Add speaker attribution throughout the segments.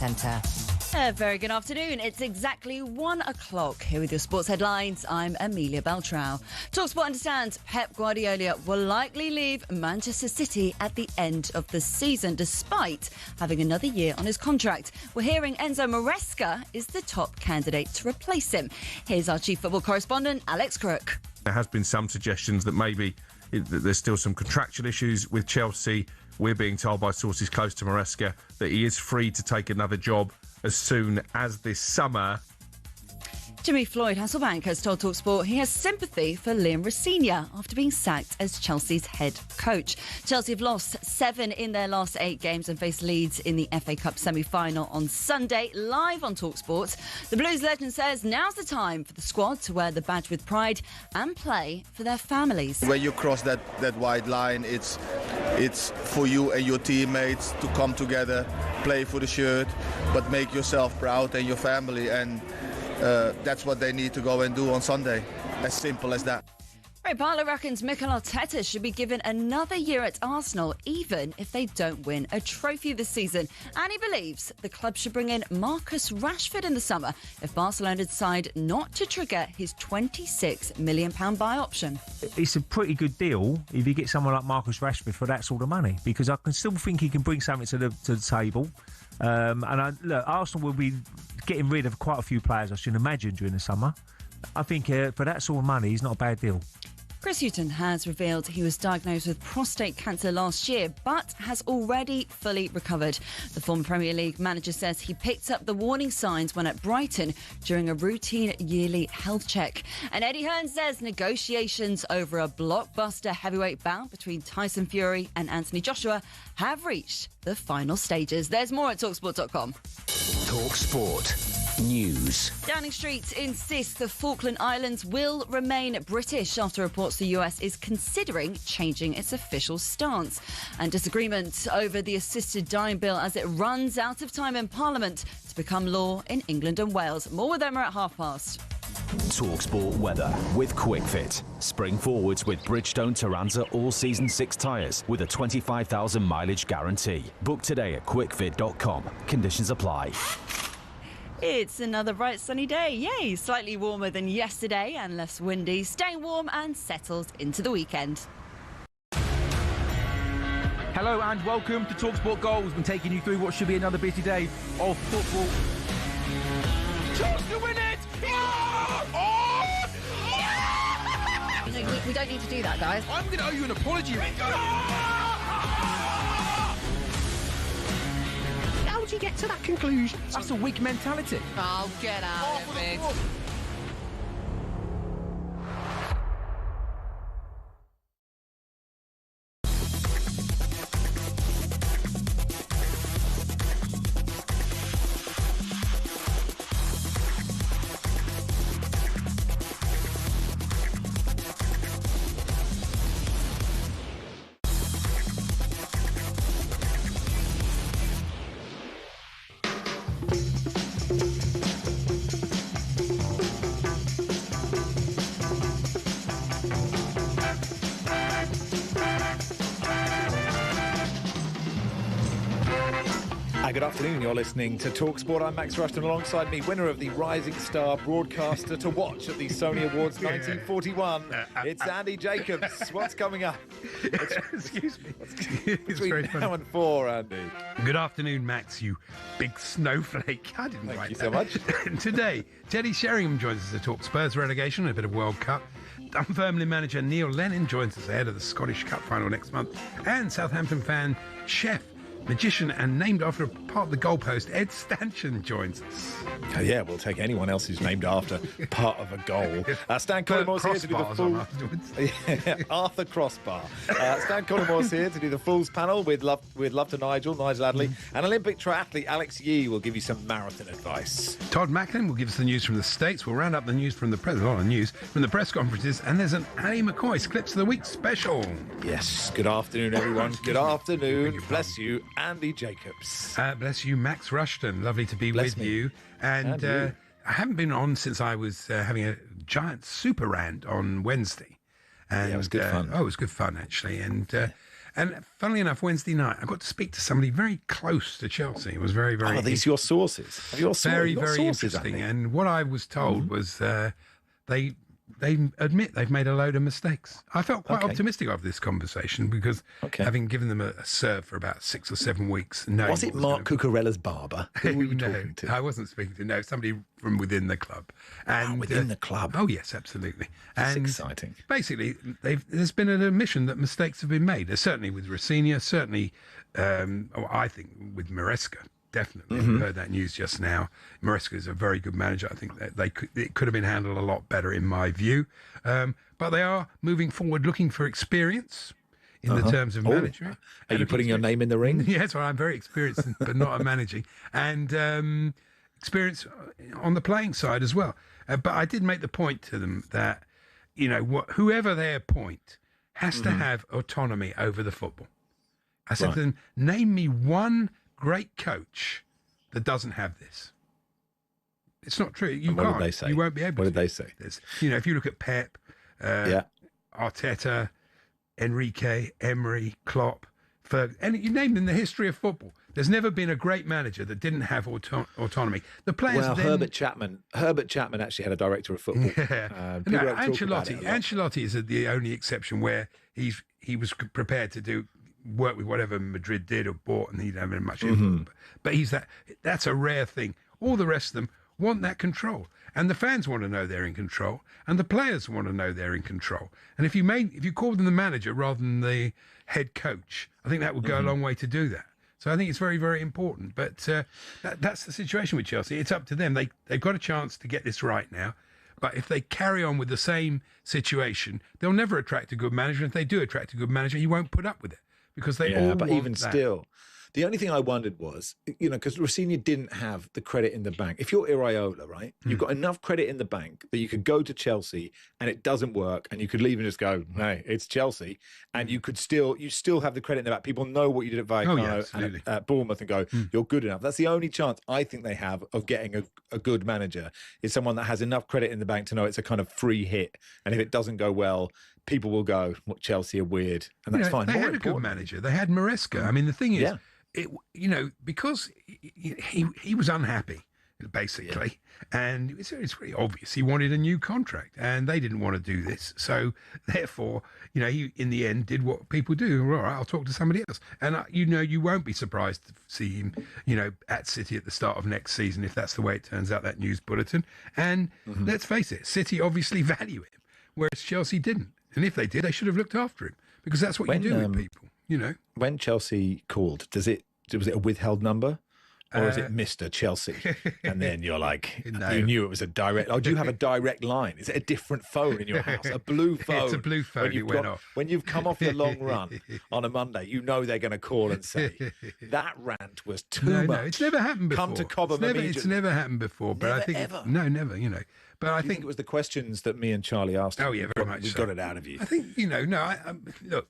Speaker 1: Centre.
Speaker 2: A very good afternoon. It's exactly 1 o'clock. Here with your sports headlines, I'm Amelia Beltrao. talkSPORT understands Pep Guardiola will likely leave Manchester City at the end of the season, despite having another year on his contract. We're hearing Enzo Maresca is the top candidate to replace him. Here's our chief football correspondent, Alex Crook.
Speaker 3: There has been some suggestions that maybe there's still some contractual issues with Chelsea. We're being told by sources close to Maresca that he is free to take another job as soon as this summer.
Speaker 2: Jimmy Floyd Hasselbank has told talkSPORT he has sympathy for Liam Rosenior after being sacked as Chelsea's head coach. Chelsea have lost 7 in their last 8 games and face Leeds in the FA Cup semi-final on Sunday, live on talkSPORT. The Blues legend says now's the time for the squad to wear the badge with pride and play for their families.
Speaker 4: When you cross that white line, it's for you and your teammates to come together, play for the shirt, but make yourself proud and your family, and that's what they need to go and do on Sunday. As simple as that.
Speaker 2: Ray Barlow reckons Mikel Arteta should be given another year at Arsenal, even if they don't win a trophy this season. And he believes the club should bring in Marcus Rashford in the summer if Barcelona decide not to trigger his £26 million buy option.
Speaker 5: It's a pretty good deal if you get someone like Marcus Rashford for that sort of money, because I can still think he can bring something to the table. Look, Arsenal will be getting rid of quite a few players, I should imagine, during the summer. I think for that sort of money, it's not a bad deal.
Speaker 2: Chris Hughton has revealed he was diagnosed with prostate cancer last year, but has already fully recovered. The former Premier League manager says he picked up the warning signs when at Brighton during a routine yearly health check. And Eddie Hearn says negotiations over a blockbuster heavyweight bout between Tyson Fury and Anthony Joshua have reached the final stages. There's more at talksport.com.
Speaker 1: talkSPORT News.
Speaker 2: Downing Street insists the Falkland Islands will remain British after reports the US is considering changing its official stance. And disagreement over the assisted dying bill as it runs out of time in Parliament to become law in England and Wales. More with Emma at past.
Speaker 6: talkSPORT weather with QuickFit. Spring forwards with Bridgestone Turanza all-season 6 tyres with a 25,000 mileage guarantee. Book today at quickfit.com. Conditions apply.
Speaker 2: It's another bright sunny day. Yay! Slightly warmer than yesterday and less windy. Staying warm and settled into the weekend.
Speaker 7: Hello and welcome to talkSPORT Goals. We've been taking you through what should be another busy day of football. Chance to win it!
Speaker 8: We don't need to do that, guys.
Speaker 7: I'm going to owe you an apology. How would you get to that conclusion? That's a weak mentality.
Speaker 8: Oh, get out of it.
Speaker 9: Good afternoon, you're listening to talkSPORT. I'm Max Rushden, alongside me, winner of the Rising Star Broadcaster to Watch at the Sony Awards 1941. It's Andy Jacobs. What's coming up?
Speaker 3: Excuse me.
Speaker 9: Between now and 4, Andy.
Speaker 3: Good afternoon, Max, you big snowflake. I didn't
Speaker 9: Thank
Speaker 3: write
Speaker 9: you
Speaker 3: that.
Speaker 9: so much.
Speaker 3: Today, Teddy Sheringham joins us to talk Spurs relegation and a bit of World Cup. Dunfermline manager Neil Lennon joins us ahead of the Scottish Cup final next month. And Southampton fan, chef, magician and named after a part of the goalpost, Ed Stanton joins us.
Speaker 9: Yeah, we'll take anyone else who's named after part of a goal. Stan Collymore's here to do the full... Arthur Crossbar. Stan Collymore's here to do the Fools panel with love to Nigel Adley. And Olympic triathlete Alex Yee will give you some marathon advice.
Speaker 3: Todd Mlin will give us the news from the States. We'll round up the news from the press, a lot of news from the press conferences. And there's an Ali McCoy's Clips of the Week special.
Speaker 9: Yes, good afternoon, everyone. Good afternoon. Bless you, Andy Jacobs.
Speaker 3: Bless you, Max Rushden. Lovely to be with you. And I haven't been on since I was having a giant super rant on Wednesday. And,
Speaker 9: it was good fun.
Speaker 3: Oh, it was good fun, actually. And And funnily enough, Wednesday night, I got to speak to somebody very close to Chelsea. It was very, very...
Speaker 9: Are these your sources? Have your
Speaker 3: very, very
Speaker 9: sources,
Speaker 3: interesting.
Speaker 9: Andy?
Speaker 3: And what I was told was they admit they've made a load of mistakes. I felt quite optimistic after this conversation because having given them a serve for about 6 or 7 weeks...
Speaker 9: Was it Mark Cucurella's barber? Who were you talking to?
Speaker 3: I wasn't speaking to, somebody from within the club. And
Speaker 9: within the club?
Speaker 3: Oh, yes, absolutely.
Speaker 9: That's exciting.
Speaker 3: Basically, there's been an admission that mistakes have been made. Certainly with Rossignol, certainly, I think, with Maresca. Definitely. We've heard that news just now. Maresca is a very good manager. I think that it could have been handled a lot better, in my view. But they are moving forward, looking for experience in the terms of management.
Speaker 9: Are you putting your name in the ring?
Speaker 3: Yes, well, I'm very experienced, but not at managing. And experience on the playing side as well. But I did make the point to them that, whoever they appoint has to have autonomy over the football. I said to them, name me one great coach that doesn't have this. It's not true. You
Speaker 9: what
Speaker 3: can't.
Speaker 9: Did they say?
Speaker 3: You won't be able to.
Speaker 9: What did they say?
Speaker 3: If you look at Pep, Arteta, Enrique, Emery, Klopp, Ferg, and you name them in the history of football. There's never been a great manager that didn't have autonomy. The players.
Speaker 9: Well, Herbert Chapman actually had a director of football.
Speaker 3: Yeah. Ancelotti is the only exception where he was prepared to work with whatever Madrid did or bought, and he didn't have much influence. But that's a rare thing. All the rest of them want that control, and the fans want to know they're in control, and the players want to know they're in control. And if you call them the manager rather than the head coach, I think that would go a long way to do that. So I think it's very, very important. But that's the situation with Chelsea. It's up to them. They've got a chance to get this right now. But if they carry on with the same situation, they'll never attract a good manager. If they do attract a good manager, he won't put up with it. Because they all
Speaker 9: but
Speaker 3: want
Speaker 9: even
Speaker 3: that.
Speaker 9: Still, the only thing I wondered was, because Rossignol didn't have the credit in the bank. If you're Iraola, right, you've got enough credit in the bank that you could go to Chelsea and it doesn't work, and you could leave and just go, hey, it's Chelsea, and you still have the credit in the back. People know what you did at Vallecano and at Bournemouth and go, you're good enough. That's the only chance I think they have of getting a good manager, is someone that has enough credit in the bank to know it's a kind of free hit, and if it doesn't go well, people will go, what, Chelsea are weird, and that's fine.
Speaker 3: They had a good manager. They had Maresca. I mean, the thing is, because he was unhappy, basically, and it's pretty obvious he wanted a new contract, and they didn't want to do this. So, therefore, he in the end did what people do. All right, I'll talk to somebody else. And you won't be surprised to see him, at City at the start of next season if that's the way it turns out, that news bulletin. And let's face it, City obviously value him, whereas Chelsea didn't. And if they did, they should have looked after him, because that's what you do with people,
Speaker 9: When Chelsea called, was it a withheld number, or is it Mr. Chelsea? And then you're like, you knew it was a direct. Oh, do you have a direct line? Is it a different phone in your house? A blue phone?
Speaker 3: It's a blue phone. It went off.
Speaker 9: When you've come off your long run on a Monday, they're going to call and say, that rant was too much.
Speaker 3: No, it's never happened before.
Speaker 9: Come to Cobham immediately.
Speaker 3: It's never happened before. But I think
Speaker 9: ever.
Speaker 3: No, never. But I think
Speaker 9: it was the questions that me and Charlie asked.
Speaker 3: Oh yeah, very much.
Speaker 9: We got it out of you.
Speaker 3: I think look,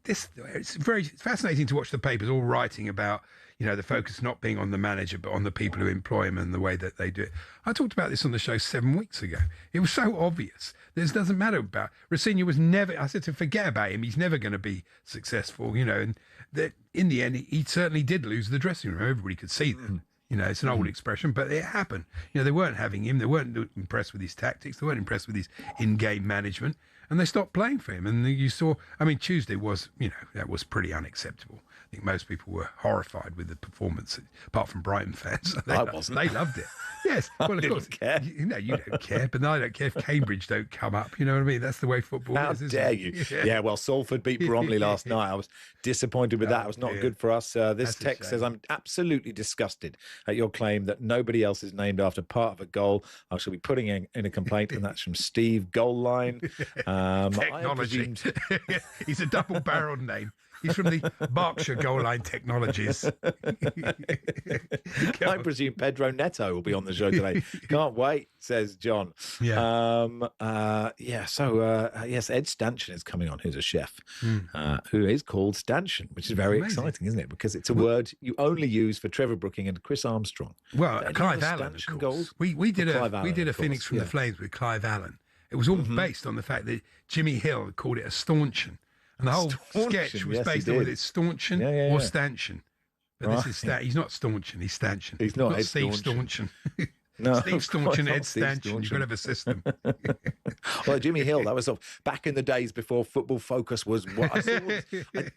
Speaker 3: it's very fascinating to watch the papers all writing about the focus not being on the manager but on the people who employ him and the way that they do it. I talked about this on the show 7 weeks ago. It was so obvious. This doesn't matter about Rossignol. Was never. I said to forget about him. He's never going to be successful. And that in the end, he certainly did lose the dressing room. Everybody could see that. It's an old expression, but it happened. They weren't having him. They weren't impressed with his tactics. They weren't impressed with his in-game management, and they stopped playing for him. And you saw, Tuesday was, that was pretty unacceptable. I think most people were horrified with the performance, apart from Brighton fans.
Speaker 9: I wasn't.
Speaker 3: They loved it. Yes. Well, of course.
Speaker 9: Care.
Speaker 3: You don't care, but I don't care if Cambridge don't come up. You know what I mean? That's the way football is.
Speaker 9: How dare you? Yeah, well, Salford beat Bromley last night. I was disappointed with that. It was not good for us. This text says, I'm absolutely disgusted at your claim that nobody else is named after part of a goal. I shall be putting in a complaint, and that's from Steve Goal Line.
Speaker 3: Technology. He's a double-barreled name. He's from the Berkshire Goal Line Technologies.
Speaker 9: I presume Pedro Neto will be on the show today. Can't wait, says John.
Speaker 3: Yeah.
Speaker 9: Yes, Ed Stanton is coming on, who's a chef, who is called Stanton, which is very exciting, isn't it? Because it's a word you only use for Trevor Brooking and Chris Armstrong.
Speaker 3: Well, Clive Allen, of course. Goals? We did a Phoenix from the Flames with Clive Allen. It was all based on the fact that Jimmy Hill called it a staunchion. And the whole
Speaker 9: Staunchen,
Speaker 3: sketch was
Speaker 9: yes,
Speaker 3: based
Speaker 9: he
Speaker 3: on whether
Speaker 9: did.
Speaker 3: it's Staunchen or Stanchion. But this is he's not Staunchen, he's Stanchion.
Speaker 9: He's not Ed
Speaker 3: Steve
Speaker 9: Staunchen.
Speaker 3: Staunchen.
Speaker 9: No,
Speaker 3: Steve Staunchen, Ed
Speaker 9: Steve
Speaker 3: Stanchion. You've got to have a system.
Speaker 9: Well, Jimmy Hill, that was sort of back in the days before Football Focus was what I saw.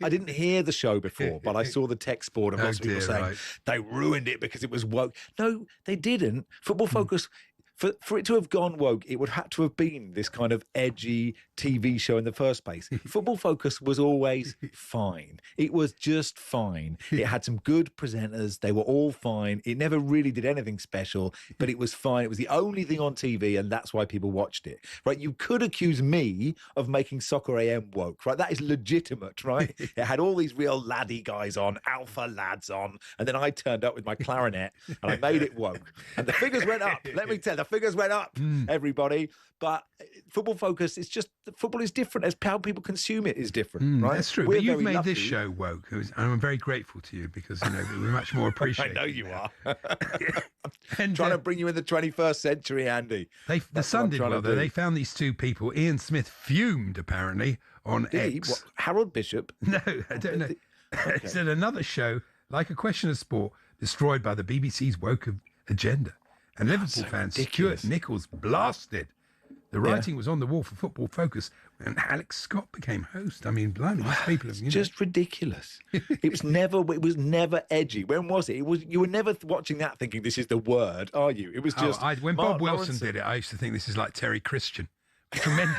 Speaker 9: I didn't hear the show before, but I saw the text board and lots of people saying they ruined it because it was woke. No, they didn't. Football Focus, for it to have gone woke, it would have to have been this kind of edgy TV show in the first place. Football Focus was always fine. It was just fine. It had some good presenters. They were all fine. It never really did anything special, but it was fine. It was the only thing on TV, and that's why people watched it. Right? You could accuse me of making Soccer AM woke, right? That is legitimate, right? It had all these real laddie guys on, alpha lads on, and then I turned up with my clarinet and I made it woke. And the figures went up. Let me tell you, the figures went up, everybody. But Football Focus, it's just, football is different. As how people consume it is different, right?
Speaker 3: That's true. But you've made this show woke, and I'm very grateful to you because, we're much more appreciated.
Speaker 9: I know you are. I'm trying to bring you in the 21st century, Andy.
Speaker 3: The Sun did well, though. They found these two people. Ian Smith fumed, apparently, on X.
Speaker 9: What, Harold Bishop?
Speaker 3: No, I don't know. He said another show, like A Question of Sport, destroyed by the BBC's woke agenda. And Liverpool fans, Stuart Nichols, blasted. The writing was on the wall for Football Focus, and Alex Scott became host. I mean, blimey, these people have
Speaker 9: just ridiculous. It was never edgy. When was it? You were never watching that thinking this is the word, are you? It was just
Speaker 3: when Bob Wilson did it, I used to think this is like Terry Christian. Tremendous.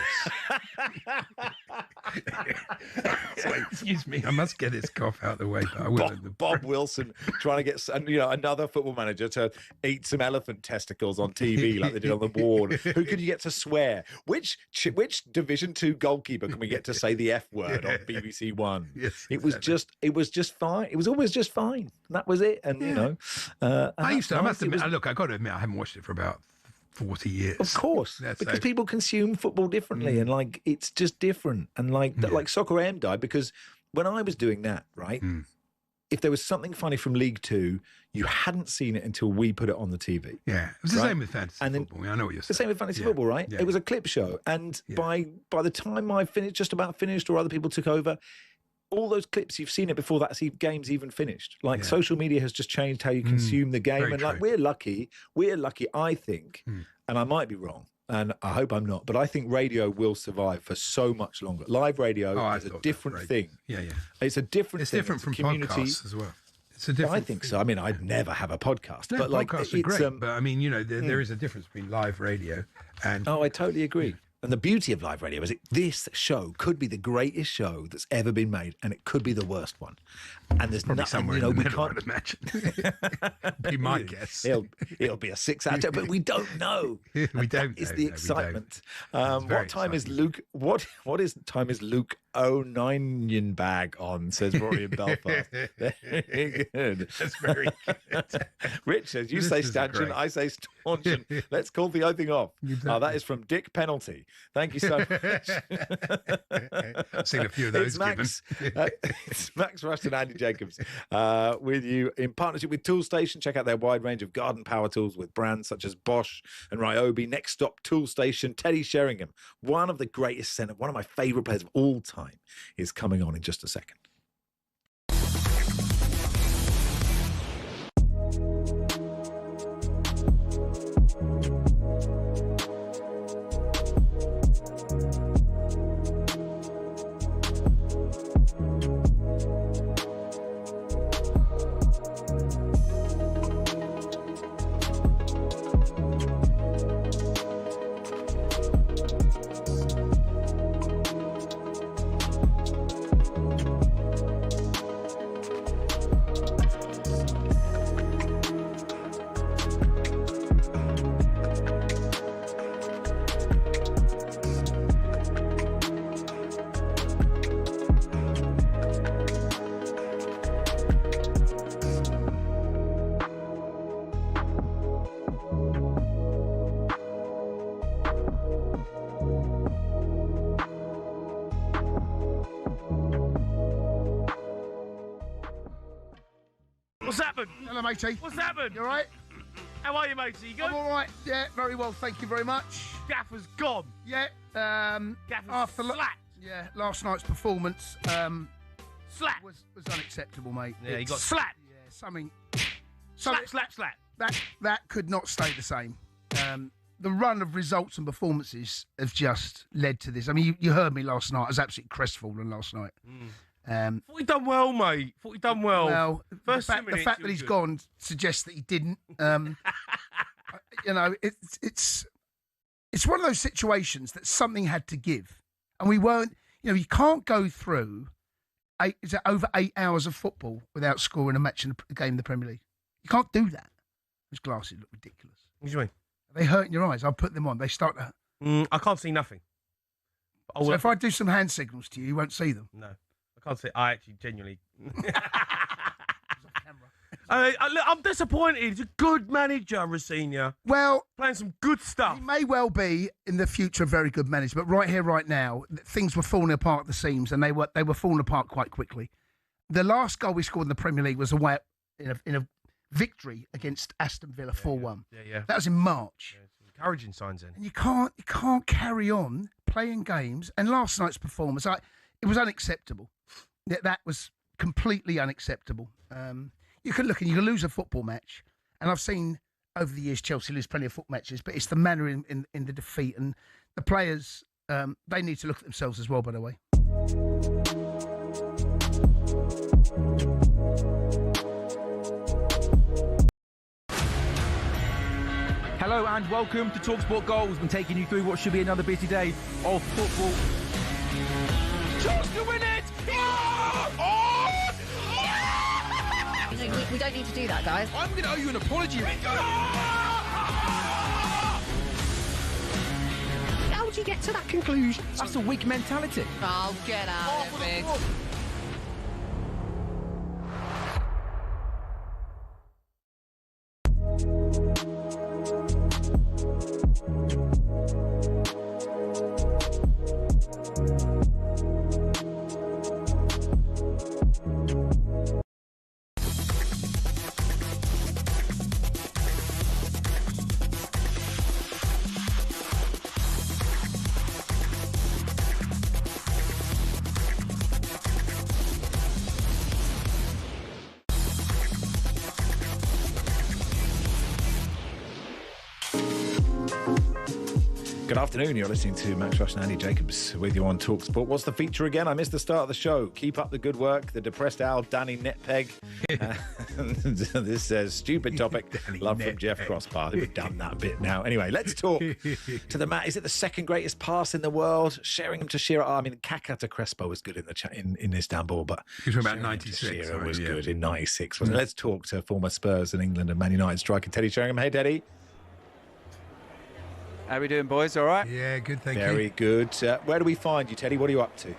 Speaker 3: Excuse me, I must get this cough out of the way, but I will.
Speaker 9: Bob Wilson trying to get another football manager to eat some elephant testicles on TV like they did on the ward. Who could you get to swear? Which Division 2 goalkeeper can we get to say the F word on BBC One?
Speaker 3: Yes,
Speaker 9: it was just fine. It was always just fine. That was it. And
Speaker 3: I must admit, look, I got to admit, I haven't watched it for about 40 years.
Speaker 9: Of course, because people consume football differently, and it's just different. And like Soccer AM died because when I was doing that, right, if there was something funny from League Two, you hadn't seen it until we put it on the TV.
Speaker 3: Yeah, it was the same with fantasy football. I know what you're saying.
Speaker 9: The same with fantasy football, right?
Speaker 3: Yeah.
Speaker 9: It was a clip show, and by the time I just about finished, or other people took over, all those clips, you've seen it before that game's even finished. Social media has just changed how you consume the game.
Speaker 3: Very
Speaker 9: and
Speaker 3: true.
Speaker 9: we're lucky, I think, and I might be wrong, and I hope I'm not, but I think radio will survive for so much longer. Live radio is a different thing.
Speaker 3: Yeah.
Speaker 9: It's a different thing.
Speaker 3: It's different from
Speaker 9: community
Speaker 3: podcasts as well. It's a different
Speaker 9: I think so. I mean, I'd never have a podcast.
Speaker 3: No,
Speaker 9: but
Speaker 3: podcasts are great. But I mean, there is a difference between live radio and...
Speaker 9: Oh, I totally agree. And the beauty of live radio is this show could be the greatest show that's ever been made, and it could be the worst one. And there's
Speaker 3: probably
Speaker 9: nothing,
Speaker 3: somewhere in the middle, I'd imagine. Be my guess.
Speaker 9: It'll be a 6 out of 10, but we don't know.
Speaker 3: We don't.
Speaker 9: It's the excitement. What time is Luke? What time is Luke O'Nien bag on? Says Rory in Belfast. Very good.
Speaker 3: That's very good.
Speaker 9: Richard, you say stanchion, I say staunchion. Let's call the other thing off.
Speaker 3: Exactly.
Speaker 9: That is from Dick Penalty. Thank you so much.
Speaker 3: I've seen a few of those
Speaker 9: it's Max Rushden Andy Jacobs with you in partnership with Toolstation. Check out their wide range of garden power tools with brands such as Bosch and Ryobi. Next stop, Toolstation. Teddy Sheringham, one of the greatest centre, one of my favourite players of all time, is coming on in just a second.
Speaker 10: What's happened?
Speaker 11: Hello, matey.
Speaker 10: What's happened?
Speaker 11: You all right?
Speaker 10: How are you, matey? You good?
Speaker 11: I'm all right. Yeah, very well. Thank you very much.
Speaker 10: Gaffer's gone.
Speaker 11: Yeah.
Speaker 10: Gaffer's
Speaker 11: after
Speaker 10: slapped.
Speaker 11: Yeah, last night's performance
Speaker 10: Slap.
Speaker 11: was unacceptable, mate.
Speaker 10: Yeah, he got slapped.
Speaker 11: Yeah, something.
Speaker 10: Slap.
Speaker 11: That could not stay the same. The run of results and performances have just led to this. I mean, you heard me last night. I was absolutely crestfallen last night.
Speaker 10: Thought he done well, mate. Thought he done well.
Speaker 11: Well,
Speaker 10: First
Speaker 11: the fact that he's gone suggests that he didn't. You know, it's one of those situations that something had to give, and we weren't. You know, you can't go through over 8 hours of football without scoring a match in a game in the Premier League. You can't do that. Those glasses look ridiculous.
Speaker 10: What do you mean?
Speaker 11: Are they hurting your eyes? I'll put them on. They start to.
Speaker 10: I can't see nothing.
Speaker 11: So if I do some hand signals to you, you won't see them.
Speaker 10: No, I can't see. I actually genuinely. I'm disappointed. He's a good manager, Rosina.
Speaker 11: Well,
Speaker 10: playing some good stuff.
Speaker 11: He may well be in the future a very good manager, but right here, right now, things were falling apart at the seams, and they were falling apart quite quickly. The last goal we scored in the Premier League was away in a victory against Aston Villa 4-1.
Speaker 10: Yeah.
Speaker 11: That was in March.
Speaker 10: Yeah, some encouraging signs then.
Speaker 11: And you can't carry on playing games. And last night's performance, it was unacceptable. That was completely unacceptable. You can look and you can lose a football match, and I've seen over the years Chelsea lose plenty of football matches, but it's the manner in the defeat, and the players, they need to look at themselves as well, by the way.
Speaker 7: Hello and welcome to talkSPORT Goals. We've been taking you through what should be another busy day of football. Chance to win it!
Speaker 8: We don't need to do that, guys.
Speaker 10: I'm going to owe you an apology.
Speaker 7: How would you get to that conclusion? That's a weak mentality.
Speaker 8: Oh, get out of it.
Speaker 9: Good afternoon, you're listening to Max Rushden Andy Jacobs with you on talkSPORT. What's the feature again? I missed the start of the show. Keep up the good work. The depressed owl, Danny Netpeg. This says, stupid topic. Love from Jeff Crossbar. We've done that bit now. Anyway, let's talk to the man. Is it the second greatest pass in the world? Sheringham to Shearer. I mean, Kaka to Crespo was good in Istanbul, but
Speaker 3: he was about 96.
Speaker 9: Shearer was good in 96. Wasn't it? Let's talk to former Spurs and England and Man United striker Teddy Sheringham. Hey, Teddy.
Speaker 12: How are we doing, boys? All right?
Speaker 3: Yeah, good, thank you.
Speaker 9: Very good. Where do we find you, Teddy? What are you up to?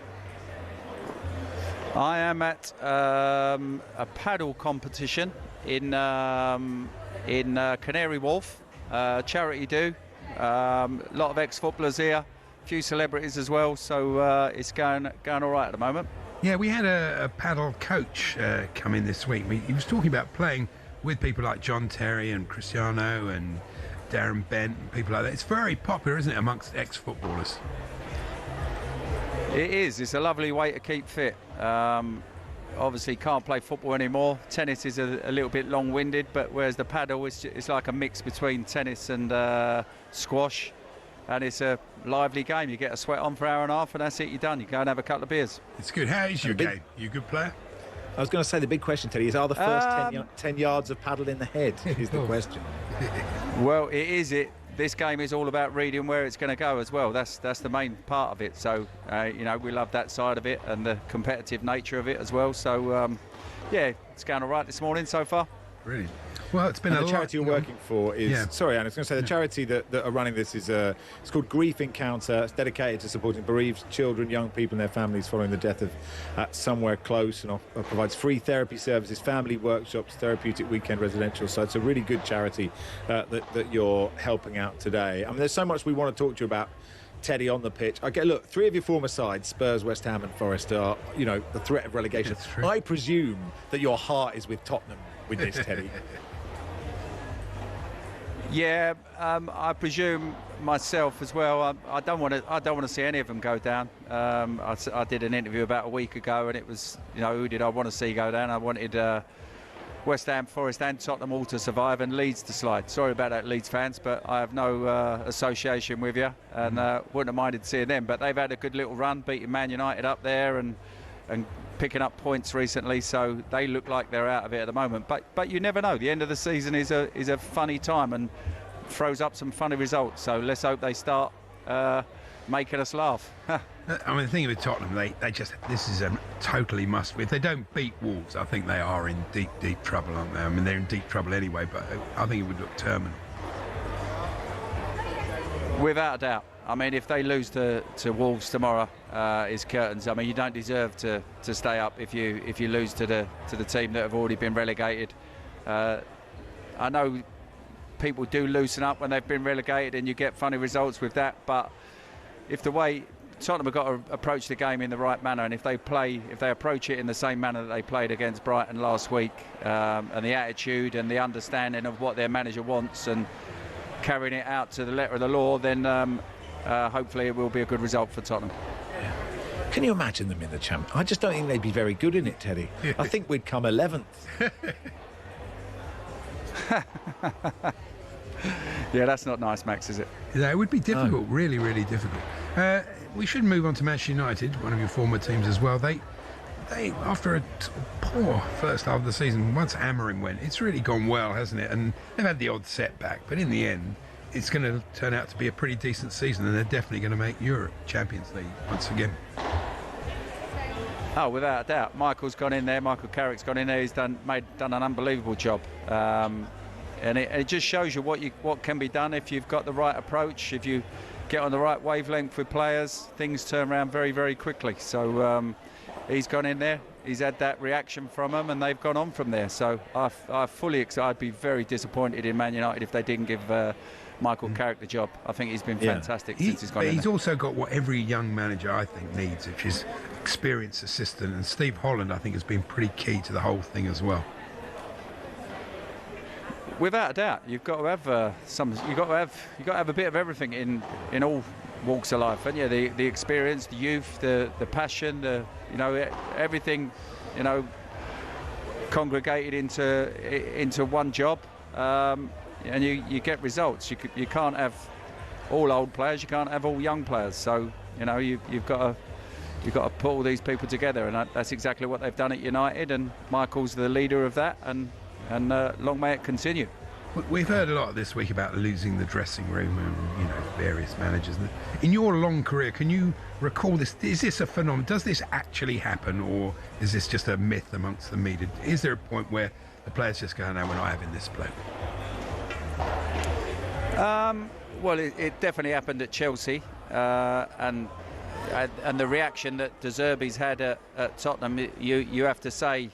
Speaker 12: I am at a paddle competition in Canary Wharf, charity do. A lot of ex-footballers here, a few celebrities as well, so it's going all right at the moment.
Speaker 3: Yeah, we had a paddle coach come in this week. He was talking about playing with people like John Terry and Cristiano and Darren Bent and people like that. It's very popular, isn't it, amongst ex-footballers?
Speaker 12: It is. It's a lovely way to keep fit. Obviously can't play football anymore. Tennis is a little bit long-winded, but whereas the paddle it's like a mix between tennis and squash, and it's a lively game. You get a sweat on for an hour and a half, and that's it. You're done. You go and have a couple of beers.
Speaker 3: It's good. How is your game? You a good player?
Speaker 9: I was going to say the big question, Teddy, is are the first 10 yards of paddle in the head is the question.
Speaker 12: Well, it is. This game is all about reading where it's going to go as well. That's the main part of it. So, we love that side of it and the competitive nature of it as well. So, yeah, it's going all right this morning so far.
Speaker 3: Brilliant. Well, it's been
Speaker 9: the charity you're working for is...
Speaker 3: Yeah.
Speaker 9: Sorry, Anne, I was going to say the charity that are running this is it's called Grief Encounter. It's dedicated to supporting bereaved children, young people and their families following the death of somewhere close, and provides free therapy services, family workshops, therapeutic weekend residential. So it's a really good charity that you're helping out today. I mean, there's so much we want to talk to you about, Teddy, on the pitch. Okay, look, three of your former sides, Spurs, West Ham and Forest, are, the threat of relegation. I presume that your heart is with Tottenham with this, Teddy.
Speaker 12: Yeah, I presume myself as well. I don't want to see any of them go down. I did an interview about a week ago, and it was, who did I want to see go down? I wanted West Ham, Forest, and Tottenham all to survive, and Leeds to slide. Sorry about that, Leeds fans, but I have no association with you, and wouldn't have minded seeing them. But they've had a good little run, beating Man United up there, and picking up points recently, so they look like they're out of it at the moment. But you never know. The end of the season is a funny time and throws up some funny results. So let's hope they start making us laugh.
Speaker 3: I mean, the thing with Tottenham, this is a totally must. If they don't beat Wolves, I think they are in deep trouble, aren't they? I mean, they're in deep trouble anyway, but I think it would look terminal.
Speaker 12: Without a doubt. I mean, if they lose to Wolves tomorrow, it's curtains. I mean, you don't deserve to stay up if you lose to the team that have already been relegated. I know people do loosen up when they've been relegated, and you get funny results with that. But if the way Tottenham have got to approach the game in the right manner, and if they approach it in the same manner that they played against Brighton last week, and the attitude and the understanding of what their manager wants, and carrying it out to the letter of the law, then hopefully it will be a good result for Tottenham.
Speaker 9: Yeah. Can you imagine them in the Champions? I just don't think they'd be very good in it, Teddy. I think we'd come 11th.
Speaker 12: Yeah, that's not nice, Max, is it?
Speaker 3: Yeah, it would be difficult, really, really difficult. We should move on to Manchester United, one of your former teams as well. They after a poor first half of the season, once Amorim went, it's really gone well, hasn't it? And they've had the odd setback, but in the end, it's going to turn out to be a pretty decent season, and they're definitely going to make Europe Champions League once again.
Speaker 12: Oh, without a doubt. Michael Carrick's gone in there. He's done an unbelievable job, and it just shows you what can be done if you've got the right approach. If you get on the right wavelength with players, things turn around very, very quickly. So he's gone in there. He's had that reaction from them, and they've gone on from there. So I'd be very disappointed in Man United if they didn't give Michael Carrick the job. I think he's been fantastic since he's gone in.
Speaker 3: He's also got what every young manager, I think, needs, which is experienced assistant. And Steve Holland, I think, has been pretty key to the whole thing as well.
Speaker 12: Without a doubt, you've got to have a bit of everything in all walks of life, and the experience, the youth, the passion, everything, congregated into one job. And you get results. You can't have all old players. You can't have all young players. So you've got to put all these people together, and that's exactly what they've done at United. And Michael's the leader of that, and long may it continue.
Speaker 3: We've heard a lot this week about losing the dressing room and various managers. In your long career, can you recall this? Is this a phenomenon? Does this actually happen, or is this just a myth amongst the media? Is there a point where the players just go, "No, we're not having this bloke"?
Speaker 12: Well, it definitely happened at Chelsea, and the reaction that De Zerbi's had at Tottenham, you have to say,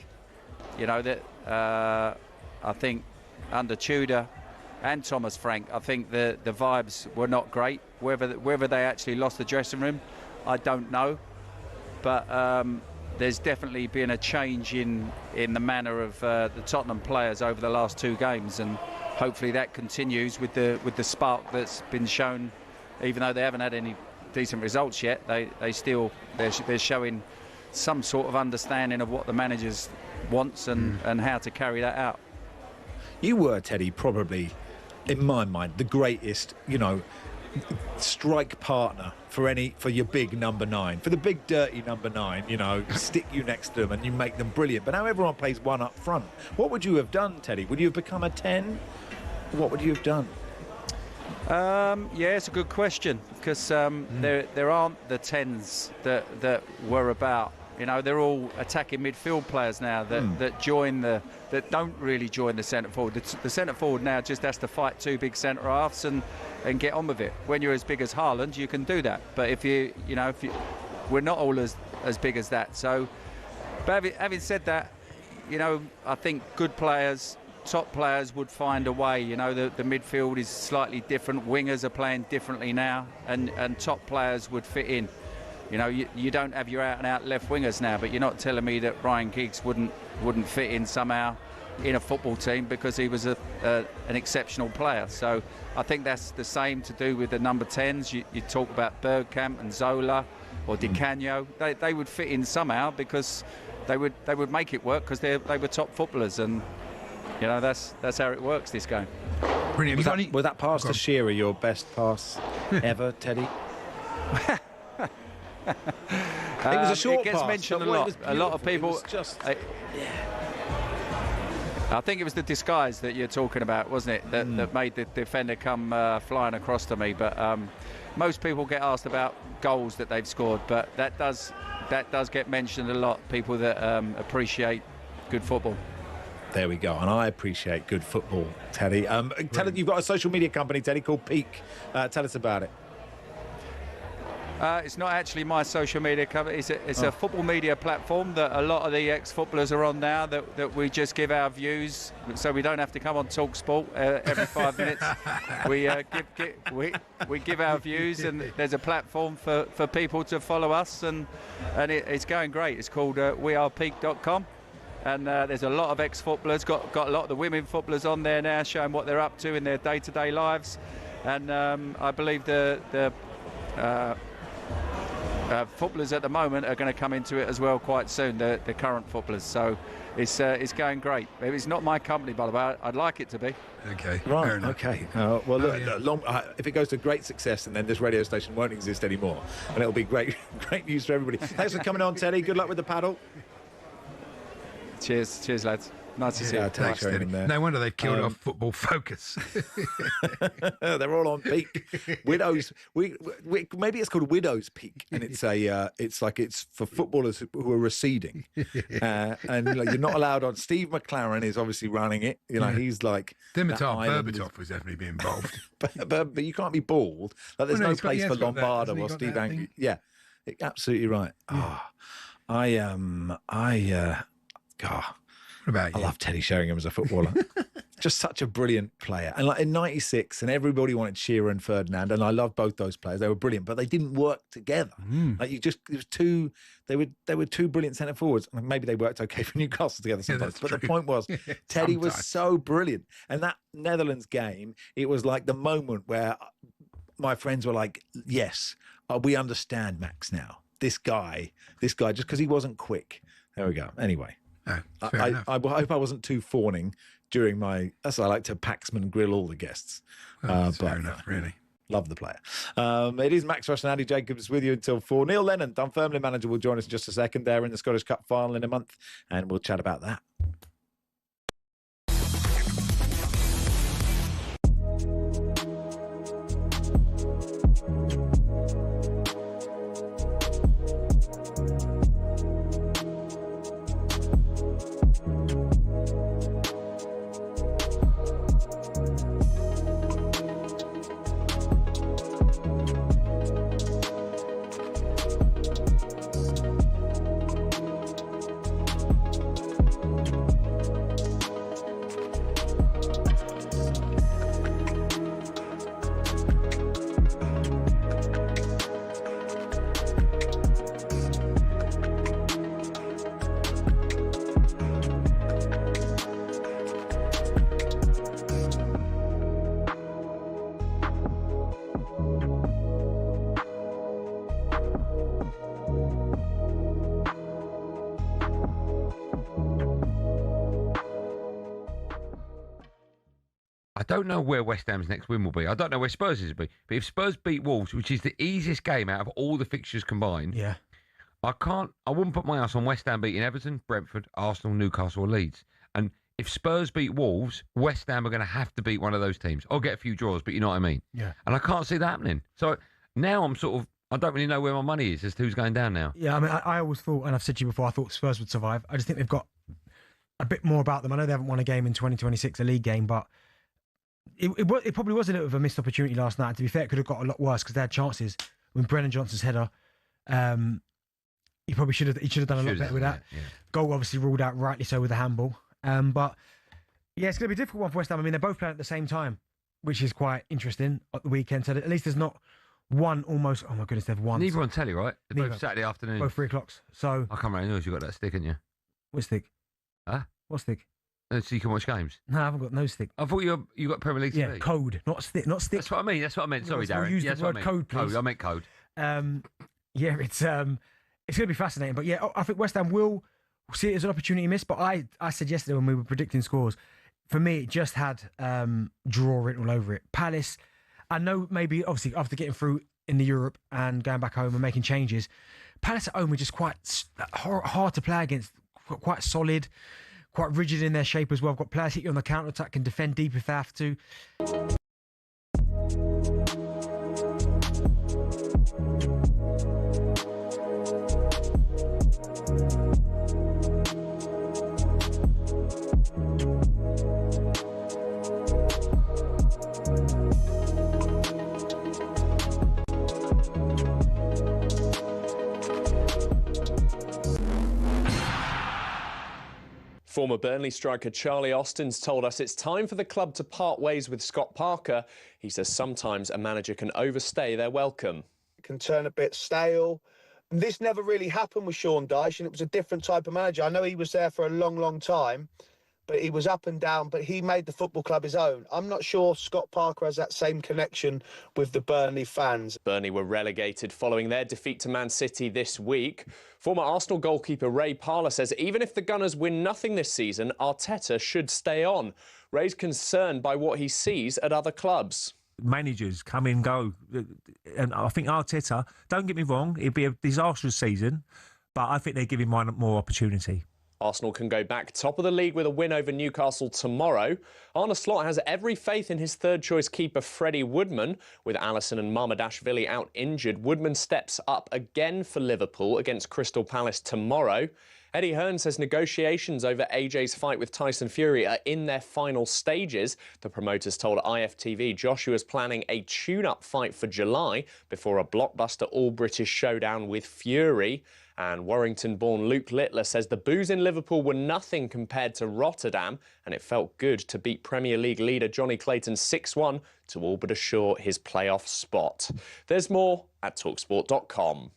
Speaker 12: that I think under Tudor and Thomas Frank, I think the vibes were not great. Whether they actually lost the dressing room, I don't know, but there's definitely been a change in the manner of the Tottenham players over the last two games, and hopefully that continues with the spark that's been shown. Even though they haven't had any decent results yet, they're showing some sort of understanding of what the managers wants and how to carry that out.
Speaker 9: You were, Teddy, probably, in my mind, the greatest, strike partner for your big number 9, for the big dirty number 9. Stick you next to them and you make them brilliant. But now everyone plays one up front. What would you have done, Teddy? Would you have become a 10? What would you have done?
Speaker 12: Yeah, it's a good question, because there aren't the 10s that were about. They're all attacking midfield players now that don't really join the centre forward. The centre forward now just has to fight two big centre halves and get on with it. When you're as big as Haaland, you can do that. But if we're not all as big as that. So, but having said that, I think good players, top players would find a way. The midfield is slightly different. Wingers are playing differently now, and top players would fit in. You don't have your out-and-out left wingers now, but you're not telling me that Ryan Giggs wouldn't fit in somehow. in a football team because he was an exceptional player. So I think that's the same to do with the number 10s. You talk about Bergkamp and Zola or Di Canio. They would fit in somehow because they would make it work because they were top footballers, and that's how it works this game.
Speaker 3: Brilliant.
Speaker 9: Was that pass to Shearer your best pass ever, Teddy? It was a short
Speaker 12: It gets
Speaker 9: pass,
Speaker 12: mentioned a
Speaker 9: but
Speaker 12: lot.
Speaker 9: it was
Speaker 12: A lot of
Speaker 9: beautiful.
Speaker 12: people.
Speaker 9: It was just,
Speaker 12: I think it was the disguise that you're talking about, wasn't it? That made the defender come flying across to me. But most people get asked about goals that they've scored, but that does get mentioned a lot. People that appreciate good football.
Speaker 9: There we go, and I appreciate good football, Teddy. Tell us, you've got a social media company, Teddy, called Peak. Tell us about it.
Speaker 12: It's not actually my social media company. It's a football media platform that a lot of the ex-footballers are on now. That we just give our views, so we don't have to come on talkSPORT every 5 minutes. We give our views, and there's a platform for people to follow us, and it's going great. It's called wearepeak.com. And there's a lot of ex-footballers, got a lot of the women footballers on there now, showing what they're up to in their day-to-day lives. And I believe the footballers at the moment are going to come into it as well quite soon, the current footballers. So it's going great. It's not my company, by the way. I'd like it to be.
Speaker 3: Okay.
Speaker 9: Right. Okay. Well, look, if it goes to great success, and then this radio station won't exist anymore, and it'll be great news for everybody. Thanks for coming on, Teddy. Good luck with the paddle.
Speaker 12: Cheers, lads. Nice to see you.
Speaker 9: Thanks,
Speaker 3: no wonder they've killed off Football Focus.
Speaker 9: They're all on Peak. Widows. We maybe it's called Widows Peak, and it's for footballers who are receding, and you're not allowed on. Steve McLaren is obviously running it. He's like
Speaker 3: Dimitar Berbatov was definitely be involved,
Speaker 9: but you can't be bald. Like, there's no place for Lombardo or Steve Ang. Yeah, absolutely right. God.
Speaker 3: What about you?
Speaker 9: I love Teddy Sheringham as a footballer. Just such a brilliant player. And like in '96, and everybody wanted Shearer and Ferdinand, and I love both those players. They were brilliant, but they didn't work together. Like it was two. They were two brilliant centre forwards. Maybe they worked okay for Newcastle together sometimes. But the point was, Teddy was so brilliant. And that Netherlands game, it was like the moment where my friends were like, "Yes, we understand Max now. This guy, just because he wasn't quick." There we go. Anyway. I hope I wasn't too fawning during my. That's why I like to Paxman grill all the guests.
Speaker 3: Fair enough, really.
Speaker 9: Love the player. It is Max Rushden Andy Jacobs with you until 4. Neil Lennon, Dunfermline manager, will join us in just a second. They're in the Scottish Cup final in a month, and we'll chat about that.
Speaker 13: I don't know where West Ham's next win will be. I don't know where Spurs' will be. But if Spurs beat Wolves, which is the easiest game out of all the fixtures combined, I wouldn't put my ass on West Ham beating Everton, Brentford, Arsenal, Newcastle or Leeds. And if Spurs beat Wolves, West Ham are going to have to beat one of those teams. Or get a few draws, but you know what I mean?
Speaker 14: Yeah.
Speaker 13: And I can't see that happening. So now I don't really know where my money is as to who's going down now.
Speaker 14: Yeah, I mean, I always thought, and I've said to you before, I thought Spurs would survive. I just think they've got a bit more about them. I know they haven't won a game in 2026, a league game, but it probably was a little bit of a missed opportunity last night. To be fair, it could have got a lot worse because they had chances. When Brennan Johnson's header, he probably should have done a lot better with that.
Speaker 13: Yeah.
Speaker 14: Goal obviously ruled out, rightly so, with the handball. But yeah, it's going to be a difficult one for West Ham. I mean, they're both playing at the same time, which is quite interesting at the weekend. So at least there's not one almost. Oh my goodness, they've won.
Speaker 13: Neither on telly, right? They're
Speaker 14: Neither.
Speaker 13: both Saturday afternoon.
Speaker 14: Both 3 o'clock. So
Speaker 13: I can't remember. You got that stick, haven't you?
Speaker 14: What stick?
Speaker 13: Huh?
Speaker 14: What stick?
Speaker 13: So you can watch games?
Speaker 14: No, I haven't got no stick.
Speaker 13: I thought you got Premier League TV.
Speaker 14: Yeah, code, not stick.
Speaker 13: That's what I mean. That's what I meant. Sorry, Darren.
Speaker 14: Use
Speaker 13: Yeah,
Speaker 14: the word code, please.
Speaker 13: Code. I meant code.
Speaker 14: Yeah, it's going to be fascinating. But yeah, I think West Ham will see it as an opportunity missed. But I said yesterday when we were predicting scores, for me, it just had draw written all over it. Palace, I know maybe, obviously, after getting through in the Europe and going back home and making changes, Palace at home were just quite hard to play against, quite solid, quite rigid in their shape as well. Got players hit you on the counter-attack, can defend deep if they have to.
Speaker 15: Former Burnley striker Charlie Austin's told us it's time for the club to part ways with Scott Parker. He says sometimes a manager can overstay their welcome.
Speaker 16: It can turn a bit stale. This never really happened with Sean Dyche, and it was a different type of manager. I know he was there for a long, long time, but he was up and down, but he made the football club his own. I'm not sure Scott Parker has that same connection with the Burnley fans.
Speaker 15: Burnley were relegated following their defeat to Man City this week. Former Arsenal goalkeeper Ray Parlour says even if the Gunners win nothing this season, Arteta should stay on. Ray's concerned by what he sees at other clubs.
Speaker 5: Managers come and go. And I think Arteta, don't get me wrong, it'd be a disastrous season, but I think they give him one more opportunity.
Speaker 15: Arsenal can go back top of the league with a win over Newcastle tomorrow. Arne Slot has every faith in his third-choice keeper Freddie Woodman. With Alisson and Mamadashvili out injured, Woodman steps up again for Liverpool against Crystal Palace tomorrow. Eddie Hearn says negotiations over AJ's fight with Tyson Fury are in their final stages. The promoters told IFTV Joshua's planning a tune-up fight for July before a blockbuster all-British showdown with Fury. And Warrington-born Luke Littler says the boos in Liverpool were nothing compared to Rotterdam, and it felt good to beat Premier League leader Johnny Clayton 6-1 to all but assure his playoff spot. There's more at talksport.com.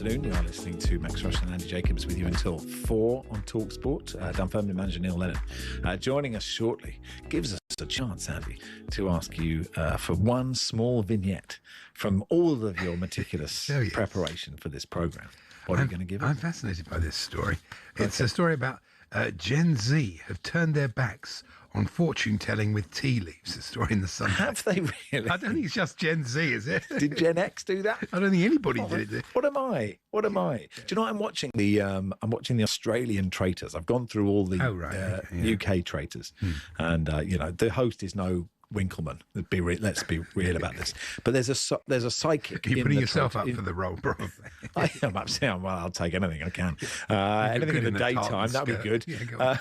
Speaker 9: You are listening to Max Rushden Andy Jacobs with you until 4 on talkSPORT. Dunfermline manager Neil Lennon joining us shortly gives us a chance, Andy, to ask you for one small vignette from all of your meticulous preparation for this programme. What are you going to give us?
Speaker 3: I'm fascinated by this story. It's a story about Gen Z have turned their backs on fortune-telling with tea leaves, a story in the Sun.
Speaker 9: Have they really?
Speaker 3: I don't think it's just Gen Z, is it?
Speaker 9: Did Gen X do that?
Speaker 3: I don't think anybody did it.
Speaker 9: What am I? Do you know what I'm watching? I'm watching the Australian traitors. I've gone through all the UK traitors, and the host is no Winkleman. Let's be real about this. But there's a psychic.
Speaker 3: You're putting yourself up for the role, probably.
Speaker 9: I'm upset. Well, I'll take anything I can. Anything in the daytime, that'd be good.
Speaker 3: Yeah,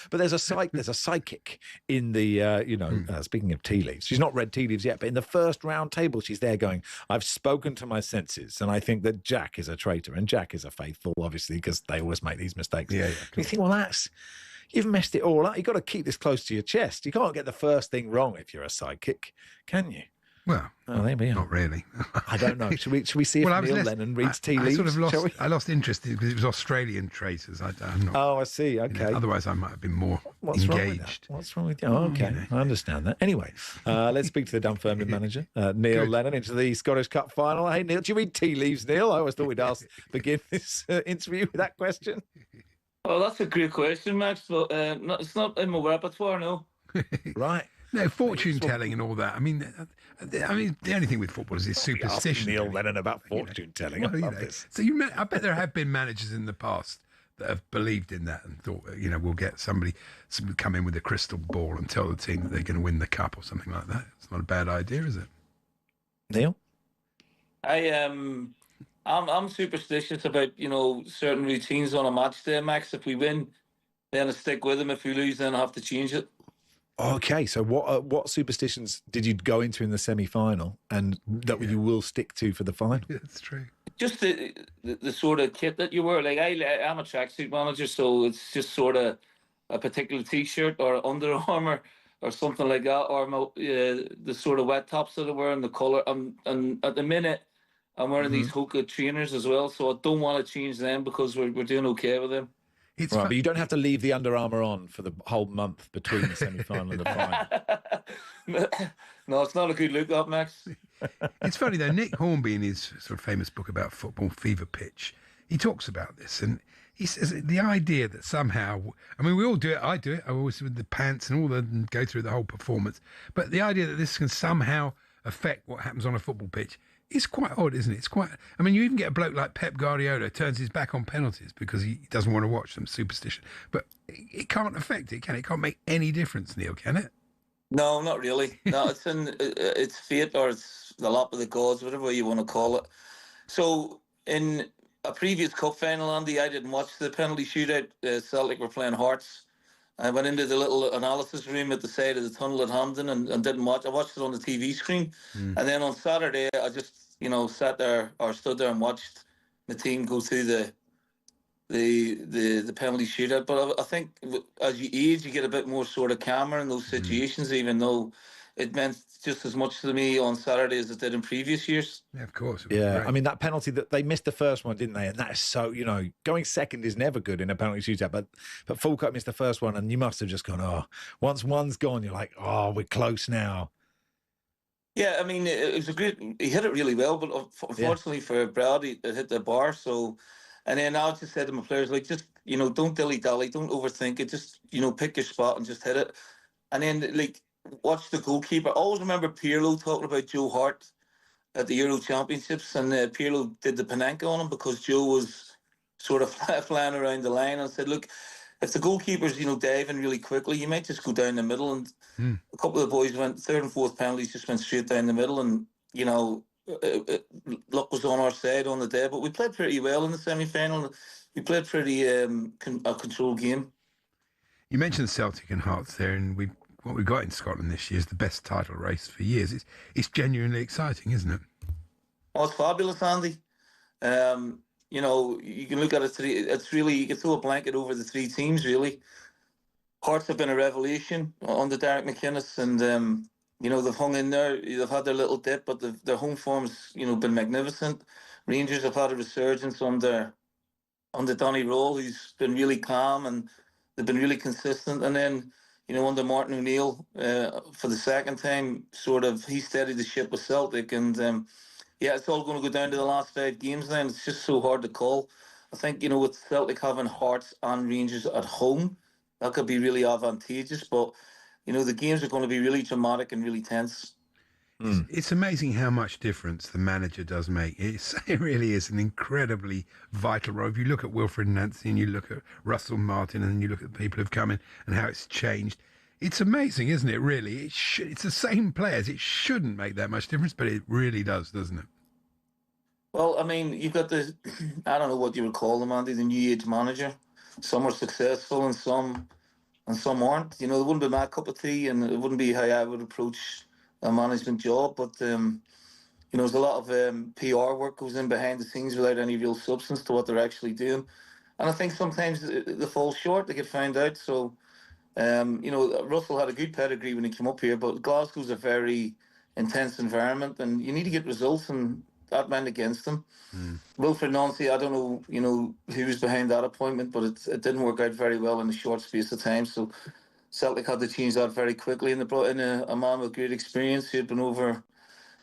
Speaker 9: but there's a psychic in the. Speaking of tea leaves, she's not read tea leaves yet. But in the first round table, she's there going, "I've spoken to my senses, and I think that Jack is a traitor, and Jack is a faithful, obviously, because they always make these mistakes."
Speaker 3: Yeah.
Speaker 9: You think, well, you've messed it all up. You've got to keep this close to your chest. You can't get the first thing wrong if you're a psychic, can you?
Speaker 3: Well,
Speaker 9: there we are.
Speaker 3: Not really.
Speaker 9: I don't know. Should we see if Neil Lennon reads tea leaves?
Speaker 3: I lost interest because it was Australian traitors. I'm not,
Speaker 9: I see. Okay.
Speaker 3: Otherwise, I might have been more engaged.
Speaker 9: What's wrong with you? Oh, okay. I understand that. Anyway, let's speak to the Dunfermline manager, Neil Lennon, into the Scottish Cup final. Hey, Neil, do you read tea leaves, Neil? I always thought we'd begin this interview with that question.
Speaker 17: Oh, that's a great question, Max. But it's not in my repertoire, no.
Speaker 9: Right.
Speaker 3: No, fortune telling and all that. I mean, the only thing with football is superstition.
Speaker 9: Neil Lennon about fortune telling.
Speaker 3: Well, I bet there have been managers in the past that have believed in that and thought, we'll get somebody come in with a crystal ball and tell the team that they're going to win the cup or something like that. It's not a bad idea, is it?
Speaker 9: Neil?
Speaker 17: I'm superstitious about certain routines on a match day, Max. If we win, then I stick with them. If we lose, then I have to change it.
Speaker 9: Okay, so what superstitions did you go into in the semi-final and that you will stick to for the final?
Speaker 3: Yeah, that's true.
Speaker 17: Just the sort of kit that you wear. Like I'm a tracksuit manager, so it's just sort of a particular T-shirt or Under Armour or something like that, or the sort of wet tops that I wear and the colour. And at the minute, I'm wearing these Hoka trainers as well, so I don't want to change them because we're doing okay with them.
Speaker 9: Right, but you don't have to leave the Under Armour on for the whole month between the semi-final and the final.
Speaker 17: No, it's not a good look, that, Max.
Speaker 3: It's funny, though. Nick Hornby, in his sort of famous book about football, Fever Pitch, he talks about this, and he says the idea that somehow, we all do it. I do it. I always with the pants and all and go through the whole performance. But the idea that this can somehow affect what happens on a football pitch is quite odd, isn't it? It's quite. You even get a bloke like Pep Guardiola turns his back on penalties because he doesn't want to watch them. Superstition, but it can't affect it, can it? It can't make any difference, Neil, can it?
Speaker 17: No, not really. No, it's fate or it's the lap of the gods, whatever you want to call it. So in a previous cup final, Andy, I didn't watch the penalty shootout. Celtic were playing Hearts. I went into the little analysis room at the side of the tunnel at Hampden and didn't watch. I watched it on the TV screen. And then on Saturday, I just, sat there or stood there and watched the team go through the penalty shootout. But I think as you age, you get a bit more sort of calmer in those situations, even though it meant just as much to me on Saturday as it did in previous years.
Speaker 3: Yeah, of course.
Speaker 9: Yeah, great. That penalty that they missed the first one, didn't they? And that is so, going second is never good in a penalty shootout. But Falkirk missed the first one, and you must have just gone, once one's gone, you're like, we're close now.
Speaker 17: Yeah, it was a great. He hit it really well, but unfortunately for Brad, it hit the bar. So, and then I just said to my players, like, just don't dilly dally, don't overthink it. Just pick your spot and just hit it. And then watch the goalkeeper. I always remember Pirlo talking about Joe Hart at the Euro Championships, and Pirlo did the Panenka on him because Joe was sort of flying around the line, and said, look, if the goalkeeper's diving really quickly, you might just go down the middle. And a couple of the boys went third and fourth penalties, just went straight down the middle, and luck was on our side on the day. But we played pretty well in the semi-final. We played pretty a controlled game.
Speaker 3: You mentioned Celtic and Hearts there, and what we got in Scotland this year is the best title race for years. It's genuinely exciting, isn't it?
Speaker 17: Oh, it's fabulous, Andy. You can look at it. It's really, you can throw a blanket over the three teams, really. Hearts have been a revelation under Derek McInnes, and they've hung in there. They've had their little dip, but their home form's been magnificent. Rangers have had a resurgence under Donny Roll, who's been really calm, and they've been really consistent. And then under Martin O'Neill, for the second time, he steadied the ship with Celtic, and it's all going to go down to the last 5 games now, and it's just so hard to call. I think, with Celtic having Hearts and Rangers at home, that could be really advantageous, but, the games are going to be really dramatic and really tense.
Speaker 3: It's amazing how much difference the manager does make. It really is an incredibly vital role. If you look at Wilfred Nancy and you look at Russell Martin and you look at the people who've come in and how it's changed, it's amazing, isn't it, really? It's the same players. It shouldn't make that much difference, but it really does, doesn't it?
Speaker 17: Well, you've got the, I don't know what you would call them, Andy, the new age manager. Some are successful and some aren't. It wouldn't be my cup of tea, and it wouldn't be how I would approach a management job. But, there's a lot of PR work goes in behind the scenes without any real substance to what they're actually doing. And I think sometimes they fall short, they get found out. So, Russell had a good pedigree when he came up here, but Glasgow's a very intense environment, and you need to get results, and that meant against him. Wilfred Nancy, I don't know, who was behind that appointment, but it didn't work out very well in a short space of time. So Celtic had to change that very quickly, and they brought in a man with great experience who had been over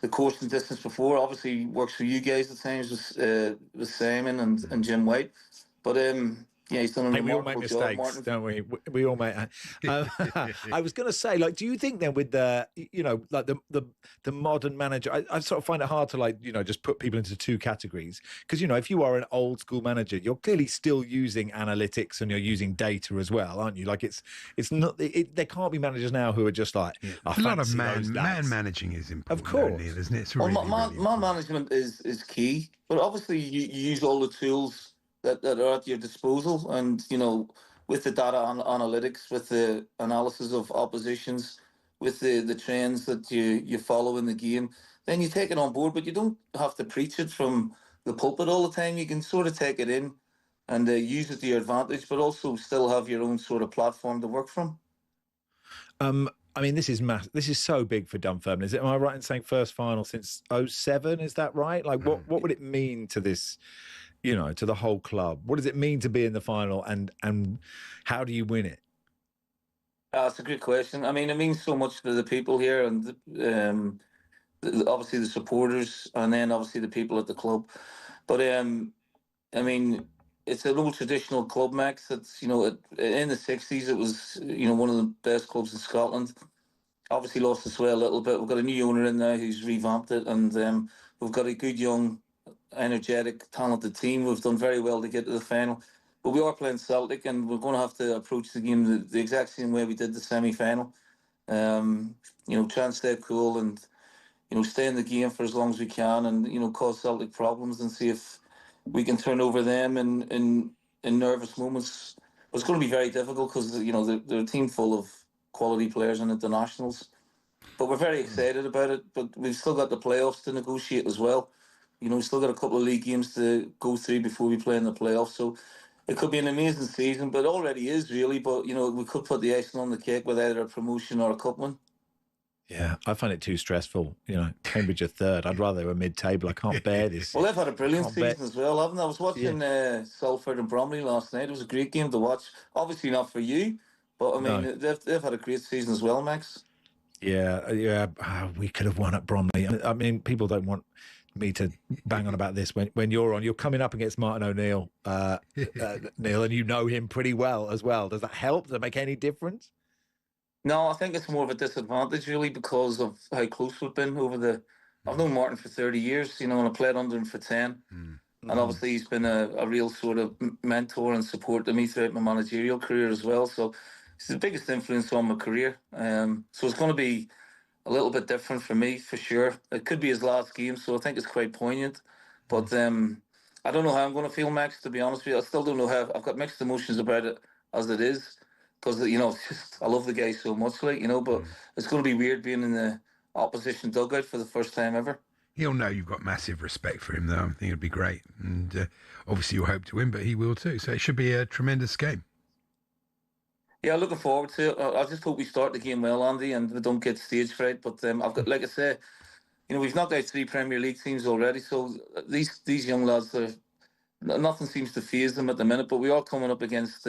Speaker 17: the course and distance before. Obviously works for you guys at times with Simon and Jim White. But Yeah, he's done a
Speaker 9: Hey, we all make
Speaker 17: remarkable job,
Speaker 9: mistakes,
Speaker 17: Martin.
Speaker 9: don't we? We all make. I was going to say, like, do you think then with the, like the modern manager, I sort of find it hard to just put people into two categories because if you are an old school manager, you're clearly still using analytics and you're using data as well, aren't you? Like it's not there can't be managers now who are just like
Speaker 3: A lot of man managing is important,
Speaker 9: of course,
Speaker 3: Neil, isn't it? It's
Speaker 17: Well,
Speaker 3: really,
Speaker 17: man management is key, but obviously you use all the tools that are at your disposal, and with the data analytics, with the analysis of oppositions, with the trends that you follow in the game, then you take it on board. But you don't have to preach it from the pulpit all the time. You can sort of take it in and use it to your advantage, but also still have your own sort of platform to work from.
Speaker 9: I mean, this is so big for Dunfermline. Is it? Am I right in saying first final since 2007? Is that right? Like, what would it mean to this? To the whole club? What does it mean to be in the final, and how do you win it?
Speaker 17: That's a good question. I mean, it means so much to the people here, and obviously the supporters, and then obviously the people at the club. But I mean, it's an old traditional club, Max. It's in the '60s, it was one of the best clubs in Scotland. Obviously lost its way a little bit. We've got a new owner in there who's revamped it, and we've got a good young, energetic, talented team. We've done very well to get to the final, but we are playing Celtic, and we're going to have to approach the game the exact same way we did the semi-final. Try and stay cool and stay in the game for as long as we can, and cause Celtic problems and see if we can turn over them in nervous moments. It's going to be very difficult because they're a team full of quality players and internationals, but we're very excited about it. But we've still got the playoffs to negotiate as well. We've still got a couple of league games to go through before we play in the playoffs. So it could be an amazing season, but it already is really. But, we could put the icing on the cake with either a promotion or a cup win.
Speaker 9: Yeah, I find it too stressful. Cambridge are third. I'd rather a mid-table. I can't bear this.
Speaker 17: Well, they've had a brilliant season as well, haven't they? I was watching Salford and Bromley last night. It was a great game to watch. Obviously not for you, but, I mean, they've had a great season as well, Max.
Speaker 9: Yeah. We could have won at Bromley. I mean, people don't want me to bang on about this when you're on. You're coming up against Martin O'Neill, Neil, and you know him pretty well as well. Does that help? Does it make any difference?
Speaker 17: No, I think it's more of a disadvantage really because of how close we've been over the. I've known Martin for 30 years, and I played under him for 10. And obviously he's been a real sort of mentor and support to me throughout my managerial career as well. So he's the biggest influence on my career. So it's going to be a little bit different for me, for sure. It could be his last game, so I think it's quite poignant. But I don't know how I'm going to feel, Max, to be honest with you. I still don't know how. I've got mixed emotions about it as it is. Because, I love the guy so much, but it's going to be weird being in the opposition dugout for the first time ever.
Speaker 3: He'll know you've got massive respect for him, though. I think it'll be great. And obviously you'll hope to win, but he will too. So it should be a tremendous game.
Speaker 17: Yeah, looking forward to it. I just hope we start the game well, Andy, and we don't get stage fright. But I've got, like I say, we've knocked out 3 Premier League teams already. So these young lads, nothing seems to faze them at the minute. But we are coming up against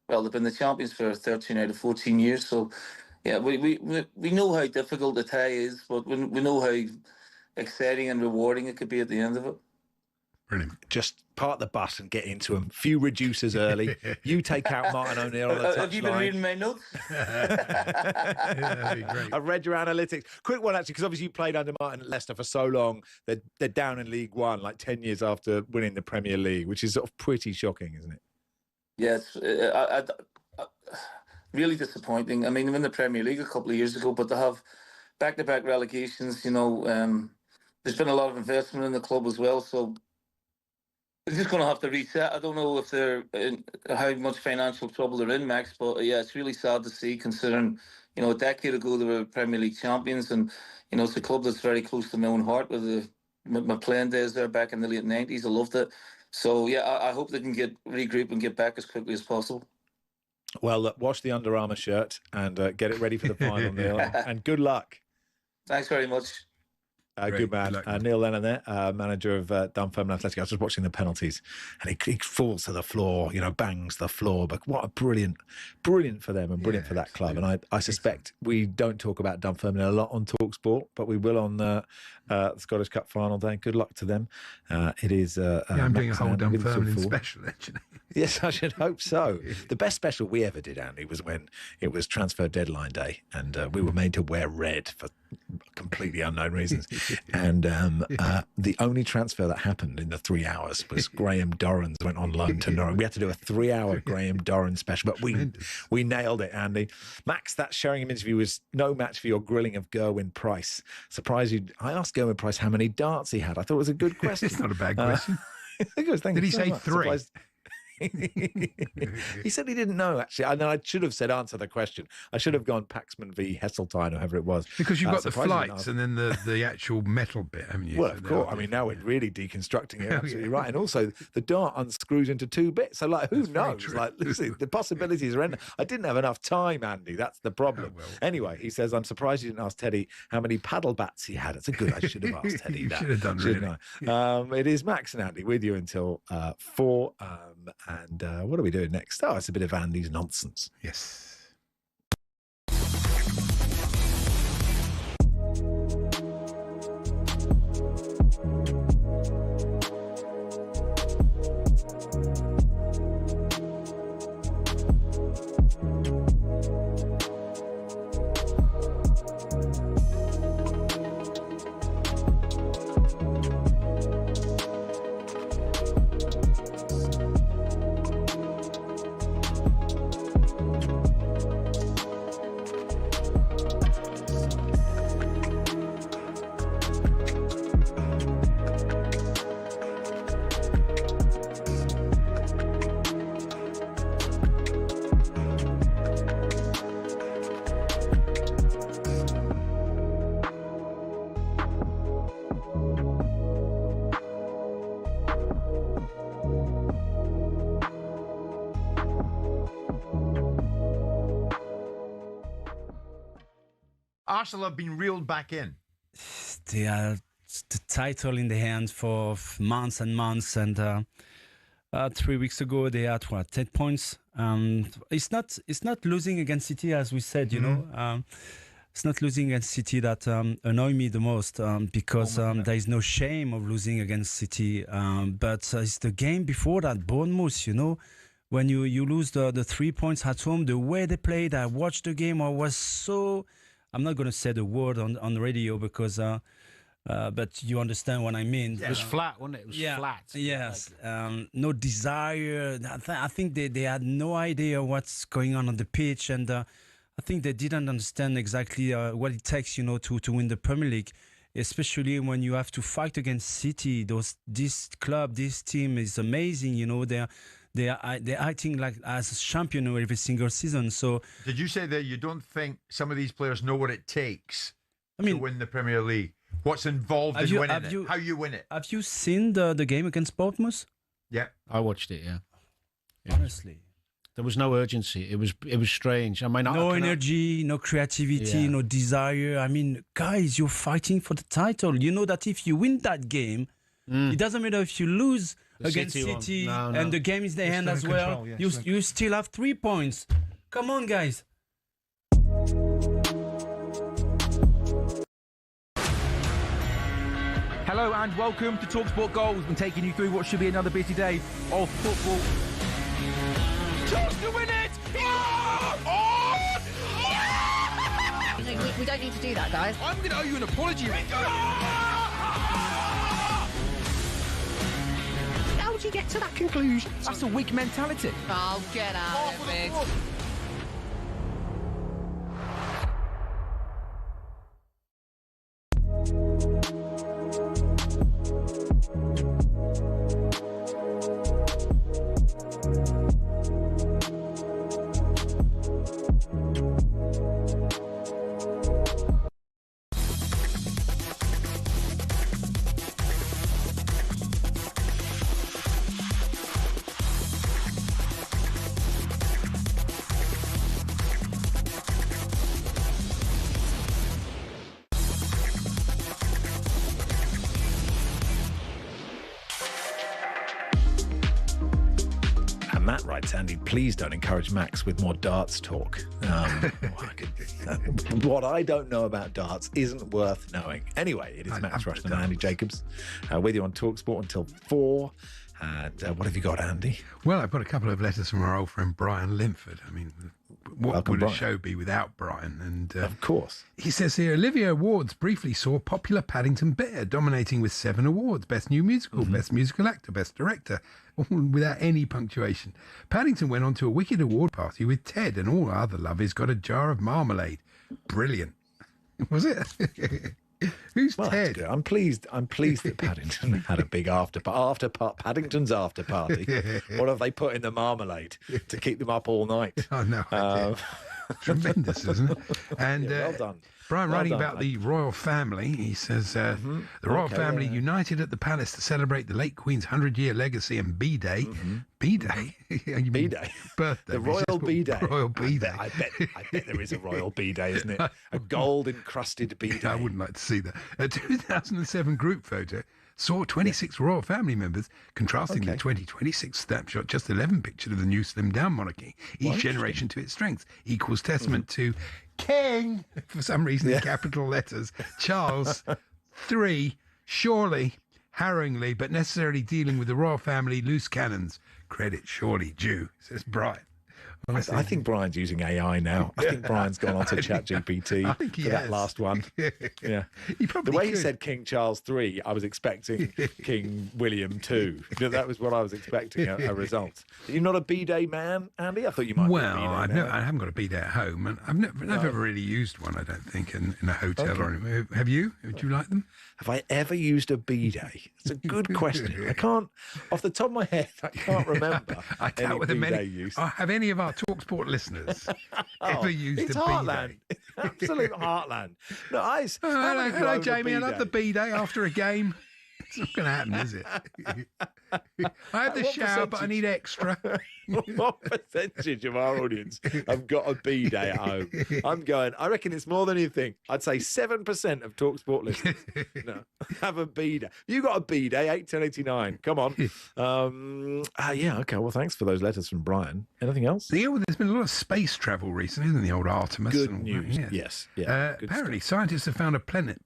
Speaker 17: they've been the champions for 13 out of 14 years. So, yeah, we know how difficult the tie is, but we know how exciting and rewarding it could be at the end of it.
Speaker 3: Brilliant.
Speaker 9: Just park the bus and get into them. Few reducers early. You take out Martin O'Neill on the touchline.
Speaker 17: Have you been reading my notes?
Speaker 3: That'd be great.
Speaker 9: I've read your analytics. Quick one, actually, because obviously you played under Martin at Leicester for so long. They're down in League One, like 10 years after winning the Premier League, which is sort of pretty shocking, isn't it?
Speaker 17: Yes, really disappointing. I mean, they won the Premier League a couple of years ago, but they have back-to-back relegations. There's been a lot of investment in the club as well, so they're just going to have to reset. I don't know if they're how much financial trouble they're in, Max, but yeah, it's really sad to see, considering a decade ago they were Premier League champions, and it's a club that's very close to my own heart. With my playing days there back in the late 90s, I loved it. So, yeah, I hope they can regroup and get back as quickly as possible.
Speaker 9: Well, look, wash the Under Armour shirt and get it ready for the final, Neil. And good luck.
Speaker 17: Thanks very much.
Speaker 9: Good man. Neil Lennon there, manager of Dunfermline Athletic. I was just watching the penalties and he falls to the floor, bangs the floor. But what a brilliant for them and brilliant for that club. And I suspect we don't talk about Dunfermline a lot on talkSPORT, but we will on the Scottish Cup final day. Good luck to them. It is.
Speaker 3: I'm doing a whole Dunfermline special, actually.
Speaker 9: Yes, I should hope so. The best special we ever did, Andy, was when it was transfer deadline day and we were made to wear red for completely unknown reasons. And the only transfer that happened in the 3 hours was Graham Dorrans went on loan to Norwich. We had to do a 3-hour Graham Dorrans special, but we nailed it, Andy. Max, that Sheringham interview was no match for your grilling of Gerwyn Price. Surprised you. I asked Gerwyn Price how many darts he had. I thought it was a good question.
Speaker 3: It's not a bad question.
Speaker 9: Did
Speaker 3: he say 3?
Speaker 9: He said he didn't know, actually. And I should have said answer the question. I should have gone Paxman v Heseltine or whoever it was.
Speaker 3: Because you've got the flights and then the actual metal bit, haven't you?
Speaker 9: Well, of course. I mean, now we're really deconstructing it. Absolutely right. And also, the dart unscrews into 2 bits. So, who knows? Listen, the possibilities are endless. I didn't have enough time, Andy. That's the problem. Anyway, he says, I'm surprised you didn't ask Teddy how many paddle bats he had. It's a good. I should have asked Teddy that.
Speaker 3: Should have done, really.
Speaker 9: It is Max and Andy with you until 4. And what are we doing next? Oh, it's a bit of Andy's nonsense.
Speaker 3: Yes.
Speaker 18: Arsenal have been reeled back in.
Speaker 19: They are the title in the hands for months and months, and 3 weeks ago they had 10 points. It's not losing against City, as we said. You know, it's not losing against City that annoy me the most because there is no shame of losing against City. But it's the game before that, Bournemouth. You know, when you lose the 3 points at home, the way they played, I watched the game. I was so. I'm not going to say the word on the radio because, but you understand what I mean.
Speaker 18: Yeah, it was flat, wasn't it? It was flat.
Speaker 19: Yes. No desire. I think they had no idea what's going on the pitch, and I think they didn't understand exactly what it takes, to win the Premier League, especially when you have to fight against City. This team is amazing. They're acting like as a champion every single season. So,
Speaker 18: did you say that you don't think some of these players know what it takes to win the Premier League? What's involved in winning it? How you win it?
Speaker 19: Have you seen the game against Bournemouth?
Speaker 18: Yeah,
Speaker 20: I watched it. Yeah.
Speaker 19: Honestly,
Speaker 20: there was no urgency. It was strange. I mean,
Speaker 19: no energy, no creativity, no desire. I mean, guys, you're fighting for the title. You know that if you win that game, it doesn't matter if you lose against City and the game is the end as well. You still have 3 points. Come on, guys.
Speaker 7: Hello and welcome to talkSPORT Goals. We've been taking you through what should be another busy day of football. Chance to win it!
Speaker 8: We don't need to do that, guys.
Speaker 7: I'm going to owe you an apology.
Speaker 10: How would you get to that conclusion?
Speaker 7: That's a weak mentality.
Speaker 8: Oh, get out of it.
Speaker 9: Matt writes, Andy, please don't encourage Max with more darts talk. What I don't know about darts isn't worth knowing. Anyway, it is Max Rushden and Andy Jacobs with you on talkSPORT until 4. And what have you got, Andy?
Speaker 3: Well, I've got a couple of letters from our old friend Brian Linford. I mean, what would a show be without Brian? And
Speaker 9: of course.
Speaker 3: He says here, Olivia Awards briefly saw popular Paddington Bear dominating with 7 awards. Best New Musical, Best Musical Actor, Best Director, all without any punctuation. Paddington went on to a wicked award party with Ted, and all other lovies got a jar of marmalade. Brilliant. Was it? Who's Ted?
Speaker 9: I'm pleased that Paddington had a big Paddington's after party. What have they put in the marmalade to keep them up all night?
Speaker 3: Oh, no. Tremendous, isn't it? And
Speaker 9: well done.
Speaker 3: Brian,
Speaker 9: Well
Speaker 3: writing
Speaker 9: done,
Speaker 3: about
Speaker 9: mate.
Speaker 3: the royal family, he says, the royal family united at the palace to celebrate the late Queen's 100-year legacy and B-Day. B-Day?
Speaker 9: B-Day.
Speaker 3: Birthday.
Speaker 9: The royal B-Day.
Speaker 3: Royal B-Day.
Speaker 9: I bet there is a royal B-Day, isn't it? A gold-encrusted B-Day.
Speaker 3: I wouldn't like to see that. A 2007 group photo saw 26 royal family members, contrasting the 2026 snapshot, just 11 pictures of the new slimmed-down monarchy. Each generation to its strengths equals testament to King, for some reason in capital letters, Charles III, surely, harrowingly, but necessarily dealing with the royal family loose cannons. Credit surely due, says Brian.
Speaker 9: I think Brian's using AI now. I think Brian's gone on to ChatGPT for that last one. Yeah. The way he said King Charles III, I was expecting King William II. That was what I was expecting, a result. Are you not a B-Day man, Andy? I thought you might be a B-Day man.
Speaker 3: I haven't got a B-Day at home, and I've never really used one, I don't think, in a hotel or anything. Have you? Would you like them?
Speaker 9: Have I ever used a B-Day? It's a good question. I can't, off the top of my head, I can't remember.
Speaker 3: I doubt whether many. Have any of our TalkSPORT listeners ever used
Speaker 9: it's
Speaker 3: a
Speaker 9: Heartland.
Speaker 3: B-Day?
Speaker 9: Absolute Heartland. No,
Speaker 3: hello, Jamie. I'll have the B-Day after a game. It's not going to happen, is it? I have the shower, but I need extra.
Speaker 9: What percentage of our audience have got a B-Day at home? I reckon it's more than you think. I'd say 7% of TalkSPORT listeners have a B-Day. You got a B-Day, 81089. Come on. Yeah, okay. Well, thanks for those letters from Brian. Anything else?
Speaker 3: Yeah, well, there's been a lot of space travel recently, isn't the old Artemis?
Speaker 9: Good news. Yes. Yeah.
Speaker 3: Apparently, scientists have found a planet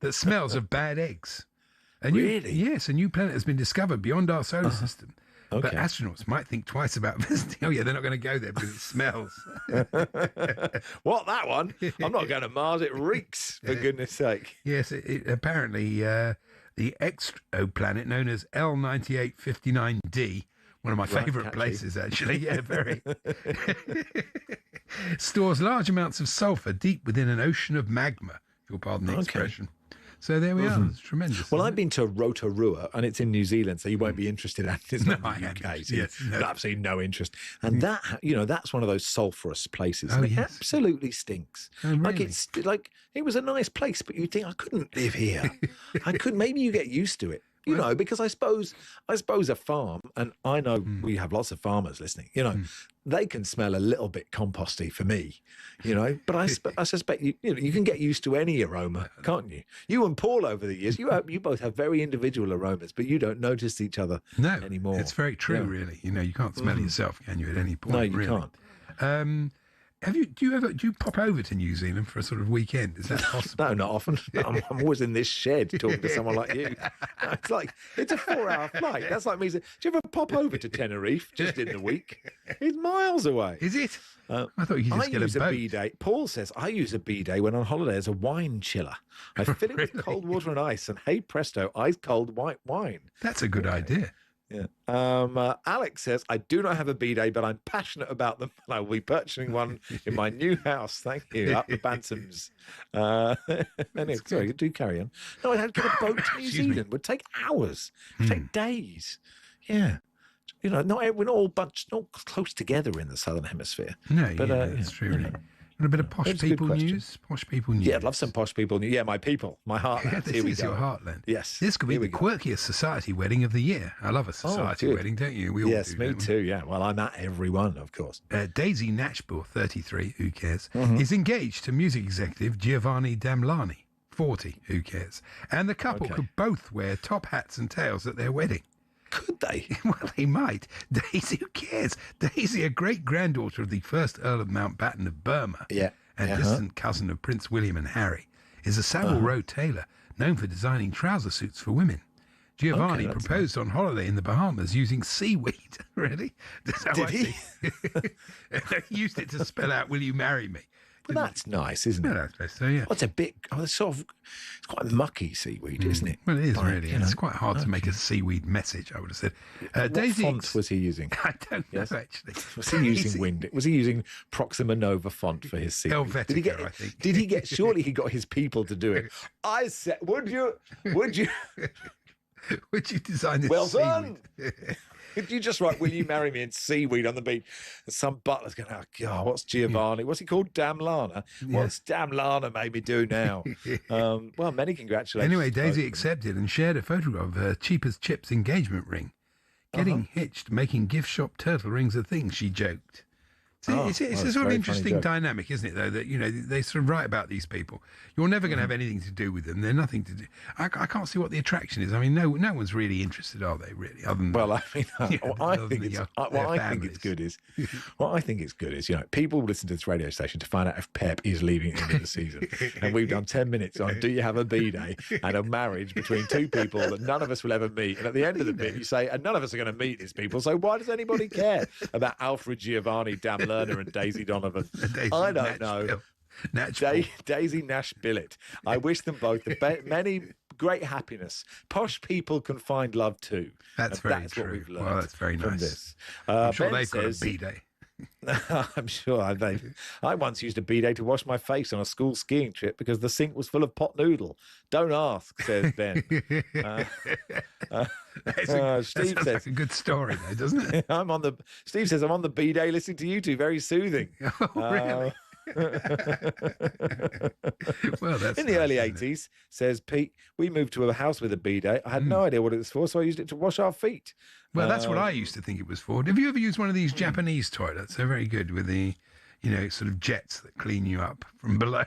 Speaker 3: that smells of bad eggs. Yes, a new planet has been discovered beyond our solar system.
Speaker 9: Okay.
Speaker 3: But astronauts might think twice about visiting. Oh, yeah, they're not going to go there because it smells.
Speaker 9: What, that one? I'm not going to Mars. It reeks, for goodness sake.
Speaker 3: Yes, apparently the exoplanet known as L9859D, one of my favourite places, actually. Yeah, very. Stores large amounts of sulphur deep within an ocean of magma, if you'll pardon the expression. So there we are. It's tremendous.
Speaker 9: Well, I've been to Rotorua, and it's in New Zealand, so you won't be interested. It's not in the UK. So absolutely no interest. And that's one of those sulphurous places. And it absolutely stinks.
Speaker 3: Oh, really?
Speaker 9: It was a nice place, but you think I couldn't live here. I could. Maybe you get used to it. Because I suppose a farm, and I know we have lots of farmers listening, they can smell a little bit composty for me, but I suspect you can get used to any aroma, can't you? You and Paul over the years, you both have very individual aromas, but you don't notice each other anymore.
Speaker 3: It's very true, really. You can't smell it yourself, can you, at any point?
Speaker 9: No, you
Speaker 3: really.
Speaker 9: can't.
Speaker 3: Do you pop over to New Zealand for a sort of weekend? Is that possible?
Speaker 9: No, not often. I'm always in this shed talking to someone like you. It's a 4-hour flight. That's like me saying, do you ever pop over to Tenerife just in the week? It's miles away.
Speaker 3: Is it? I thought you could just get a boat.
Speaker 9: B-Day. Paul says, I use a B-Day when on holiday as a wine chiller. I fill it with cold water and ice, and hey presto, ice cold white wine.
Speaker 3: That's a good idea.
Speaker 9: Yeah. Alex says, I do not have a B-Day, but I'm passionate about them, and I will be purchasing one in my new house. Thank you. Up the Bantams. Anyway, sorry, do carry on. No, I'd get a boat to New Zealand. It would take hours. It would take days. Yeah. We're not all not close together in the Southern Hemisphere.
Speaker 3: No, but, that's true, really. A bit of posh people news. Posh people news.
Speaker 9: Yeah, I'd love some posh people news. Yeah, my people, my heartland.
Speaker 3: This is your heartland.
Speaker 9: Yes.
Speaker 3: This could be the quirkiest society wedding of the year. I love a society wedding, don't you? We all
Speaker 9: yes,
Speaker 3: do,
Speaker 9: me too. Yeah. Well, I'm at every one, of course.
Speaker 3: Daisy Natchbull, 33, who cares, is engaged to music executive Giovanni Damlani, 40. Who cares? And the couple could both wear top hats and tails at their wedding.
Speaker 9: Could they?
Speaker 3: Well, they might. Daisy, who cares? Daisy, a great-granddaughter of the first Earl of Mountbatten of Burma, and distant cousin of Prince William and Harry, is a Savile Row tailor known for designing trouser suits for women. Giovanni proposed on holiday in the Bahamas using seaweed. Really?
Speaker 9: Did he?
Speaker 3: He used it to spell out, "Will you marry me?"
Speaker 9: Well, that's nice, isn't it?
Speaker 3: Yeah, that's best. So, yeah.
Speaker 9: It's a bit, it's quite mucky seaweed, isn't it?
Speaker 3: Well, it is really. It's quite hard to make a seaweed message, I would have said.
Speaker 9: What
Speaker 3: Daisy
Speaker 9: font was he using?
Speaker 3: I don't know, actually.
Speaker 9: Was he using Wind? Was he using Proxima Nova font for his seaweed?
Speaker 3: Helvetica, I think.
Speaker 9: Did he get, surely he got his people to do it. I said, would you?
Speaker 3: Would you design this
Speaker 9: well
Speaker 3: seaweed?
Speaker 9: Done. Could you just write, "Will you marry me?" in seaweed on the beach? And some butler's going, "Oh, God, what's Giovanni? What's he called? Damlana? What's Damlana made me do now?" Well, many congratulations.
Speaker 3: Anyway, Daisy accepted and shared a photograph of her cheap as chips engagement ring. Getting hitched, making gift shop turtle rings a thing, she joked. See, it's a sort of interesting dynamic, isn't it, though, that, they sort of write about these people. You're never going to have anything to do with them. They're nothing to do. I can't see what the attraction is. I mean, no one's really interested, are they, really? Other than,
Speaker 9: well, I mean, what I think it's good is, people listen to this radio station to find out if Pep is leaving at the end of the season. And we've done 10 minutes on "Do you have a B-day?" and a marriage between two people that none of us will ever meet. And at the end of the bit, you say, and none of us are going to meet these people. So why does anybody care about Alfred Giovanni Damler and Daisy Donovan? I don't know. Daisy Nash Billett. I wish them both many great happiness. Posh people can find love too.
Speaker 3: That's
Speaker 9: true.
Speaker 3: What we've learned. Well, that's very
Speaker 9: from
Speaker 3: nice.
Speaker 9: This.
Speaker 3: I'm sure
Speaker 9: Ben
Speaker 3: they've got a
Speaker 9: says,
Speaker 3: B-day.
Speaker 9: I'm sure I once used a B-day to wash my face on a school skiing trip because the sink was full of pot noodle. Don't ask, says Ben. Steve says,
Speaker 3: like a good story, though, doesn't it?
Speaker 9: Steve says, "I'm on the B-day listening to you two. Very soothing."
Speaker 3: Oh, really? Well, that's
Speaker 9: in the early 80s, says Pete, "We moved to a house with a B-day. I had no idea what it was for, so I used it to wash our feet."
Speaker 3: Well, that's what I used to think it was for. Have you ever used one of these Japanese toilets? They're very good with the, sort of jets that clean you up from below.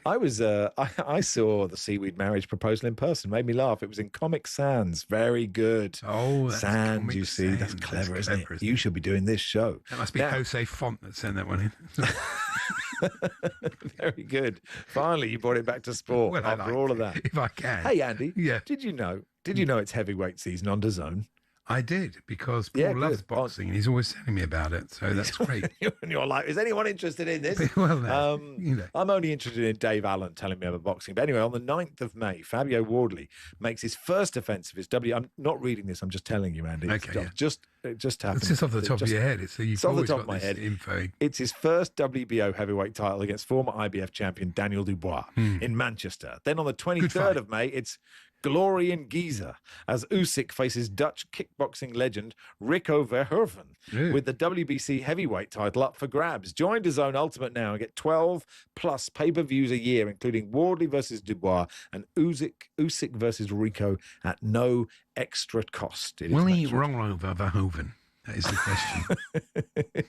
Speaker 9: I saw the seaweed marriage proposal in person. Made me laugh. It was in Comic Sans. Very good.
Speaker 3: Oh, that's
Speaker 9: Sans, you see. That's clever, isn't it? You should be doing this show.
Speaker 3: That must be Jose Font that sent that one in.
Speaker 9: Very good. Finally, you brought it back to sport after all of that.
Speaker 3: If I can.
Speaker 9: Hey, Andy. Yeah. Did you know it's heavyweight season on DAZN?
Speaker 3: I did, because Paul loves boxing and he's always telling me about it, so that's great.
Speaker 9: And you're like, is anyone interested in this?
Speaker 3: Well, no,
Speaker 9: I'm only interested in Dave Allen telling me about boxing. But anyway, on the 9th of May, Fabio Wardley makes his first defence of his I'm not reading this, I'm just telling you, Andy.
Speaker 3: Okay,
Speaker 9: it just happened.
Speaker 3: It's just off the top of your head. It's
Speaker 9: off the top of my head.
Speaker 3: Info.
Speaker 9: It's his first WBO heavyweight title against former IBF champion Daniel Dubois in Manchester. Then on the 23rd of May, it's glory in Giza as Usyk faces Dutch kickboxing legend Rico Verhoeven with the WBC heavyweight title up for grabs. Join DAZN Ultimate now and get 12 plus pay-per-views a year, including Wardley versus Dubois and Usyk versus Rico at no extra cost.
Speaker 3: Will he wrong over Verhoeven? That is the question.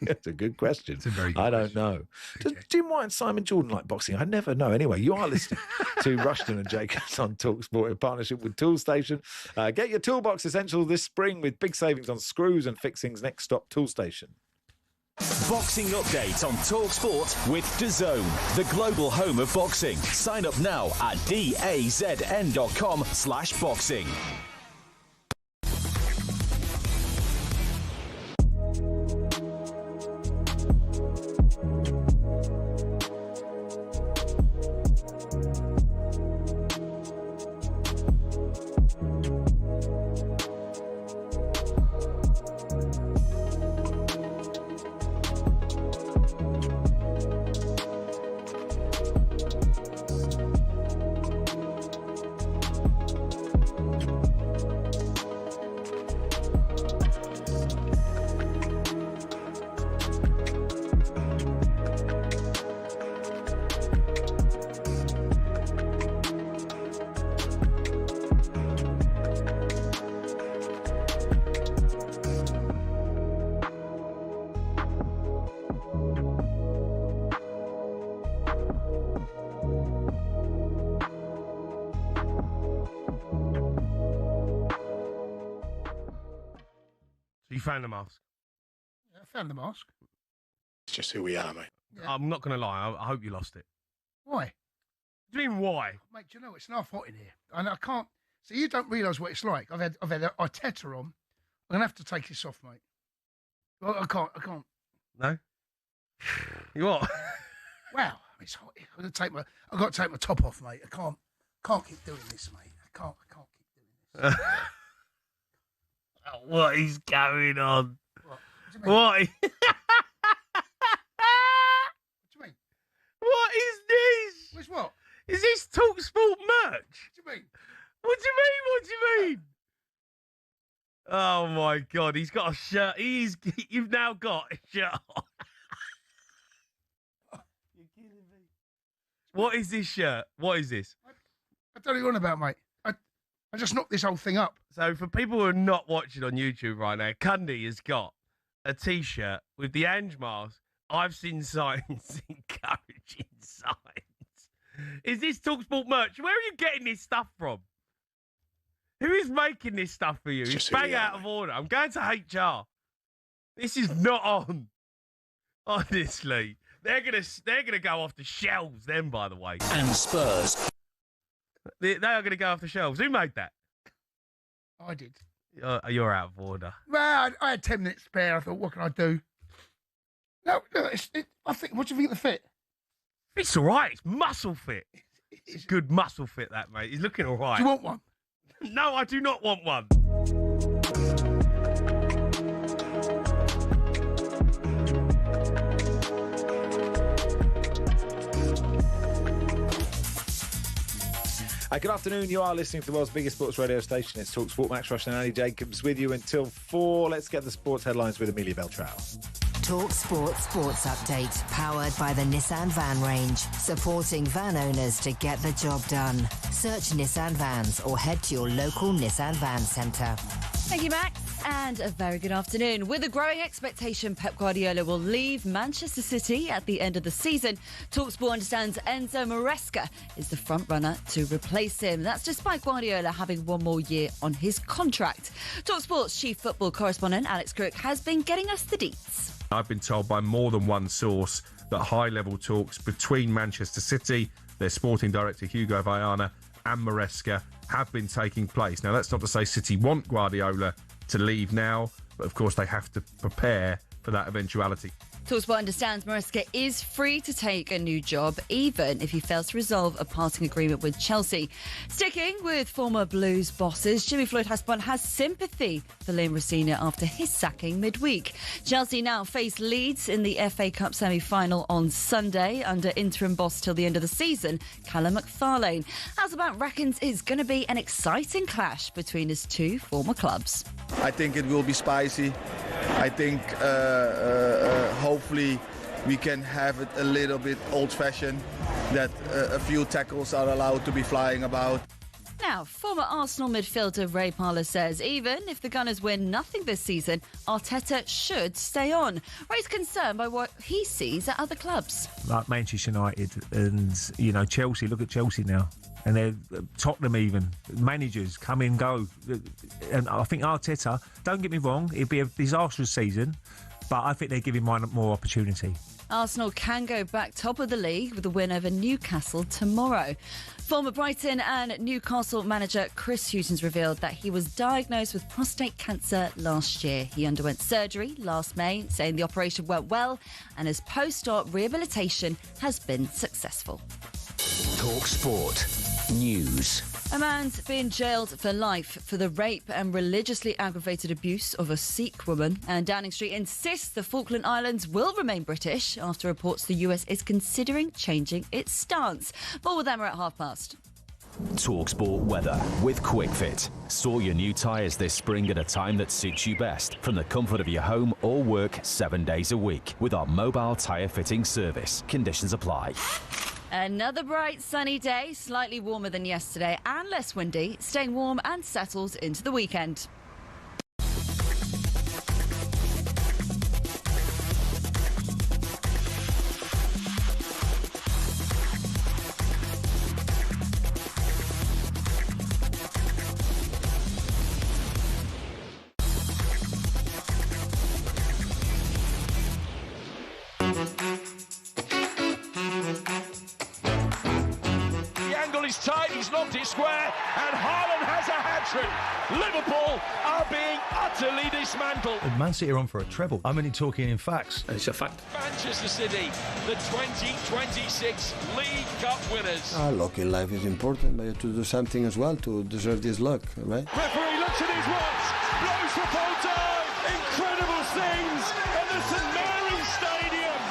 Speaker 9: It's a good question.
Speaker 3: It's a very good
Speaker 9: I don't know. Does Jim White and Simon Jordan like boxing? I never know. Anyway, you are listening to Rushden and Jacobs on talkSPORT in partnership with Toolstation. Get your toolbox essentials this spring with big savings on screws and fixings. Next stop, Toolstation.
Speaker 6: Boxing update on talkSPORT with DAZN, the global home of boxing. Sign up now at dazn.com/boxing.
Speaker 10: You found the mask?
Speaker 11: I found the mask.
Speaker 18: It's just who we are, mate.
Speaker 11: Yeah.
Speaker 10: I'm not going to lie. I hope you lost it.
Speaker 11: Why?
Speaker 10: What do you mean, why?
Speaker 11: Mate, do you know, it's half hot in here. And I can't... So you don't realise what it's like. I've had Arteta on. I'm going to have to take this off, mate. Well, I can't.
Speaker 10: No? You what?
Speaker 11: Wow, it's hot. I've got to take my top off, mate. I can't keep doing this, mate. I can't keep doing this.
Speaker 10: What is going on?
Speaker 11: What do you mean?
Speaker 10: What?
Speaker 11: What do you mean?
Speaker 10: What is this?
Speaker 11: What's what?
Speaker 10: Is this talkSPORT merch?
Speaker 11: What do you mean?
Speaker 10: What do you mean? What do you mean? Oh my God, he's got a shirt. You've now got a shirt on. You're kidding me. What is this shirt? What is this?
Speaker 11: I don't know what you're on about, mate. I just knocked this whole thing up.
Speaker 10: So for people who are not watching on YouTube right now, Cundy has got a T-shirt with the Ange mask. I've seen signs encouraging signs. Is this talkSPORT merch? Where are you getting this stuff from? Who is making this stuff for you? It's bang out of order. I'm going to HR. This is not on. Honestly, they're gonna go off the shelves. Then, by the way,
Speaker 1: And Spurs.
Speaker 10: they are gonna go off the shelves. Who made that?
Speaker 11: I did.
Speaker 10: You're out of order.
Speaker 11: Well, I had 10 minutes spare. I thought, what can I do? No, I think. What do you think of the fit?
Speaker 10: It's all right. It's muscle fit. It's good muscle fit, that mate. He's looking all right.
Speaker 11: Do you want one?
Speaker 10: No, I do not want one.
Speaker 9: Good afternoon. You are listening to the world's biggest sports radio station. It's talkSPORT. Max Rushden Andy Jacobs with you until 4. Let's get the sports headlines with Amelia Beltrao.
Speaker 21: talkSPORT Sports Update, powered by the Nissan Van range, supporting van owners to get the job done. Search Nissan Vans or head to your local Nissan Van centre.
Speaker 2: Thank you, Max, and a very good afternoon. With a growing expectation Pep Guardiola will leave Manchester City at the end of the season, talkSPORT understands Enzo Maresca is the front runner to replace him. That's despite Guardiola having one more year on his contract. talkSPORT's chief football correspondent Alex Carrick has been getting us the deets.
Speaker 22: I've been told by more than one source that high-level talks between Manchester City, their sporting director Hugo Viana, and Maresca have been taking place. Now, that's not to say City want Guardiola to leave now, but of course they have to prepare for that eventuality.
Speaker 2: talkSPORT understands Maresca is free to take a new job, even if he fails to resolve a parting agreement with Chelsea. Sticking with former Blues bosses, Jimmy Floyd-Hesbon has sympathy for Liam Rosenior after his sacking midweek. Chelsea now face Leeds in the FA Cup semi-final on Sunday under interim boss till the end of the season, Callum McFarlane. Hasselbank reckons it's going to be an exciting clash between his two former clubs.
Speaker 4: I think it will be spicy. I think hopefully we can have it a little bit old-fashioned, that a few tackles are allowed to be flying about.
Speaker 2: Now, former Arsenal midfielder Ray Parlour says even if the Gunners win nothing this season, Arteta should stay on. Ray's concerned by what he sees at other clubs.
Speaker 5: Like Manchester United and, Chelsea. Look at Chelsea now. And they're Tottenham even. Managers come and go. And I think Arteta, don't get me wrong, it'd be a disastrous season, but I think they give him more opportunity.
Speaker 2: Arsenal can go back top of the league with a win over Newcastle tomorrow. Former Brighton and Newcastle manager Chris Hughton's revealed that he was diagnosed with prostate cancer last year. He underwent surgery last May, saying the operation went well and his post-op rehabilitation has been successful.
Speaker 1: talkSPORT News.
Speaker 2: A man's been jailed for life for the rape and religiously aggravated abuse of a Sikh woman. And Downing Street insists the Falkland Islands will remain British after reports the US is considering changing its stance. More with Emma at past.
Speaker 6: talkSPORT weather with QuickFit. Store your new tyres this spring at a time that suits you best from the comfort of your home or work 7 days a week with our mobile tyre fitting service. Conditions apply.
Speaker 2: Another bright sunny day, slightly warmer than yesterday and less windy, staying warm and settled into the weekend.
Speaker 12: is tight, he's knocked it square, and Haaland has a hat-trick. Liverpool are being utterly dismantled.
Speaker 13: Man City are on for a treble. I'm only talking in facts.
Speaker 12: It's a fact. Manchester City, the 2026 League Cup winners.
Speaker 23: Luck in life is important, but you have to do something as well to deserve this luck, right?
Speaker 12: Referee looks at his watch, blows for full time. Incredible scenes at the St Mary's Stadium,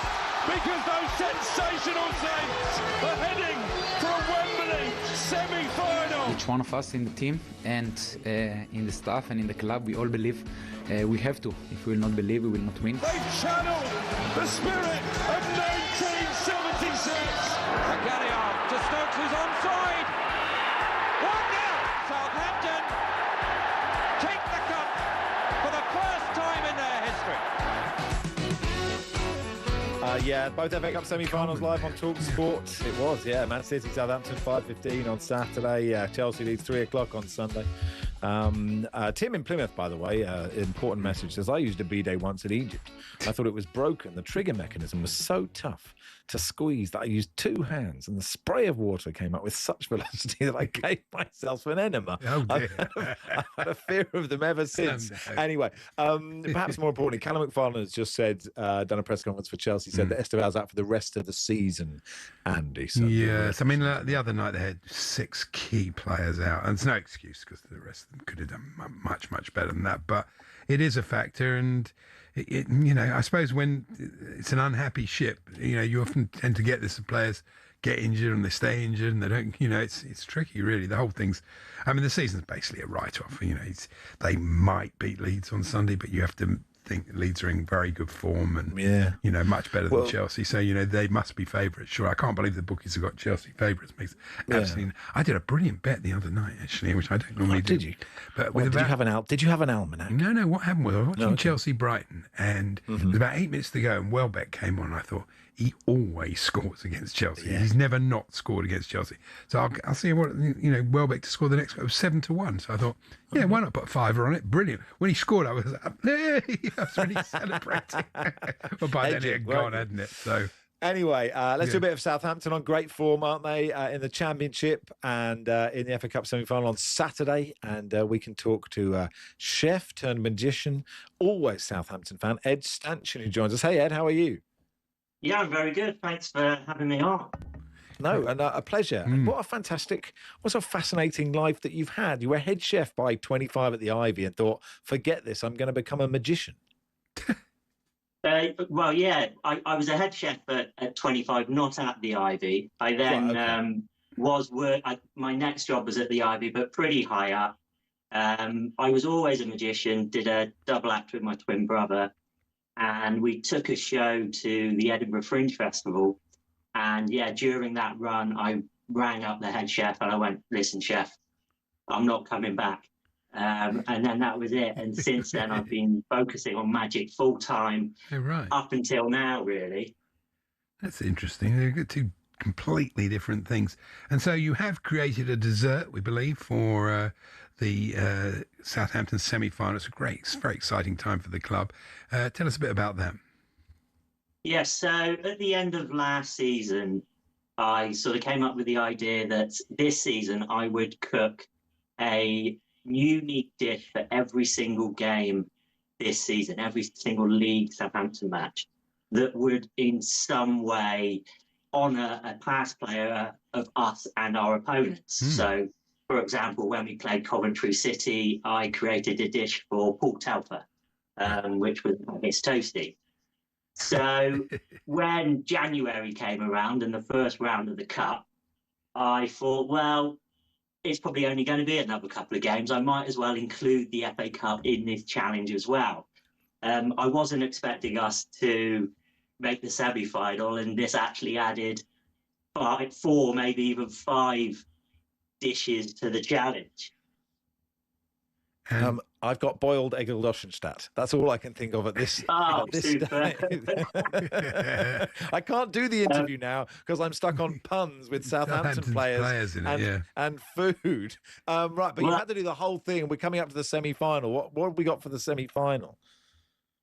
Speaker 12: because those sensational Saints are heading for a Wembley semi-final.
Speaker 24: Each one of us in the team and in the staff and in the club, we all believe we have to. If we will not believe, we will not win.
Speaker 12: They've channeled the spirit of 1976.
Speaker 25: Carrick to Stokes, who's onside. 1-0. Southampton take the cup for the first time in their history.
Speaker 9: Yeah, both FA Cup semi-finals live on talkSPORT. It was, yeah. Man City, Southampton, 5:15 on Saturday. Chelsea leads 3 o'clock on Sunday. Tim in Plymouth, by the way, important message, says, I used a bidet once in Egypt. I thought it was broken. The trigger mechanism was so tough to squeeze that I used 2 hands, and the spray of water came out with such velocity that I gave myself an enema.
Speaker 3: Oh, dear.
Speaker 9: I've had a fear of them ever since. Anyway, perhaps more importantly, Callum McFarlane has just said, done a press conference for Chelsea, said that Esteval's out for the rest of the season. Andy. So
Speaker 3: yes, I mean, the other night they had 6 key players out, and it's no excuse because the rest of them could have done much, much better than that. But it is a factor, and I suppose when it's an unhappy ship, you often tend to get this: the players get injured and they stay injured, and they don't. It's tricky, really. The whole thing's. I mean, the season's basically a write-off. They might beat Leeds on Sunday, but you have to think Leeds are in very good form and much better than Chelsea. So they must be favourites. Sure, I can't believe the bookies have got Chelsea favourites. Makes absolutely. I did a brilliant bet the other night actually, which I don't normally do.
Speaker 9: Did you?
Speaker 3: But
Speaker 9: did you have an almanac?
Speaker 3: No. What happened was I was watching Chelsea Brighton, and there was about 8 minutes to go, and Welbeck came on. And I thought he always scores against Chelsea. Yeah. He's never not scored against Chelsea. So I'll see what Welbeck to score the next. It was 7-1. So I thought, why not put a fiver on it? Brilliant. When he scored, I was I was really celebrating. Well, by then it had gone, hadn't it? So.
Speaker 9: Anyway, let's do a bit of Southampton on great form, aren't they, in the Championship and in the FA Cup semi-final on Saturday. And we can talk to chef turned magician, always Southampton fan, Ed Stanton, who joins us. Hey, Ed, how are you?
Speaker 26: Yeah, I'm very good. Thanks for having me on.
Speaker 9: No, and a pleasure. And what a fascinating life that you've had. You were head chef by 25 at the Ivy and thought, forget this, I'm going to become a magician.
Speaker 26: Well, yeah, I was a head chef at 25, not at the Ivy. I then my next job was at the Ivy, but pretty high up. I was always a magician, did a double act with my twin brother, and we took a show to the Edinburgh Fringe Festival. And yeah, during that run, I rang up the head chef and I went, listen, chef, I'm not coming back. And then that was it. And since then, I've been focusing on magic full time up until now, really.
Speaker 3: That's interesting. They're 2 completely different things. And so you have created a dessert, we believe, for the Southampton semi-final. It's a very exciting time for the club. Tell us a bit about that.
Speaker 26: Yes, so at the end of last season, I sort of came up with the idea that this season I would cook a unique dish for every single game this season, every single league Southampton match, that would in some way honour a past player of us and our opponents. So, for example, when we played Coventry City, I created a dish for Paul Telfer, which was his toasty. So when January came around and the first round of the Cup, I thought, well, it's probably only going to be another couple of games. I might as well include the FA Cup in this challenge as well. I wasn't expecting us to make the semi-final, and this actually added 4, maybe even 5 dishes to the challenge.
Speaker 9: I've got boiled Eggeldoschenstadt. That's all I can think of at this stage. I can't do the interview now because I'm stuck on puns with Southampton players in it, and food. But you had to do the whole thing. We're coming up to the semi-final. What have we got for the semi-final?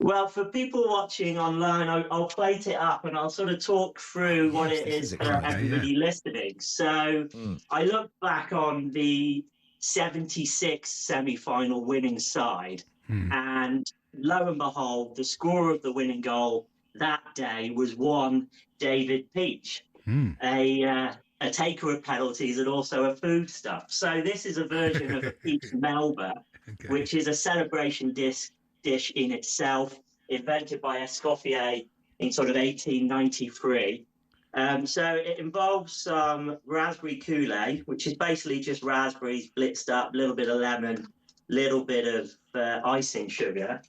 Speaker 26: Well, for people watching online, I'll plate it up and I'll sort of talk through what it is for everybody listening. So I look back on the 76 semi-final winning side, and lo and behold, the scorer of the winning goal that day was one David Peach, a taker of penalties and also a foodstuff. So this is a version of a Peach Melba, which is a celebration dish in itself, invented by Escoffier in sort of 1893. So it involves some raspberry Kool-Aid, which is basically just raspberries blitzed up, a little bit of lemon, little bit of icing sugar,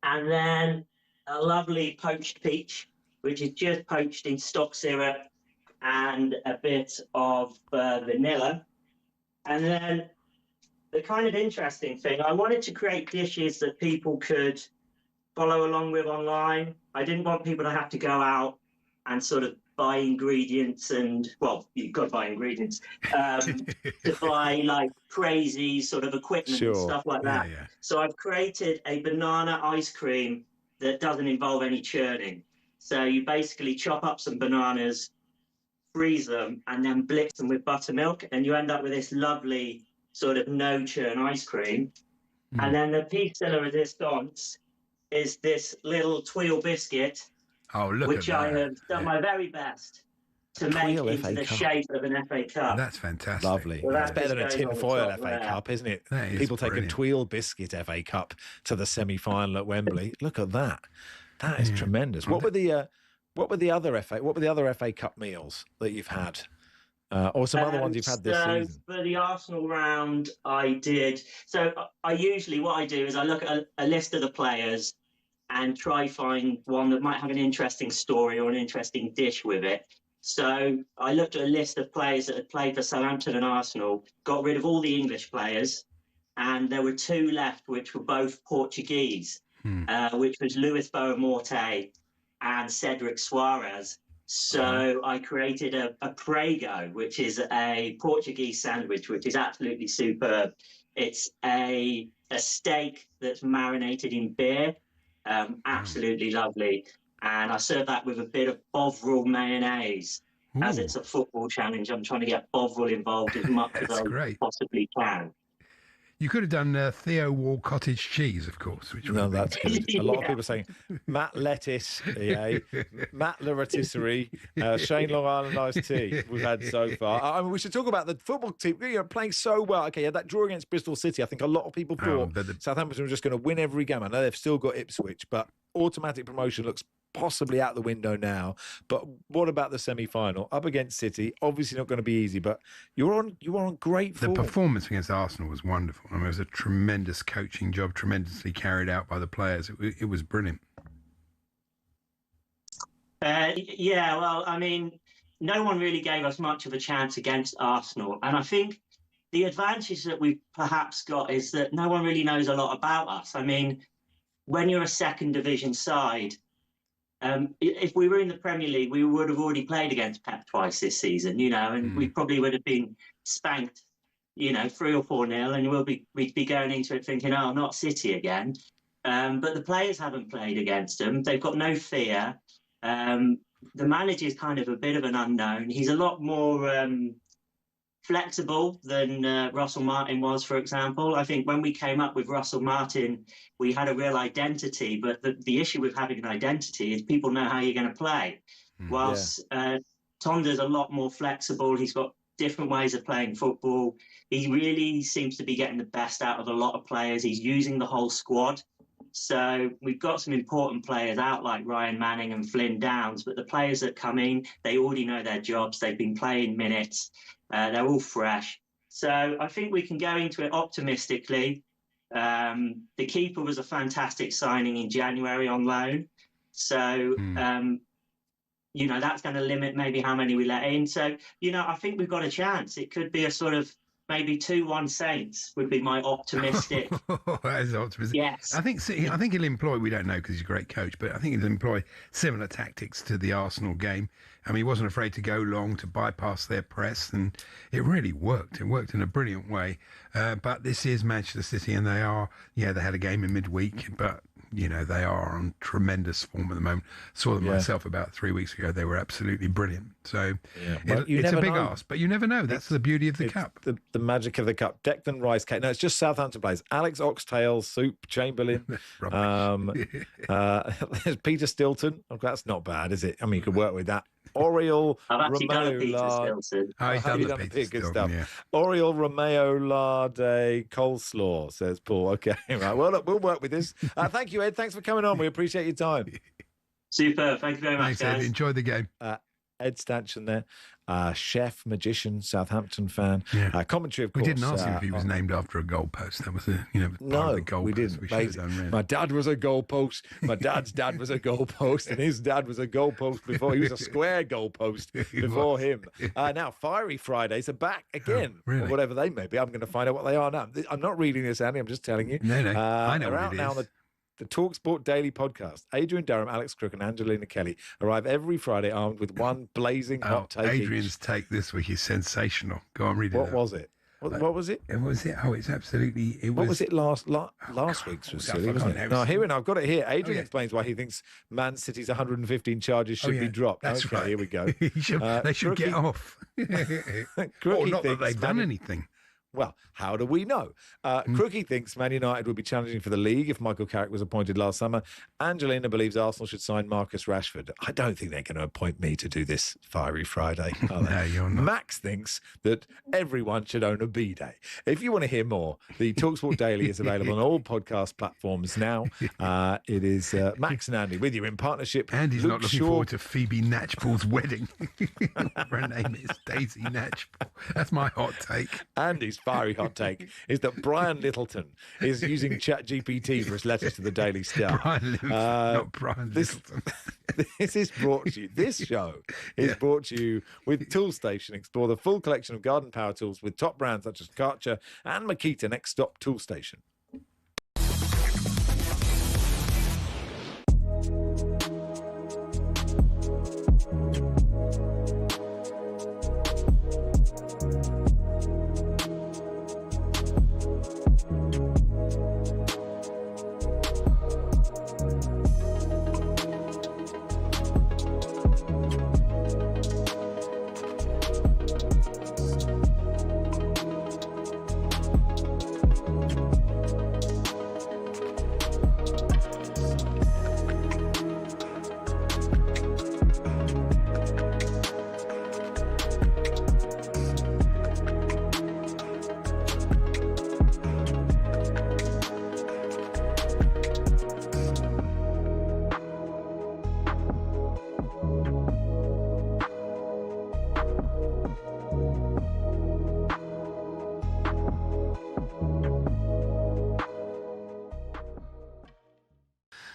Speaker 26: and then a lovely poached peach, which is just poached in stock syrup and a bit of vanilla. And then the kind of interesting thing, I wanted to create dishes that people could follow along with online. I didn't want people to have to go out and sort of buy ingredients and, well, you've got to buy ingredients, to buy like crazy sort of equipment and stuff like that. So I've created a banana ice cream that doesn't involve any churning. So you basically chop up some bananas, freeze them, and then blitz them with buttermilk, and you end up with this lovely sort of no churn ice cream. And then the piece de la resistance is this little Tweel biscuit, which I have done my very best to make into the shape of an FA Cup.
Speaker 3: That's fantastic.
Speaker 9: Lovely.
Speaker 26: Well,
Speaker 9: That's better than a tinfoil FA Cup, isn't it? People take a
Speaker 3: brilliant.
Speaker 9: Tweel biscuit FA Cup to the semi-final at Wembley. Look at that. That is tremendous. What were the other FA Cup meals that you've had? Or some other ones you've had this season?
Speaker 26: For the Arsenal round, I did. So what I do is I look at a list of the players and try find one that might have an interesting story or an interesting dish with it. So I looked at a list of players that had played for Southampton and Arsenal, got rid of all the English players, and there were two left, which were both Portuguese, which was Luis Boa Morte and Cedric Soares. So I created a prego, which is a Portuguese sandwich, which is absolutely superb. It's a steak that's marinated in beer, absolutely lovely. And I serve that with a bit of Bovril mayonnaise. As it's a football challenge, I'm trying to get Bovril involved as much as I possibly can.
Speaker 3: You could have done Theo Wall cottage cheese, of course.
Speaker 9: That's good. A lot of people are saying Matt Lettuce, Matt La Rotisserie, Shane Long Island iced tea we've had so far. I mean, we should talk about the football team playing so well. Okay, that draw against Bristol City, I think a lot of people thought Southampton were just going to win every game. I know they've still got Ipswich, but automatic promotion looks possibly out the window now. But what about the semi-final? Up against City, obviously not going to be easy, but you were on great form.
Speaker 3: The performance against Arsenal was wonderful. I mean, it was a tremendous coaching job, tremendously carried out by the players. It was brilliant.
Speaker 26: Well, I mean, no one really gave us much of a chance against Arsenal. And I think the advantage that we've perhaps got is that no one really knows a lot about us. I mean, when you're a second division side, if we were in the Premier League, we would have already played against Pep twice this season, and we probably would have been spanked, 3 or 4-0, and we'd be going into it thinking, oh, not City again. But the players haven't played against them. They've got no fear. The manager is kind of a bit of an unknown. He's a lot more flexible than Russell Martin was, for example. I think when we came up with Russell Martin, we had a real identity, but the issue with having an identity is people know how you're going to play. Whilst Tonda's a lot more flexible, he's got different ways of playing football. He really seems to be getting the best out of a lot of players. He's using the whole squad. So we've got some important players out like Ryan Manning and Flynn Downs, but the players that come in, they already know their jobs. They've been playing minutes. They're all fresh. So I think we can go into it optimistically. The keeper was a fantastic signing in January on loan. So, that's going to limit maybe how many we let in. So, I think we've got a chance. It could be a sort of maybe 2-1 Saints would be my optimistic.
Speaker 3: That is optimistic.
Speaker 26: Yes.
Speaker 3: I think he'll employ, we don't know because he's a great coach, but I think he'll employ similar tactics to the Arsenal game. I mean, he wasn't afraid to go long, to bypass their press, and it really worked. It worked in a brilliant way. But this is Manchester City, and they had a game in midweek, but, they are on tremendous form at the moment. Saw them myself about 3 weeks ago. They were absolutely brilliant. So it's a big ask, but you never know. That's the beauty of the Cup.
Speaker 9: The magic of the Cup. Declan Rice, no, it's just Southampton players. Alex Oxtail, Soup, Chamberlain. There's Peter Stilton. Oh, that's not bad, is it? I mean, you could work with that. Oriol Romeo Oriol Romeo Larde coleslaw, says Paul. Okay, right. Well, look, we'll work with this. Thank you, Ed. Thanks for coming on. We appreciate your time.
Speaker 26: Super. Thank you very much, guys.
Speaker 3: Ed. Enjoy the game.
Speaker 9: Ed Stanton there, chef, magician, Southampton fan. Commentary, of course.
Speaker 3: We didn't ask him if he was named after a goalpost. That was part of the goalpost.
Speaker 9: We didn't.
Speaker 3: We should have done, really.
Speaker 9: My dad was a goalpost. My dad's dad was a goalpost, and his dad was a goalpost before. He was a square goalpost before him. Now, Fiery Fridays are back again, or whatever they may be. I'm going to find out what they are now. I'm not reading this, Andy. I'm just telling you.
Speaker 3: No. I know
Speaker 9: they're
Speaker 3: what
Speaker 9: out
Speaker 3: it
Speaker 9: now.
Speaker 3: is.
Speaker 9: The talkSPORT Daily Podcast. Adrian Durham, Alex Crook, and Angelina Kelly arrive every Friday armed with one blazing hot take.
Speaker 3: Adrian's take this week is sensational. Go on, read it.
Speaker 9: What was it? What was it?
Speaker 3: What was it? Oh, it's absolutely.
Speaker 9: What was it last week's was silly, wasn't it? No, here I've got it here. Adrian explains why he thinks Man City's 115 charges should be dropped.
Speaker 3: That's right.
Speaker 9: Here we go.
Speaker 3: They should get off. Or not that they've done anything.
Speaker 9: Well, how do we know? Crookie thinks Man United would be challenging for the league if Michael Carrick was appointed last summer. Angelina believes Arsenal should sign Marcus Rashford. I don't think they're going to appoint me to do this Fiery Friday.
Speaker 3: No, you're not.
Speaker 9: Max thinks that everyone should own a B-Day. If you want to hear more, the talkSPORT Daily is available on all podcast platforms now. It is Max and Andy with you in partnership.
Speaker 3: Andy's not looking forward to Phoebe Natchpool's wedding. Her name is Daisy Natchpool. That's my hot take.
Speaker 9: Andy's fiery hot take is that Brian Littleton is using ChatGPT for his letters to the Daily Star.
Speaker 3: Not Brian Littleton.
Speaker 9: This is brought to you. This show is brought to you with Toolstation. Explore the full collection of garden power tools with top brands such as Karcher and Makita. Next stop, Toolstation.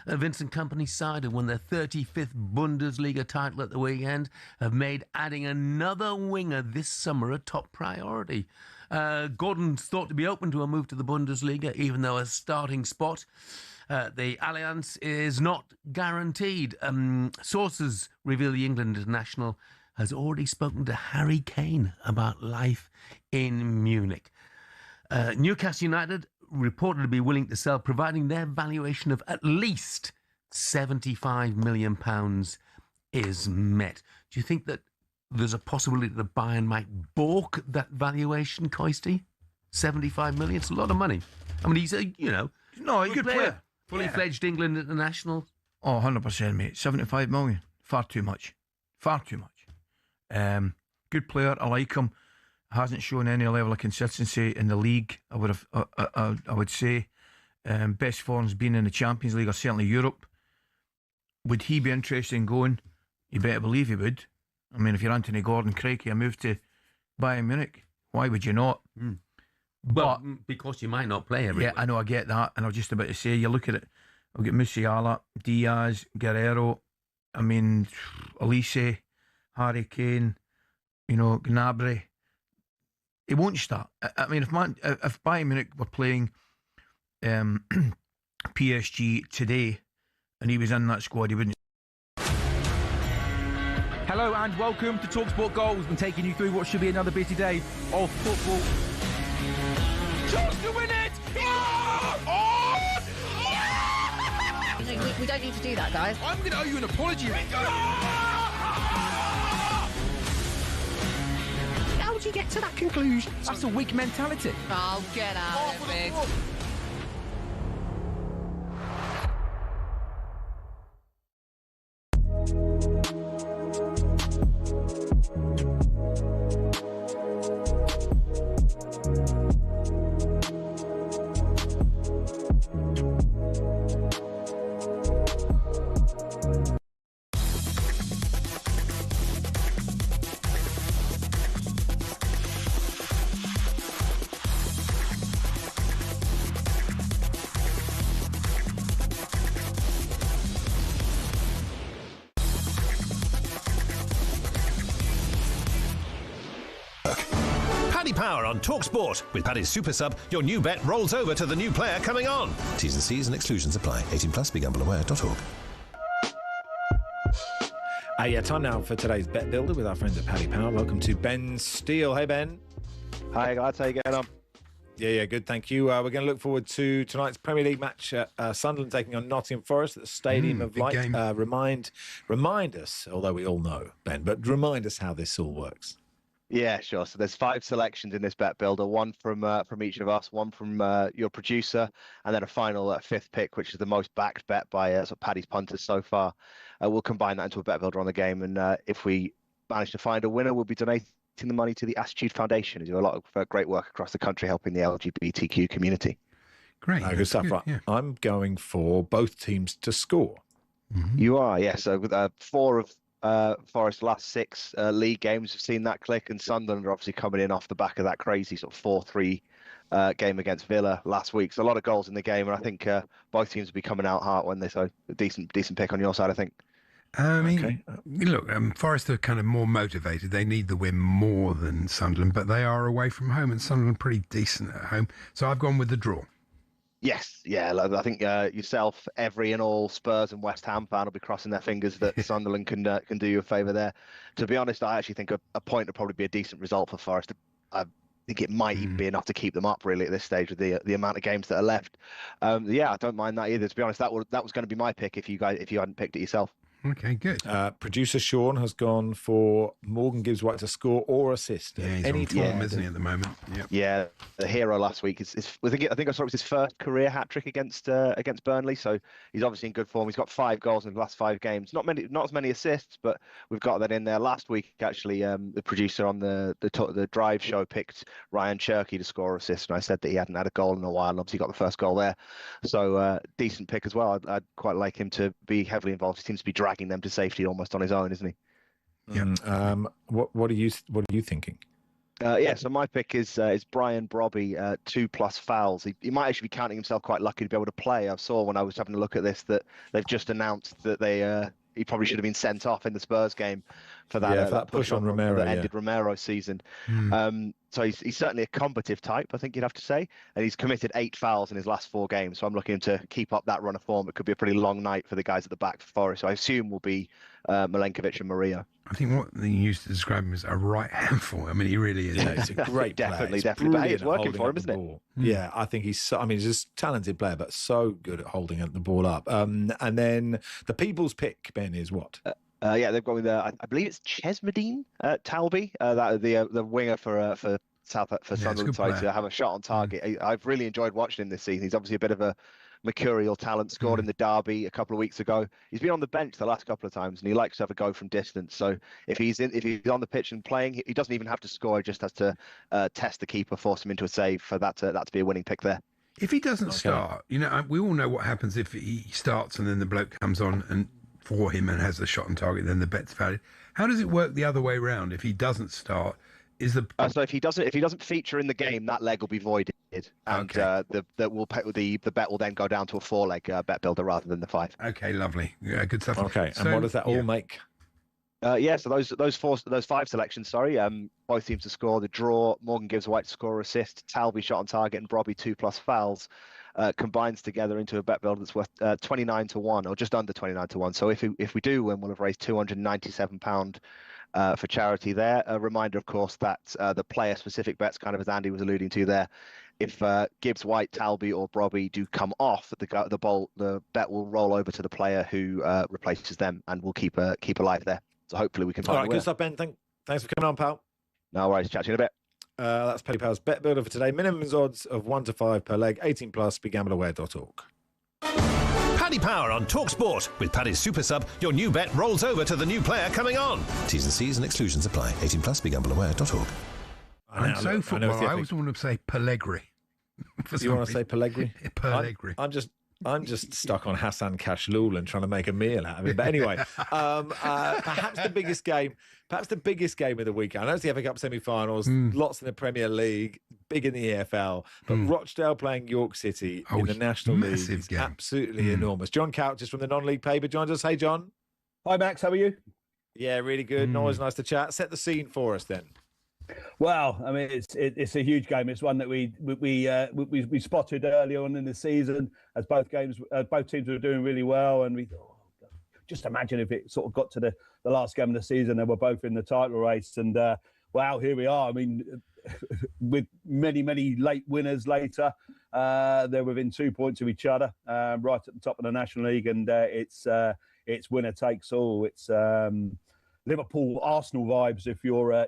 Speaker 10: Vincent Kompany's side have won their 35th Bundesliga title at the weekend, have made adding another winger this summer a top priority. Gordon's thought to be open to a move to the Bundesliga, even though a starting spot, the Allianz, is not guaranteed. Sources reveal the England international has already spoken to Harry Kane about life in Munich. Newcastle United reported to be willing to sell, providing their valuation of at least £75 million is met. Do you think that there's a possibility that Bayern might balk that valuation, Coisty? 75 million? It's a lot of money. I mean, he's a, good player. Fully fledged England international.
Speaker 11: Oh, 100%, mate. 75 million. Far too much. Good player. I like him. Hasn't shown any level of consistency in the league. I would say best form's been in the Champions League or certainly Europe. Would he be interested in going? You better believe he would. I mean, if you're Anthony Gordon, crikey, a move to Bayern Munich, why would you not?
Speaker 10: But because you might not play every week.
Speaker 11: I know, I get that, and I was just about to say, you look at it. I've got Musiala, Diaz, Guerrero. I mean, Elise, Harry Kane. Gnabry. He won't start. I mean, if Bayern Munich were playing PSG today and he was in that squad, he wouldn't.
Speaker 7: Hello and welcome to talkSPORT Goals. We've been taking you through what should be another busy day of football. Chance to win it!
Speaker 8: We don't need to do that, guys.
Speaker 7: I'm going to owe you an apology. How would you get to that conclusion? That's a weak mentality.
Speaker 8: Oh, get out of it, Biggs.
Speaker 14: Power on talkSPORT. With Paddy's Super Sub, your new bet rolls over to the new player coming on. T's and C's and exclusions apply. 18 plus, begambleaware.org.
Speaker 9: Time now for today's Bet Builder with our friends at Paddy Power. Welcome to Ben Steele. Hey, Ben.
Speaker 15: Hi, guys. How you getting on?
Speaker 9: Yeah, good, thank you. We're going to look forward to tonight's Premier League match. Sunderland taking on Nottingham Forest at the Stadium of Light. Remind us, although we all know, Ben, but remind us how this all works.
Speaker 15: Yeah, sure. So there's 5 selections in this bet builder, one from each of us, one from your producer, and then a final 5th pick, which is the most backed bet by sort of Paddy's punters so far. We'll combine that into a bet builder on the game, and if we manage to find a winner, we'll be donating the money to the Attitude Foundation, who do a lot of great work across the country helping the LGBTQ community.
Speaker 3: Great.
Speaker 9: Good stuff. Right. Yeah. I'm going for both teams to score.
Speaker 15: Mm-hmm. You are, yeah. So with 4 of Forest's last 6 league games have seen that click, and Sunderland are obviously coming in off the back of that crazy sort of 4-3 game against Villa last week. So a lot of goals in the game, and I think both teams will be coming out hard when they. So a decent pick on your side, I think.
Speaker 3: I mean, look, Forest are kind of more motivated. They need the win more than Sunderland, but they are away from home, and Sunderland pretty decent at home. So I've gone with the draw.
Speaker 15: Yes, yeah. I think yourself, every and all Spurs and West Ham fan will be crossing their fingers that Sunderland can do you a favour there. To be honest, I actually think a point would probably be a decent result for Forest. I think it might even be enough to keep them up really at this stage with the amount of games that are left. I don't mind that either. To be honest, that was going to be my pick if you hadn't picked it yourself.
Speaker 3: Okay, good.
Speaker 9: Producer Sean has gone for Morgan Gibbs White to score or assist.
Speaker 3: Yeah, he's on form, isn't he, at the moment? Yep.
Speaker 15: Yeah, the hero last week. I think I saw it was his first career hat trick against Burnley. So he's obviously in good form. He's got 5 goals in the last 5 games. Not as many assists, but we've got that in there. Last week, actually, the producer on the Drive show picked Ryan Cherky to score or assist, and I said that he hadn't had a goal in a while. And obviously, got the first goal there. So decent pick as well. I'd quite like him to be heavily involved. He seems to be dragging them to safety almost on his own, isn't he?
Speaker 9: Yeah. What are you thinking?
Speaker 15: So my pick is Brian Brobby, 2+ fouls. He might actually be counting himself quite lucky to be able to play. I saw when I was having a look at this that they've just announced that he probably should have been sent off in the Spurs game for that
Speaker 9: push on Romero
Speaker 15: that ended Romero's season. So he's certainly a combative type, I think you'd have to say, and he's committed 8 fouls in his last 4 games. So I'm looking to keep up that run of form. It could be a pretty long night for the guys at the back for Forest. So I assume will be Milenkovic and Murillo.
Speaker 3: I think what they used to describe him as a right handful. I mean, he really is.
Speaker 9: Yeah, he's a great player.
Speaker 15: Definitely. But hey, it's working for him, isn't it?
Speaker 9: Yeah, I think he's a talented player, but so good at holding the ball up. And then the people's pick, Ben, is what?
Speaker 15: They've gone with I believe it's Chesmedine Talby, the winger for Sunderland side to have a shot on target. I've really enjoyed watching him this season. He's obviously a bit of a mercurial talent. Scored in the derby a couple of weeks ago. He's been on the bench the last couple of times, and he likes to have a go from distance. So if he's on the pitch and playing, he doesn't even have to score. He just has to test the keeper, force him into a save for that to be a winning pick there.
Speaker 3: If he doesn't start, we all know what happens if he starts and then the bloke comes on and for him and has a shot on target, then the bet's valid. How does it work the other way around? If he doesn't start, so
Speaker 15: if he doesn't feature in the game, that leg will be voided, and the bet will then go down to a 4-leg bet builder rather than the 5.
Speaker 3: Okay, lovely, good stuff.
Speaker 9: Okay, and what does that all make?
Speaker 15: So those 5 selections, both teams to score. The draw, Morgan Gibbs White to score or assist, Talby shot on target, and Brobby 2+ fouls. Combines together into a bet builder that's worth 29-1 or just under 29-1. So if we do win, we'll have raised £297 for charity there. A reminder, of course, that the player-specific bets, kind of as Andy was alluding to there, if Gibbs, White, Talby, or Brobby do come off, the bet will roll over to the player who replaces them, and we'll keep a life there. So hopefully we can find.
Speaker 9: All right, good stuff, Ben. Thanks for coming on, pal.
Speaker 15: No worries. Chat to you in a bit.
Speaker 9: That's Paddy Power's Bet Builder for today. Minimum odds of 1 to 5 per leg. 18 plus. BeGambleAware.org.
Speaker 14: Paddy Power on talkSPORT. With Paddy's Super Sub, your new bet rolls over to the new player coming on. T's and C's and exclusions apply. 18 plus. BeGambleAware.org.
Speaker 3: I'm so football. I always want to say Pellegrini.
Speaker 9: You want to say Pellegrini?
Speaker 3: Pellegrini.
Speaker 9: I'm just stuck on Hassan Kashlul and trying to make a meal out of it. But anyway, perhaps the biggest game of the weekend. I know it's the FA Cup semi-finals, lots in the Premier League, big in the EFL, but Rochdale playing York City in the National League is absolutely enormous. John Couch is from the non-league paper. Joins us. Hey, John.
Speaker 16: Hi, Max. How are you?
Speaker 9: Yeah, really good. Always nice to chat. Set the scene for us then.
Speaker 16: Well, I mean, it's a huge game. It's one that we spotted early on in the season as both teams were doing really well, and we thought, just imagine if it sort of got to the last game of the season, they were both in the title race, and wow, here we are. I mean, with many late winners later, they're within 2 points of each other, right at the top of the National League, and it's winner takes all. It's Liverpool Arsenal vibes if you're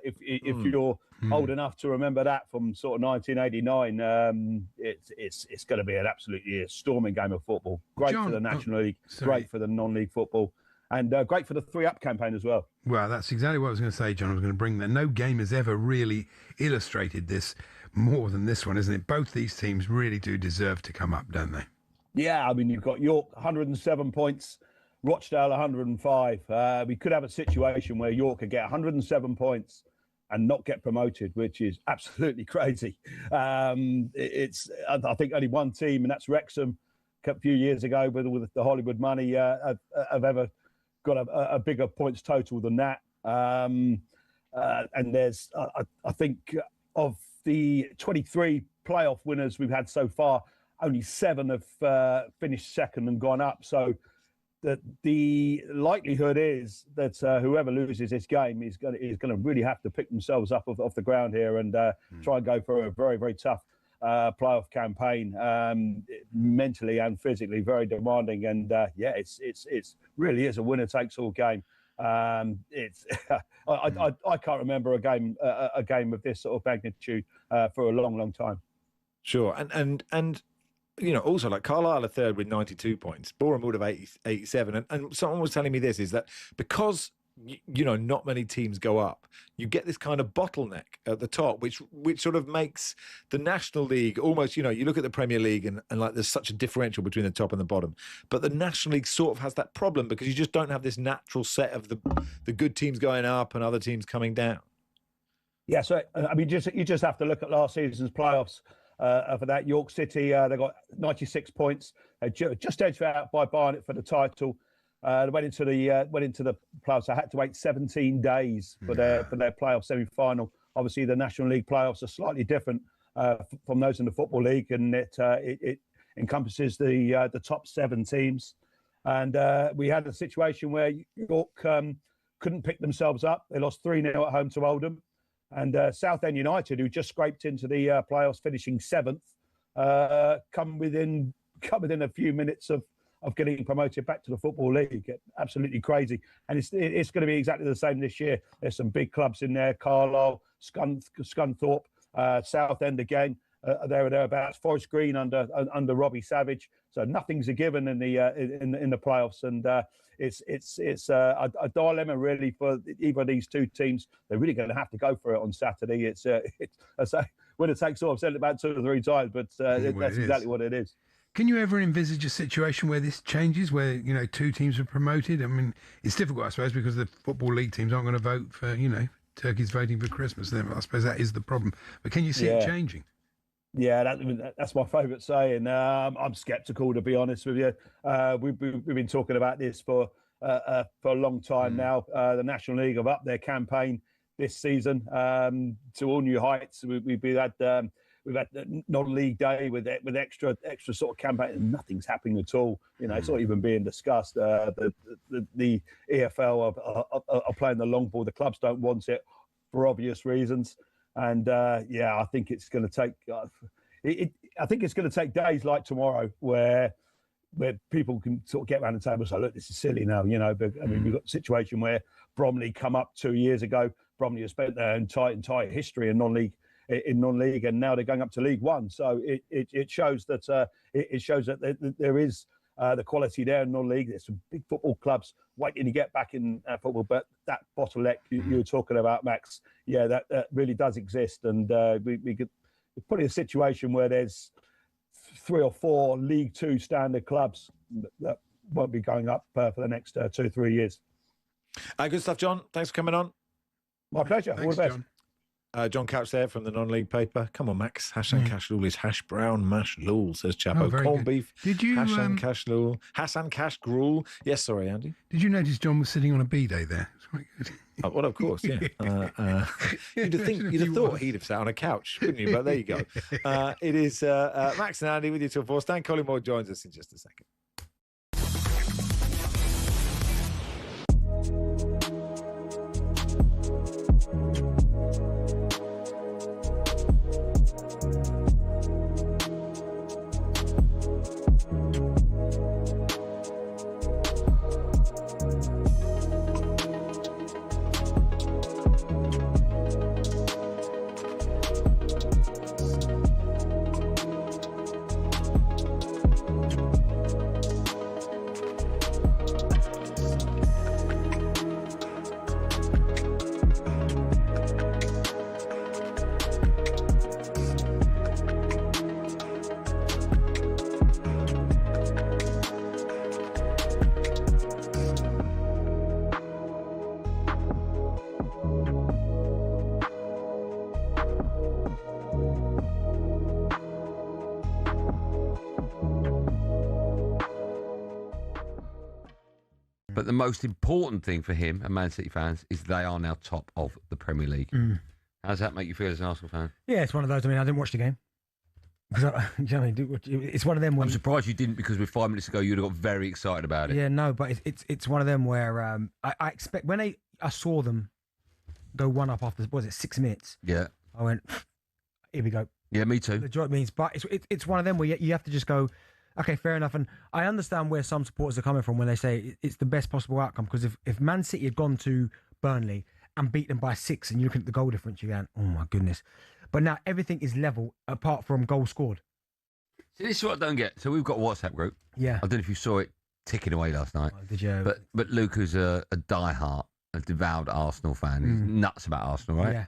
Speaker 16: old enough to remember that from sort of 1989. It's going to be an absolutely storming game of football. Great for the National League, great for the non-league football, and great for the 3-Up campaign as well.
Speaker 3: Well, that's exactly what I was going to say, John. I was going to bring that. No game has ever really illustrated this more than this one, isn't it? Both these teams really do deserve to come up, don't they?
Speaker 16: Yeah, I mean, you've got York 107 points. Rochdale 105. We could have a situation where York could get 107 points and not get promoted, which is absolutely crazy. It's I think only one team, and that's Wrexham, a few years ago with the Hollywood money, have ever got a bigger points total than that. And there's, I think, of the 23 playoff winners we've had so far, only 7 have finished second and gone up. So the likelihood is that whoever loses this game is going to really have to pick themselves up off the ground here and try and go for a very, very tough playoff campaign, mentally and physically very demanding. And it's really is a winner takes all game. I can't remember a game of this sort of magnitude for a long time.
Speaker 9: Sure, and. You know, also like Carlisle are third with 92 points. Boreham would have 87. And someone was telling me this is that because, you know, not many teams go up, you get this kind of bottleneck at the top, which sort of makes the National League almost, you know, you look at the Premier League and like there's such a differential between the top and the bottom. But the National League sort of has that problem because you just don't have this natural set of the good teams going up and other teams coming down. Yeah,
Speaker 16: so, I mean, you just have to look at last season's playoffs. For that, York City, they got 96 points. They just edged out by Bayern for the title. They went into the playoffs. They had to wait 17 days for their playoff semi-final. Obviously, the National League playoffs are slightly different from those in the Football League, and it encompasses the top 7 teams. And we had a situation where York couldn't pick themselves up. They lost 3-0 at home to Oldham. And Southend United, who just scraped into the playoffs, finishing 7th, come within a few minutes of getting promoted back to the Football League. Absolutely crazy. And it's going to be exactly the same this year. There's some big clubs in there: Carlisle, Scunthorpe, Southend again, there or thereabouts. Forest Green under Robbie Savage. So nothing's a given in the playoffs, and it's a dilemma really for either of these two teams. They're really going to have to go for it on Saturday. It's winner takes all. I've said it about 2 or 3 times, but that's exactly what it is.
Speaker 3: Can you ever envisage a situation where this changes, where, you know, 2 teams are promoted? I mean, it's difficult, I suppose, because the Football League teams aren't going to vote for, you know, turkeys voting for Christmas. I suppose that is the problem. But can you see it changing?
Speaker 16: Yeah, that's my favourite saying. I'm sceptical, to be honest with you. We've been talking about this for a long time now. The National League have upped their campaign this season to all new heights. We've had non-league day with extra sort of campaign, and nothing's happening at all. You know, it's not even being discussed. The EFL are playing the long ball. The clubs don't want it for obvious reasons. And I think it's going to take. I think it's going to take days like tomorrow where people can sort of get around the table and say, look, this is silly now, you know. But I mean, we've got a situation where Bromley come up 2 years ago. Bromley has spent their entire history in non-league, and now they're going up to League One. So it shows that there is the quality there in non-league. There's some big football clubs waiting to get back in football, but that bottleneck you were talking about, Max, yeah, that really does exist, and we could put in a situation where there's 3 or 4 League Two standard clubs that won't be going up for the next 2 or 3 years.
Speaker 9: Good stuff, John. Thanks for coming on.
Speaker 16: My pleasure.
Speaker 9: Thanks,
Speaker 16: all the best.
Speaker 9: John Couch there from the non-league paper. Come on, Max. Hassan Kashlul is hash brown mash lul, says Chapo.
Speaker 3: very
Speaker 9: Corned
Speaker 3: good.
Speaker 9: beef.
Speaker 3: Did you,
Speaker 9: Hassan Kashlul. Hassan Kash Gruel. Yes, sorry, Andy.
Speaker 3: Did you notice John was sitting on a B-day there? It's quite good.
Speaker 9: Well, of course, yeah. You'd have thought he'd have sat on a couch, wouldn't you? But there you go. It is Max and Andy with you till 4. Stan Collymore joins us in just a second.
Speaker 17: But the most important thing for him and Man City fans is they are now top of the Premier League. How does that make you feel as an Arsenal fan?
Speaker 18: Yeah, it's one of those. I mean, I didn't watch the game. Because it's one of them.
Speaker 17: I'm surprised you didn't, because with 5 minutes ago you'd have got very excited about it.
Speaker 18: Yeah, no, but it's one of them where I expect when I saw them go 1-up after 6 minutes.
Speaker 17: Yeah,
Speaker 18: I went, here we go.
Speaker 17: Yeah, me too.
Speaker 18: Do you know what it means? But it's one of them where you have to just go, okay, fair enough. And I understand where some supporters are coming from when they say it's the best possible outcome. Because if Man City had gone to Burnley and beat them by 6, and you look at the goal difference, you're going, oh my goodness. But now everything is level apart from goals scored.
Speaker 17: See, this is what I don't get. So we've got a WhatsApp group.
Speaker 18: Yeah.
Speaker 17: I don't know if you saw it ticking away last night.
Speaker 18: Oh, did you?
Speaker 17: But Luke, who's a diehard, a devout Arsenal fan, he's nuts about Arsenal, right?
Speaker 18: Yeah.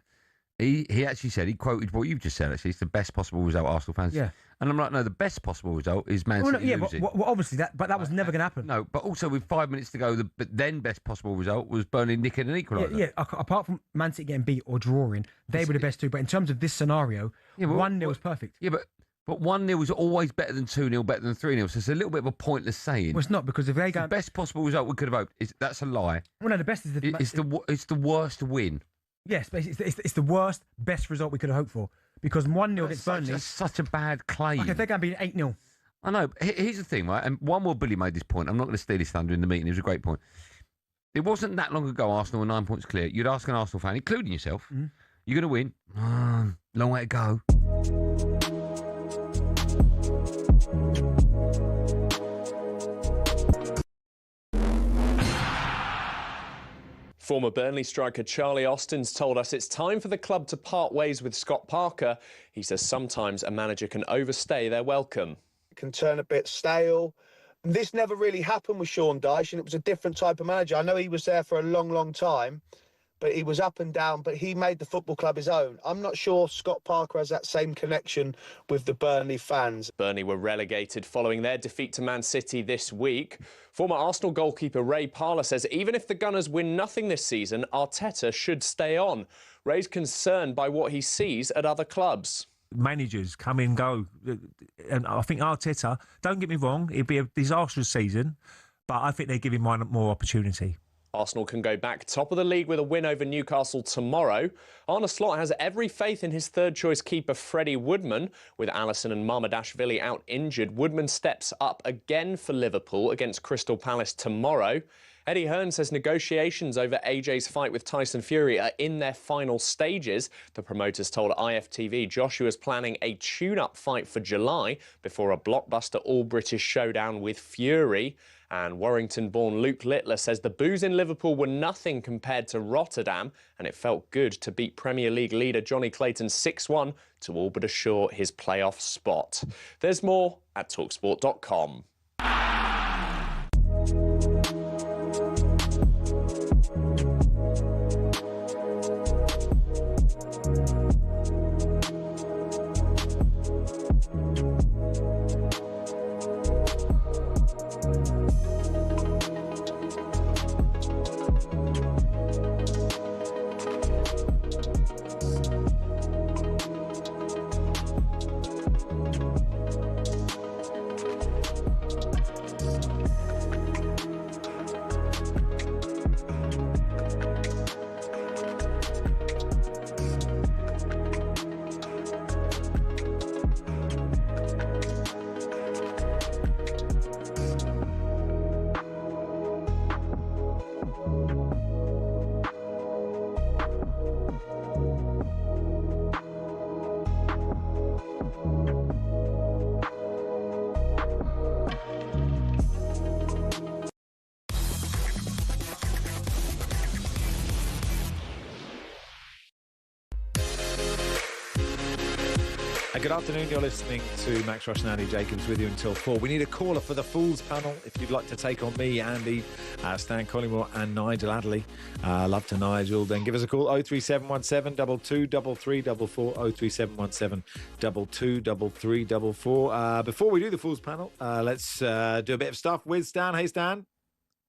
Speaker 17: He actually said, he quoted what you've just said, actually, it's the best possible result Arsenal fans.
Speaker 18: Yeah.
Speaker 17: And I'm like, no, the best possible result is Man City losing.
Speaker 18: But obviously that was never going to happen.
Speaker 17: No, but also with 5 minutes to go, but then best possible result was Burnley nicking an equaliser.
Speaker 18: Yeah, apart from Man City getting beat or drawing, they were the best two. But in terms of this scenario, 1-0 was perfect.
Speaker 17: Yeah, but 1-0 is always better than 2-0, better than 3-0. So it's a little bit of a pointless saying.
Speaker 18: Well, it's not, because if they go...
Speaker 17: The best possible result we could have hoped, that's a lie.
Speaker 18: Well, no, the best is...
Speaker 17: It's the worst win.
Speaker 18: Yes, but it's the worst, best result we could have hoped for. Because 1-0 against Burnley...
Speaker 17: That's such a bad claim.
Speaker 18: Okay, if they're going to be 8-0.
Speaker 17: I know. Here's the thing, right? And one more Billy made this point. I'm not going to steal his thunder in the meeting. It was a great point. It wasn't that long ago Arsenal were 9 points clear. You'd ask an Arsenal fan, including yourself, you're going to win. Long way to go.
Speaker 19: Former Burnley striker Charlie Austin's told us it's time for the club to part ways with Scott Parker. He says sometimes a manager can overstay their welcome.
Speaker 20: It can turn a bit stale. This never really happened with Sean Dyche, and it was a different type of manager. I know he was there for a long, long time, but he was up and down, but he made the football club his own. I'm not sure Scott Parker has that same connection with the Burnley fans.
Speaker 19: Burnley were relegated following their defeat to Man City this week. Former Arsenal goalkeeper Ray Parlour says even if the Gunners win nothing this season, Arteta should stay on. Ray's concerned by what he sees at other clubs.
Speaker 5: Managers come and go. And I think Arteta, don't get me wrong, it'd be a disastrous season, but I think they give him more opportunity.
Speaker 19: Arsenal can go back top of the league with a win over Newcastle tomorrow. Arne Slot has every faith in his third-choice keeper Freddie Woodman. With Alisson and Mamadashvili out injured, Woodman steps up again for Liverpool against Crystal Palace tomorrow. Eddie Hearn says negotiations over AJ's fight with Tyson Fury are in their final stages. The promoters told IFTV Joshua's planning a tune-up fight for July before a blockbuster all-British showdown with Fury. And Warrington-born Luke Littler says the boos in Liverpool were nothing compared to Rotterdam, and it felt good to beat Premier League leader Johnny Clayton 6-1 to all but assure his playoff spot. There's more at talksport.com.
Speaker 9: Good afternoon, you're listening to Max Rushden Andy Jacobs with you until 4. We need a caller for the Fools panel if you'd like to take on me, Andy, Stan Collymore and Nigel Adderley. Love to Nigel. Then give us a call, 03717 223344, 03717 223344. Before we do the Fools panel, let's do a bit of stuff with Stan. Hey, Stan.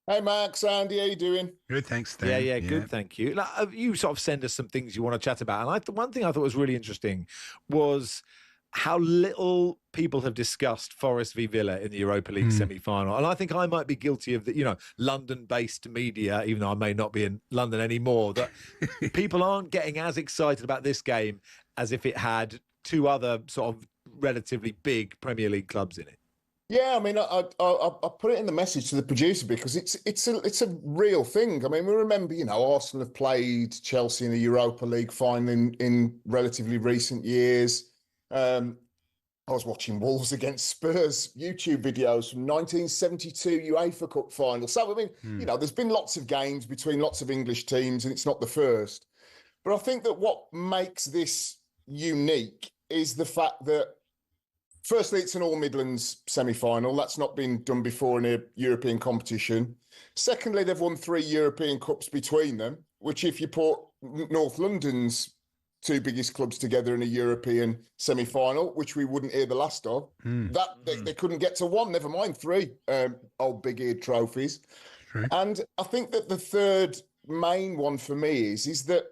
Speaker 1: Hey, Max, Andy, how you doing?
Speaker 3: Good, thanks, Stan.
Speaker 9: Yeah, good, thank you. You sort of send us some things you want to chat about. And one thing I thought was really interesting was how little people have discussed Forest v Villa in the Europa League semi-final. And I think I might be guilty of the, London-based media, even though I may not be in London anymore, that people aren't getting as excited about this game as if it had two other sort of relatively big Premier League clubs in it.
Speaker 1: Yeah, I mean, I put it in the message to the producer because it's a real thing. I mean, we remember, Arsenal have played Chelsea in the Europa League final in relatively recent years. I was watching Wolves against Spurs YouTube videos from 1972 UEFA Cup final. So, I mean, there's been lots of games between lots of English teams and it's not the first. But I think that what makes this unique is the fact that, firstly, it's an all-Midlands semi-final. That's not been done before in a European competition. Secondly, they've won 3 European Cups between them, which if you put North London's 2 biggest clubs together in a European semi-final, which we wouldn't hear the last of, they couldn't get to 1, never mind 3 old big-eared trophies. Right. And I think that the third main one for me is that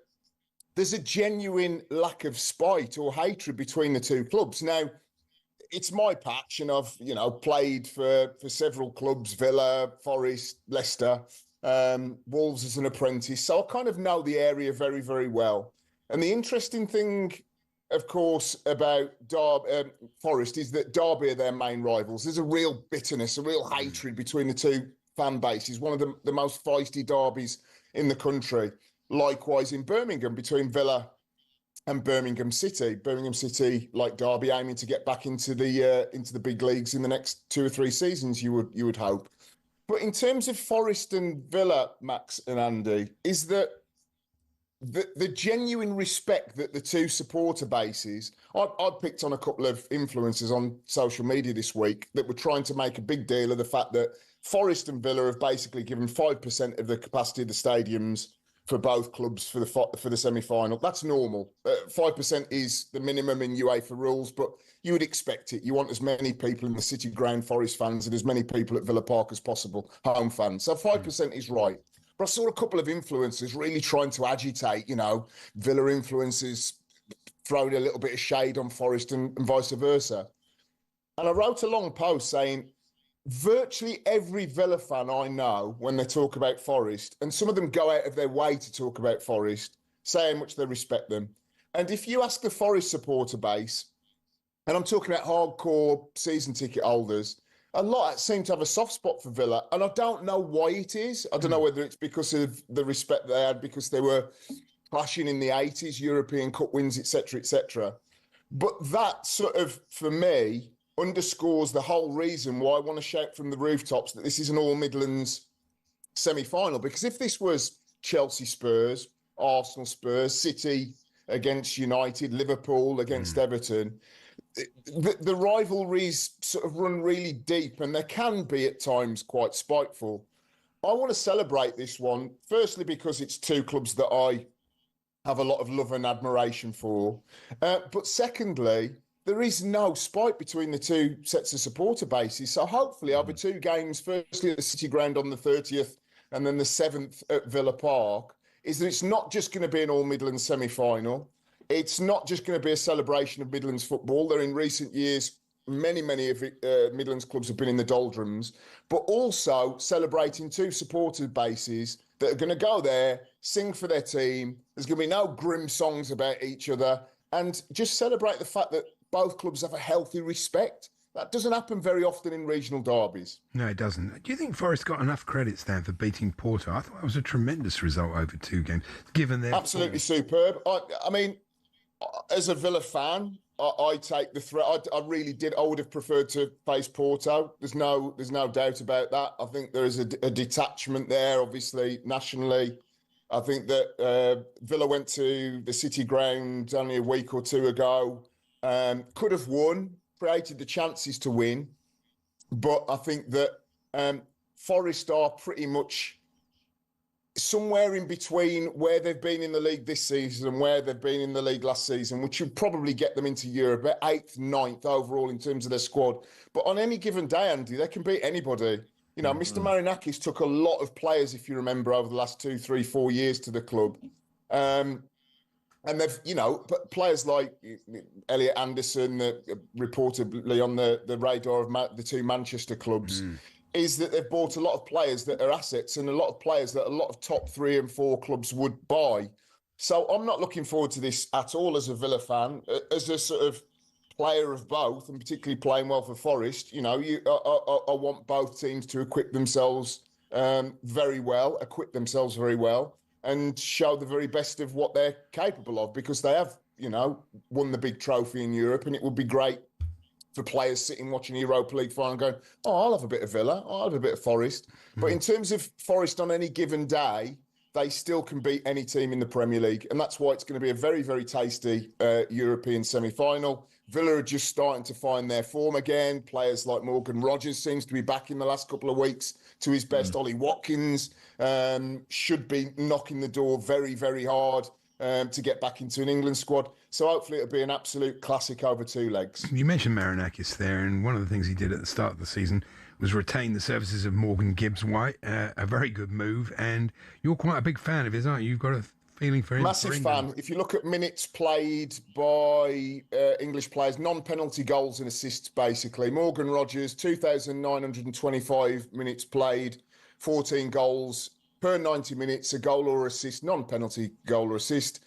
Speaker 1: there's a genuine lack of spite or hatred between the 2 clubs. Now, it's my patch, and I've played for several clubs: Villa, Forest, Leicester, Wolves as an apprentice. So I kind of know the area very, very well. And the interesting thing, of course, about Forest is that Derby are their main rivals. There's a real bitterness, a real hatred between the 2 fan bases. One of the most feisty derbies in the country. Likewise in Birmingham between Villa and Birmingham City. Birmingham City, like Derby, aiming to get back into the big leagues in the next 2 or 3 seasons, you would hope. But in terms of Forest and Villa, Max and Andy, is that the genuine respect that the 2 supporter bases... I picked on a couple of influencers on social media this week that were trying to make a big deal of the fact that Forest and Villa have basically given 5% of the capacity of the stadiums for both clubs for the semi-final. That's normal. 5% is the minimum in UEFA rules, but you would expect it. You want as many people in the City Ground Forest fans and as many people at Villa Park as possible, home fans. So 5% is right. But I saw a couple of influencers really trying to agitate, Villa influencers throwing a little bit of shade on Forest and vice versa. And I wrote a long post saying, virtually every Villa fan I know, when they talk about Forest, and some of them go out of their way to talk about Forest, say how much they respect them. And if you ask the Forest supporter base, and I'm talking about hardcore season ticket holders, a lot seem to have a soft spot for Villa, and I don't know why it is. I don't know whether it's because of the respect they had because they were clashing in the 80s, European Cup wins, etc., etc. But that sort of, for me, underscores the whole reason why I want to shout from the rooftops that this is an All Midlands semi-final. Because if this was Chelsea Spurs, Arsenal Spurs, City against United, Liverpool against Everton, the rivalries sort of run really deep, and they can be at times quite spiteful. I want to celebrate this one, firstly because it's two clubs that I have a lot of love and admiration for. But secondly, there is no spite between the two sets of supporter bases. So hopefully over two games, firstly at the City Ground on the 30th and then the 7th at Villa Park, is that it's not just going to be an All Midlands semi-final. It's not just going to be a celebration of Midlands football. There in recent years, many of Midlands clubs have been in the doldrums, but also celebrating two supporter bases that are going to go there, sing for their team. There's going to be no grim songs about each other, and just celebrate the fact that both clubs have a healthy respect. That doesn't happen very often in regional derbies.
Speaker 3: No, it doesn't. Do you think Forest got enough credit, Stan, for beating Porto? I thought it was a tremendous result over two games, given their
Speaker 1: absolutely superb. I mean, as a Villa fan, I take the threat. I really did. I would have preferred to face Porto. There's no doubt about that. I think there is a detachment there, obviously, nationally. I think that Villa went to the City Ground only a week or two ago. Could have won, created the chances to win. But I think that Forest are pretty much somewhere in between where they've been in the league this season and where they've been in the league last season, which would probably get them into Europe at 8th, 9th overall in terms of their squad. But on any given day, Andy, they can beat anybody. You know, Mr. Marinakis took a lot of players, if you remember, over the last 2, 3, 4 years to the club. And they've, you know, players like Elliot Anderson, reportedly on the radar of the two Manchester clubs, is that they've bought a lot of players that are assets and a lot of players that a lot of top 3 and 4 clubs would buy. So I'm not looking forward to this at all as a Villa fan. As a sort of player of both, and particularly playing well for Forest, you know, I want both teams to equip themselves very well, and show the very best of what they're capable of, because they have, you know, won the big trophy in Europe, and it would be great for players sitting watching Europa League final going, oh, I'll have a bit of Villa, I'll have a bit of Forest. But in terms of Forest on any given day, they still can beat any team in the Premier League. And that's why it's going to be a very, very tasty European semi-final. Villa are just starting to find their form again. Players like Morgan Rogers seems to be back in the last couple of weeks to his best. Ollie Watkins should be knocking the door very, very hard to get back into an England squad. So hopefully it'll be an absolute classic over two legs.
Speaker 3: You mentioned Marinakis there, and one of the things he did at the start of the season was retain the services of Morgan Gibbs-White, a very good move. And you're quite a big fan of his, aren't you? You've got a feeling for him.
Speaker 1: Massive fan. If you look at minutes played by English players, non-penalty goals and assists, basically. Morgan Rogers, 2,925 minutes played, 14 goals per 90 minutes, a goal or assist, non-penalty goal or assist,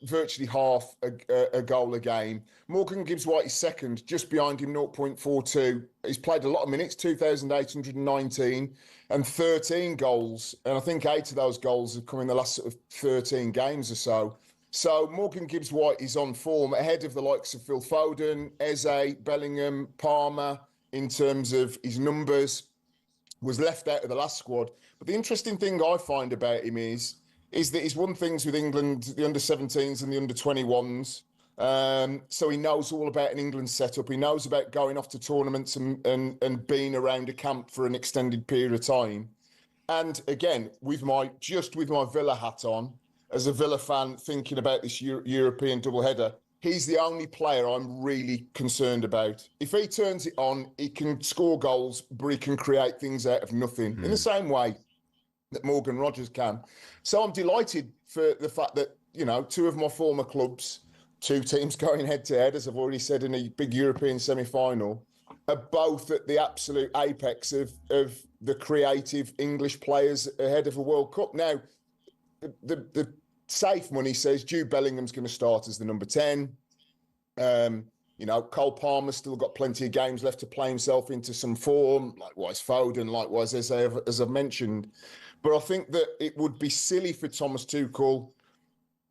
Speaker 1: virtually half a goal a game. Morgan Gibbs-White is second, just behind him, 0.42. He's played a lot of minutes, 2,819, and 13 goals. And I think 8 of those goals have come in the last sort of 13 games or so. So Morgan Gibbs-White is on form, ahead of the likes of Phil Foden, Eze, Bellingham, Palmer, in terms of his numbers. Was left out of the last squad. But the interesting thing I find about him is that he's won things with England, the under-17s and the under-21s. So he knows all about an England setup. He knows about going off to tournaments and being around a camp for an extended period of time. And again, with my Villa hat on, as a Villa fan thinking about this European doubleheader, he's the only player I'm really concerned about. If he turns it on, he can score goals, but he can create things out of nothing in the same way that Morgan Rogers can. So I'm delighted for the fact that, you know, two of my former clubs, two teams going head-to-head, as I've already said, in a big European semi-final, are both at the absolute apex of the creative English players ahead of a World Cup. Now, the safe money says Jude Bellingham's going to start as the number 10. You know, Cole Palmer's still got plenty of games left to play himself into some form, likewise Foden, likewise as I've mentioned. But I think that it would be silly for Thomas Tuchel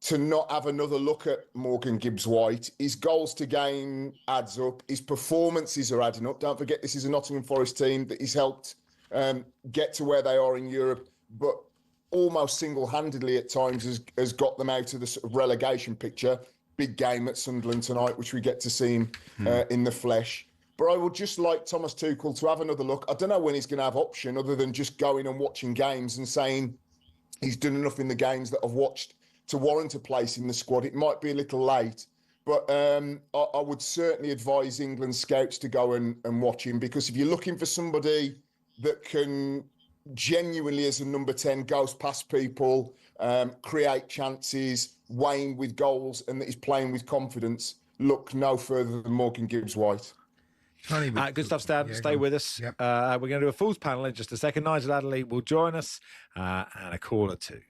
Speaker 1: to not have another look at Morgan Gibbs-White. His goals to game adds up. His performances are adding up. Don't forget, this is a Nottingham Forest team that he's helped get to where they are in Europe, but almost single-handedly at times has got them out of the sort of relegation picture. Big game at Sunderland tonight, which we get to see him in the flesh. But I would just like Thomas Tuchel to have another look. I don't know when he's going to have option other than just going and watching games and saying he's done enough in the games that I've watched to warrant a place in the squad. It might be a little late, but I would certainly advise England scouts to go and watch him, because if you're looking for somebody that can genuinely, as a number 10, goes past people, create chances, weighing with goals, and that he's playing with confidence, look no further than Morgan Gibbs-White.
Speaker 9: Good stuff, Stan. Stay with us. Yep. We're going to do a Fools panel in just a second. Nigel Adderley will join us, and a call or two.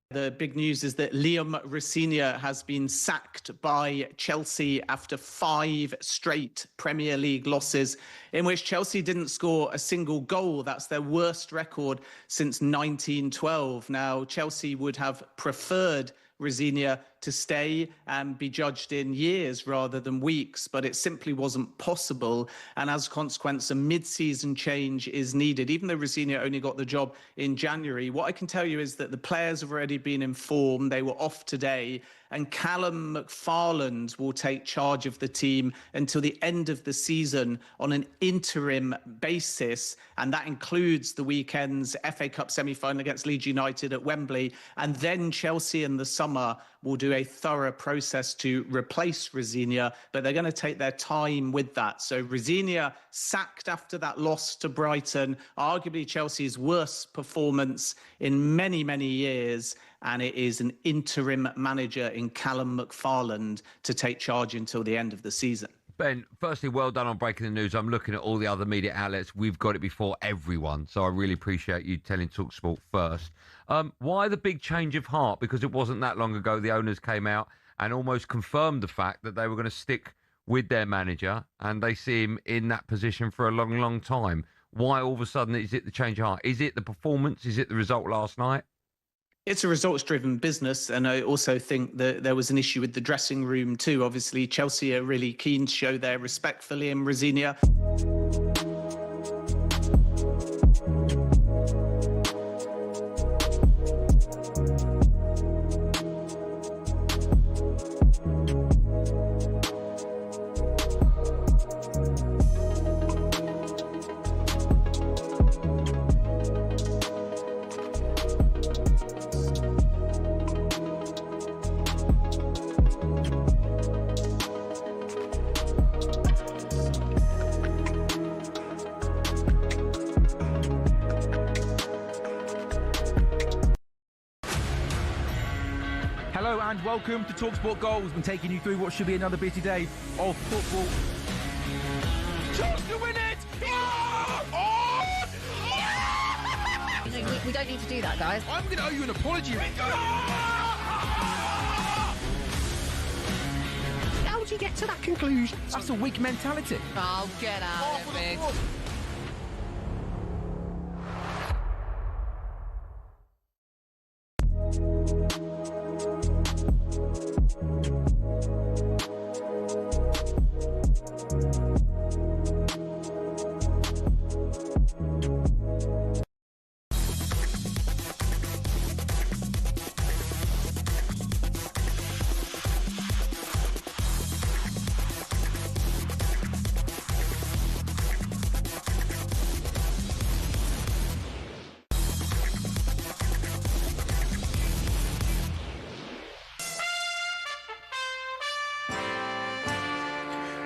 Speaker 2: The big news is that Liam Rosenior has been sacked by Chelsea after 5 straight Premier League losses in which Chelsea didn't score a single goal. That's their worst record since 1912. Now, Chelsea would have preferred Rosenior to stay and be judged in years rather than weeks, but it simply wasn't possible. And as a consequence, a mid-season change is needed. Even though Rosenior only got the job in January, what I can tell you is that the players have already been informed. They were off today, and Callum McFarland will take charge of the team until the end of the season on an interim basis. And that includes the weekend's FA Cup semi-final against Leeds United at Wembley. And then Chelsea in the summer will do a thorough process to replace Rosenior, but they're going to take their time with that. So Rosenior sacked after that loss to Brighton, arguably Chelsea's worst performance in many, many years. And it is an interim manager in Callum McFarland to take charge until the end of the season.
Speaker 17: Ben, firstly, well done on breaking the news. I'm looking at all the other media outlets. We've got it before everyone. So I really appreciate you telling talkSPORT first. Why the big change of heart? Because it wasn't that long ago the owners came out and almost confirmed the fact that they were going to stick with their manager, and they see him in that position for a long, long time. Why all of a sudden is it the change of heart? Is it the performance? Is it the result last night?
Speaker 2: It's a results-driven business, and I also think that there was an issue with the dressing room too. Obviously, Chelsea are really keen to show their respect for Liam Rosenior.
Speaker 7: Hello and welcome to talkSPORT Goals. We've been taking you through what should be another busy day of football.
Speaker 25: Chance to win it!
Speaker 8: We don't need to do that, guys.
Speaker 7: I'm going to owe you an apology.
Speaker 18: How would you get to that conclusion?
Speaker 7: That's a weak mentality.
Speaker 8: Oh, get out of it.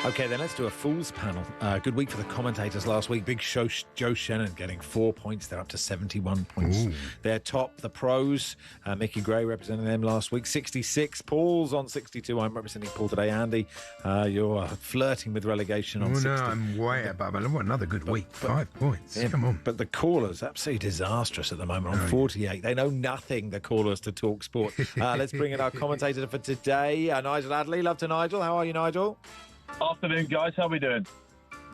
Speaker 9: Okay, then let's do a Fools panel. Good week for the commentators last week. Big show, Joe Shannon getting 4 points. They're up to 71 points.
Speaker 3: Ooh.
Speaker 9: They're top. The pros, Mickey Gray representing them last week. 66. Paul's on 62. I'm representing Paul today. Andy, you're flirting with relegation on 60.
Speaker 3: No, I'm way above. What another good week. 5 points.
Speaker 9: Yeah,
Speaker 3: Come on.
Speaker 9: But the callers, absolutely disastrous at the moment on 48. They know nothing, the callers to talkSPORT. Let's bring in our commentator for today, Nigel Adley. Love to Nigel. How are you, Nigel?
Speaker 4: Afternoon, guys. How are we doing?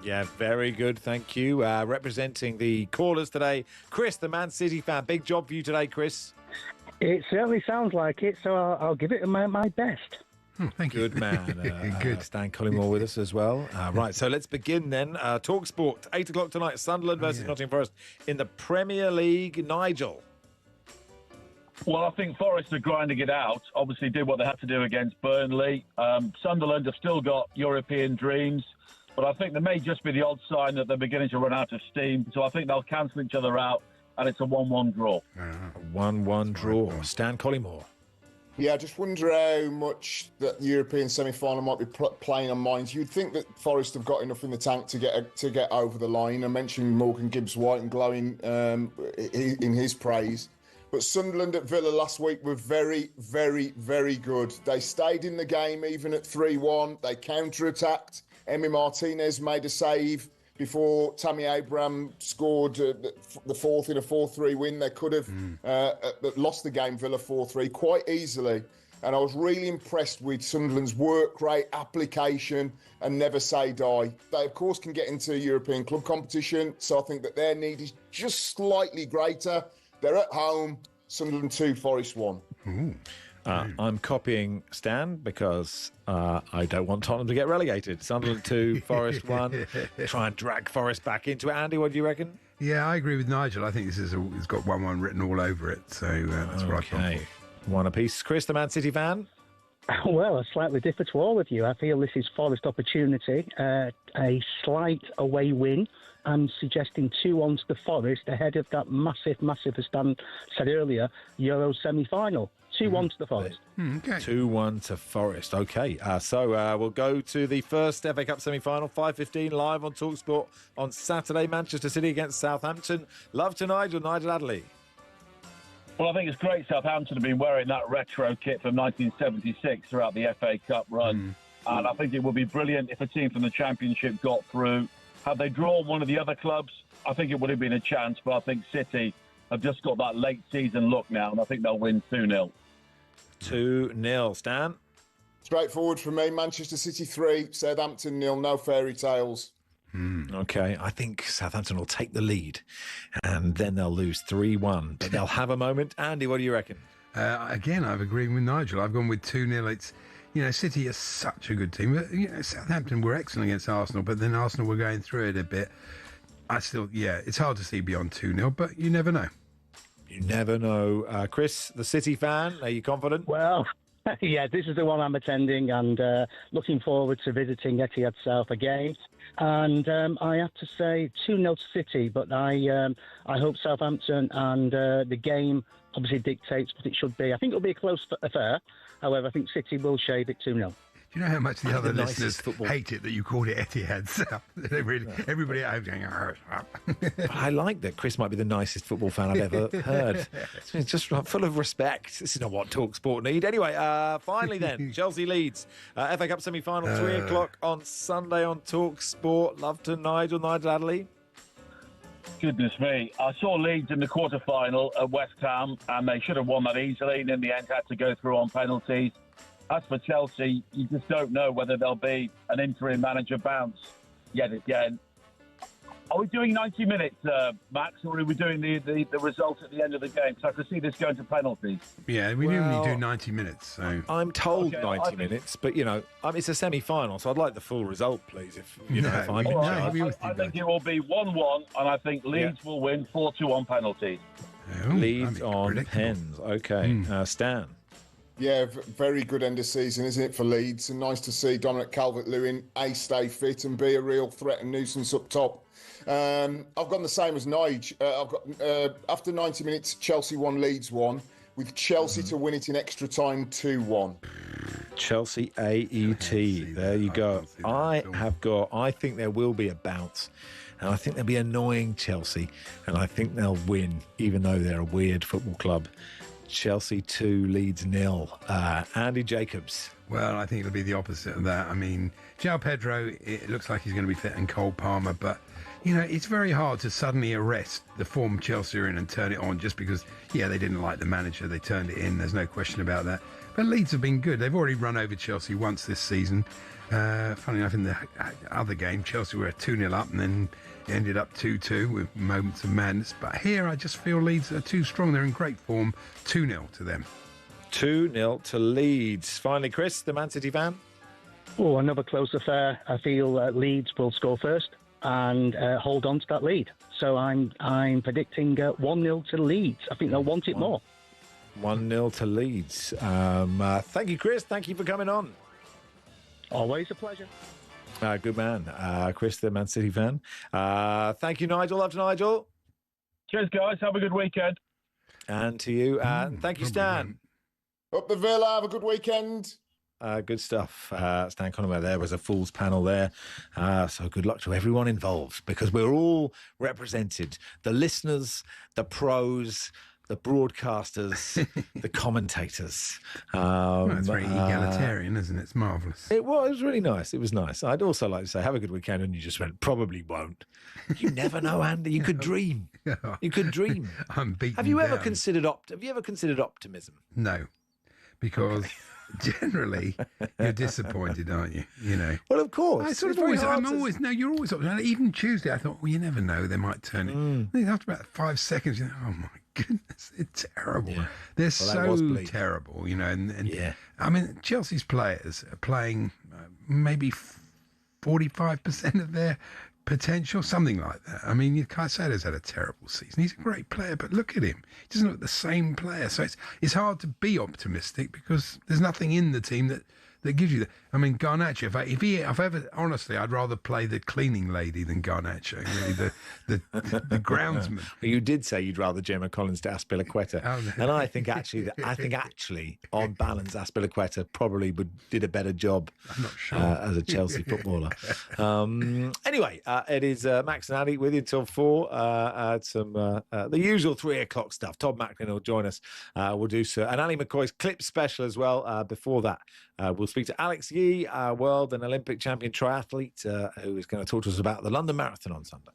Speaker 9: Yeah, very good. Thank you. Representing the callers today, Chris, the Man City fan. Big job for you today, Chris.
Speaker 6: It certainly sounds like it, so I'll give it my best.
Speaker 3: Thank
Speaker 9: you. Good man. Good. Stan Collymore with us as well. Right, so let's begin then. talkSPORT, 8 o'clock tonight, Sunderland versus Nottingham Forest in the Premier League. Nigel.
Speaker 4: Well, I think Forest are grinding it out. Obviously did what they had to do against Burnley. Sunderland have still got European dreams, but I think there may just be the odd sign that they're beginning to run out of steam. So I think they'll cancel each other out, and it's a 1-1 draw.
Speaker 9: A 1-1 draw. Stan Collymore.
Speaker 1: Yeah, I just wonder how much that the European semi-final might be playing on minds. You'd think that Forest have got enough in the tank to get over the line. I mentioned Morgan Gibbs-White and glowing in his praise. But Sunderland at Villa last week were very, very, very good. They stayed in the game even at 3-1. They counter-attacked. Emi Martinez made a save before Tammy Abraham scored the fourth in a 4-3 win. They could have lost the game, Villa 4-3, quite easily. And I was really impressed with Sunderland's work rate, application, and never say die. They, of course, can get into European club competition, so I think that their need is just slightly greater. They're at home, Sunderland 2, Forest 1.
Speaker 9: I'm copying Stan because I don't want Tottenham to get relegated. Sunderland 2, Forest 1. Try and drag Forest back into it. Andy, what do you reckon?
Speaker 3: Yeah, I agree with Nigel. I think it's got 1-1 written all over it, so that's what I've gone for.
Speaker 9: One apiece. Chris, the Man City fan?
Speaker 6: Well, I slightly differ to all of you. I feel this is Forest opportunity, a slight away win. I'm suggesting 2-1 to the Forest ahead of that massive, as Stan said earlier, Euro semi-final. 2-1 to the Forest.
Speaker 3: Okay.
Speaker 9: 2-1 to Forest. Okay. So we'll go to the first FA Cup semi-final, 5:15 live on talkSPORT on Saturday. Manchester City against Southampton. Love to Nigel Adley.
Speaker 4: Well, I think it's great Southampton have been wearing that retro kit from 1976 throughout the FA Cup run. And I think it would be brilliant if a team from the Championship got through. Had they drawn one of the other clubs, I think it would have been a chance. But I think City have just got that late season look now, and I think they'll win 2-0.
Speaker 9: 2-0. Stan?
Speaker 1: Straightforward for me. Manchester City 3, Southampton 0. No fairy tales.
Speaker 9: Okay, I think Southampton will take the lead and then they'll lose 3-1. But they'll have a moment. Andy, what do you reckon?
Speaker 3: Again, I've agreed with Nigel. I've gone with 2-0. It's, City is such a good team. Southampton were excellent against Arsenal, but then Arsenal were going through it a bit. It's hard to see beyond 2-0, but you never know.
Speaker 9: You never know. Chris, the City fan, are you confident?
Speaker 6: Well, yeah, this is the one I'm attending and looking forward to visiting Etihad South again. And I have to say 2-0 to City, but I hope Southampton and the game obviously dictates what it should be. I think it'll be a close affair. However, I think City will shave it 2-0.
Speaker 3: Do you know how much the other listeners hate it that you called it Etihad South? Everybody at home going,
Speaker 9: I like that Chris might be the nicest football fan I've ever heard. It's just full of respect. This is not what talkSPORT need. Anyway, finally then, Chelsea Leeds. FA Cup semi-final, 3 o'clock on Sunday on talkSPORT. Love to Nigel Adley.
Speaker 4: Goodness me. I saw Leeds in the quarter-final at West Ham, and they should have won that easily, and in the end had to go through on penalties. As for Chelsea, you just don't know whether there'll be an interim manager bounce yet again. Are we doing 90 minutes, Max, or are we doing the result at the end of the game? So I could see this going to penalties.
Speaker 3: Yeah, we normally do 90 minutes. So
Speaker 9: I'm told 90 minutes, but, it's a semi-final, so I'd like the full result, please, if I'm in charge.
Speaker 4: I think it will be 1-1, and I think Leeds will win 4-2 on penalties.
Speaker 9: Leeds on pens. Okay. Stan?
Speaker 1: Yeah, very good end of season, isn't it, for Leeds? And nice to see Dominic Calvert-Lewin, A, stay fit and B, a real threat and nuisance up top. I've gone the same as Nige. I've got after 90 minutes, Chelsea 1, Leeds 1, with Chelsea to win it in extra time 2-1.
Speaker 9: Chelsea AET. There you go. I think there will be a bounce. And I think they'll be annoying Chelsea. And I think they'll win, even though they're a weird football club. Chelsea 2, Leeds 0. Andy Jacobs.
Speaker 3: Well, I think it'll be the opposite of that. I mean, João Pedro, it looks like he's going to be fit, and Cole Palmer, but, you know, it's very hard to suddenly arrest the form Chelsea are in and turn it on just because, yeah, they didn't like the manager. They turned it in. There's no question about that. But Leeds have been good. They've already run over Chelsea once this season. Funny enough, in the other game, Chelsea were 2-0 up and then ended up 2-2 with moments of madness. But here, I just feel Leeds are too strong. They're in great form. 2-0 to them.
Speaker 9: 2-0 to Leeds. Finally, Chris, the Man City fan.
Speaker 6: Oh, another close affair. I feel Leeds will score first and hold on to that lead. So I'm predicting 1-0 to Leeds. I think they'll want it more.
Speaker 9: 1-0 to Leeds. Thank you, Chris. Thank you for coming on.
Speaker 6: Always a pleasure.
Speaker 9: Good man. Chris, the Man City fan. Thank you, Nigel. Love to Nigel.
Speaker 4: Cheers, guys. Have a good weekend.
Speaker 9: And to you. Thank you, Stan.
Speaker 1: Up the Villa. Have a good weekend.
Speaker 9: Good stuff. Stan Collymore there was a Fool's panel there. So good luck to everyone involved because we're all represented. The listeners, the pros, the broadcasters, the commentators.
Speaker 3: It's very egalitarian, isn't it? It's marvellous.
Speaker 9: It was really nice. It was nice. I'd also like to say, have a good weekend, and you just went, probably won't. You never know, Andy. You could dream. You could dream.
Speaker 3: I'm beaten
Speaker 9: Have you ever
Speaker 3: down.
Speaker 9: considered optimism?
Speaker 3: No, because generally you're disappointed, aren't you? You know.
Speaker 9: Well, of course.
Speaker 3: I sort of always. You're always optimistic. Even Tuesday, I thought, well, you never know. They might turn it. After about 5 seconds, you know, oh my goodness, it's terrible.
Speaker 9: Yeah.
Speaker 3: They're
Speaker 9: Well,
Speaker 3: so terrible, you know. And yeah. I mean, Chelsea's players are playing maybe 45% of their potential, something like that. I mean, Caicedo's had a terrible season. He's a great player, but look at him. He doesn't look the same player. So it's hard to be optimistic because there's nothing in the team that gives you that. I mean, Garnacho, if ever, honestly, I'd rather play the cleaning lady than Garnacho, really, the groundsman.
Speaker 9: Well, you did say you'd rather Gemma Collins to Aspilicueta. And I think actually, on balance, Aspilicueta probably did a better job as a Chelsea footballer. Anyway, it is Max and Andy with you until 4. The usual 3 o'clock stuff. Todd Mlin will join us. We'll do so. And Ali McCoy's clip special as well. Before that, we'll speak to Alex Yee, world and Olympic champion triathlete, who is going to talk to us about the London Marathon on Sunday.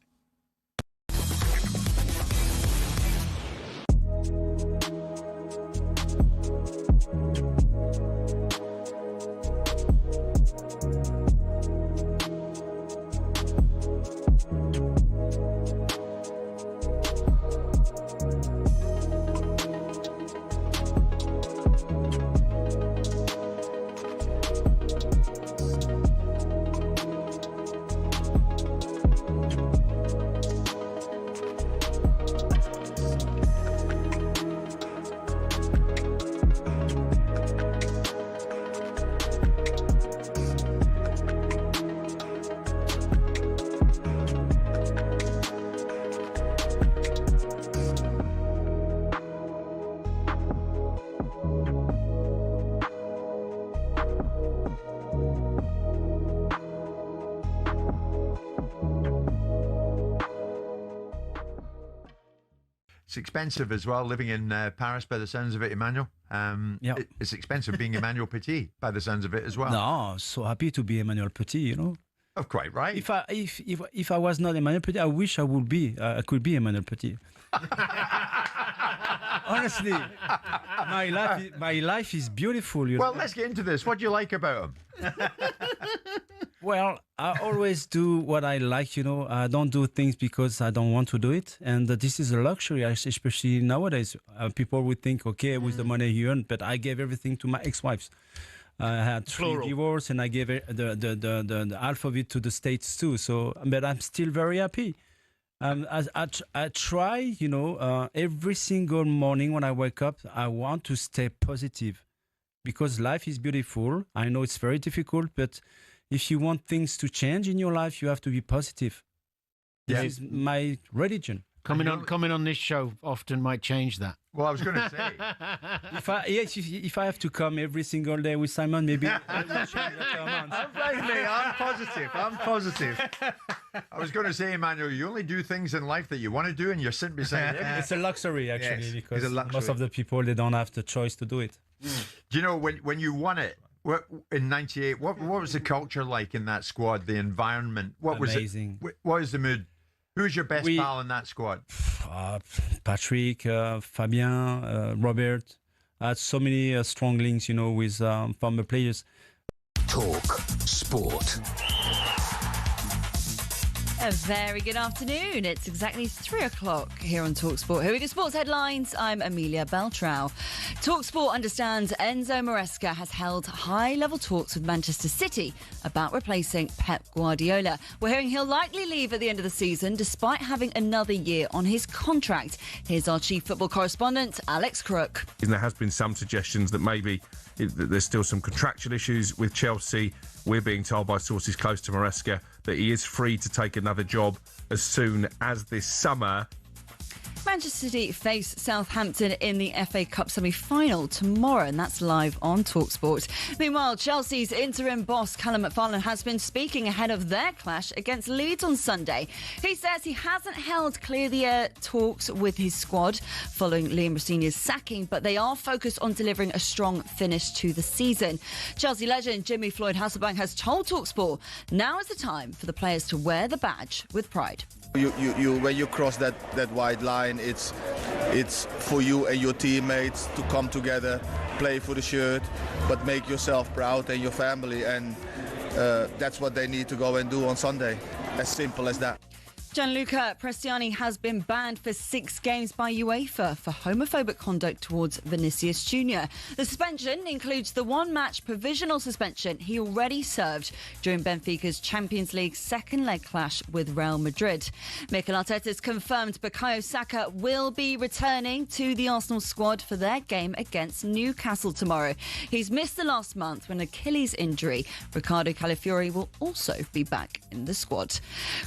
Speaker 12: It's expensive as well, living in Paris, by the sounds of it, Emmanuel. It's expensive being Emmanuel Petit, by the sounds of it, as well.
Speaker 13: No, so happy to be Emmanuel Petit, you know.
Speaker 12: Oh, quite right.
Speaker 13: If I was not Emmanuel Petit, I wish I would be. I could be Emmanuel Petit. Honestly, my life is beautiful. You know?
Speaker 12: Well, let's get into this. What do you like about him?
Speaker 13: Well, I always do what I like, you know. I don't do things because I don't want to do it. And this is a luxury, especially nowadays. People would think, okay, with the money you earn, but I gave everything to my ex-wives. I had 3 divorces and I gave the half of it to the States too. So, but I'm still very happy. I try, you know, every single morning when I wake up, I want to stay positive because life is beautiful. I know it's very difficult, but if you want things to change in your life, you have to be positive. This is my religion.
Speaker 21: Coming on this show often might change that.
Speaker 12: Well, I was going to say.
Speaker 13: If I have to come every single day with Simon, maybe I will change after a month.
Speaker 12: Don't blame me. I'm positive. I was going to say, Emmanuel, you only do things in life that you want to do, and you're sitting beside him.
Speaker 13: It's a luxury, actually,
Speaker 12: Yes,
Speaker 13: because
Speaker 12: it's a luxury.
Speaker 13: most of the people, they don't have the choice to do it.
Speaker 12: Do you know, when you won it, in '98, what was the culture like in that squad, the environment? What
Speaker 13: Amazing.
Speaker 12: was it? What was the mood? Who was your best pal in that squad?
Speaker 13: Patrick, Fabien, Robert. I had so many strong links, with former players.
Speaker 10: Talk Sport.
Speaker 8: A very good afternoon. It's exactly 3 o'clock here on talkSPORT. Here we go, sports headlines. I'm Amelia Beltrao. talkSPORT understands Enzo Maresca has held high-level talks with Manchester City about replacing Pep Guardiola. We're hearing he'll likely leave at the end of the season despite having another year on his contract. Here's our chief football correspondent, Alex Crook.
Speaker 21: There has been some suggestions that maybe there's still some contractual issues with Chelsea. We're being told by sources close to Maresca that he is free to take another job as soon as this summer.
Speaker 8: Manchester City face Southampton in the FA Cup semi-final tomorrow, and that's live on talkSPORT. Meanwhile, Chelsea's interim boss Callum McFarlane has been speaking ahead of their clash against Leeds on Sunday. He says he hasn't held clear-the-air talks with his squad following Liam Rosenior's sacking, but they are focused on delivering a strong finish to the season. Chelsea legend Jimmy Floyd Hasselbank has told talkSPORT now is the time for the players to wear the badge with pride.
Speaker 22: You when you cross that white line, it's for you and your teammates to come together, play for the shirt, but make yourself proud and your family, and that's what they need to go and do on Sunday. As simple as that.
Speaker 8: Gianluca Prestiani has been banned for 6 games by UEFA for homophobic conduct towards Vinicius Jr. The suspension includes the one-match provisional suspension he already served during Benfica's Champions League second leg clash with Real Madrid. Mikel Arteta's confirmed Bukayo Saka will be returning to the Arsenal squad for their game against Newcastle tomorrow. He's missed the last month with an Achilles injury. Ricardo Calafiori will also be back in the squad.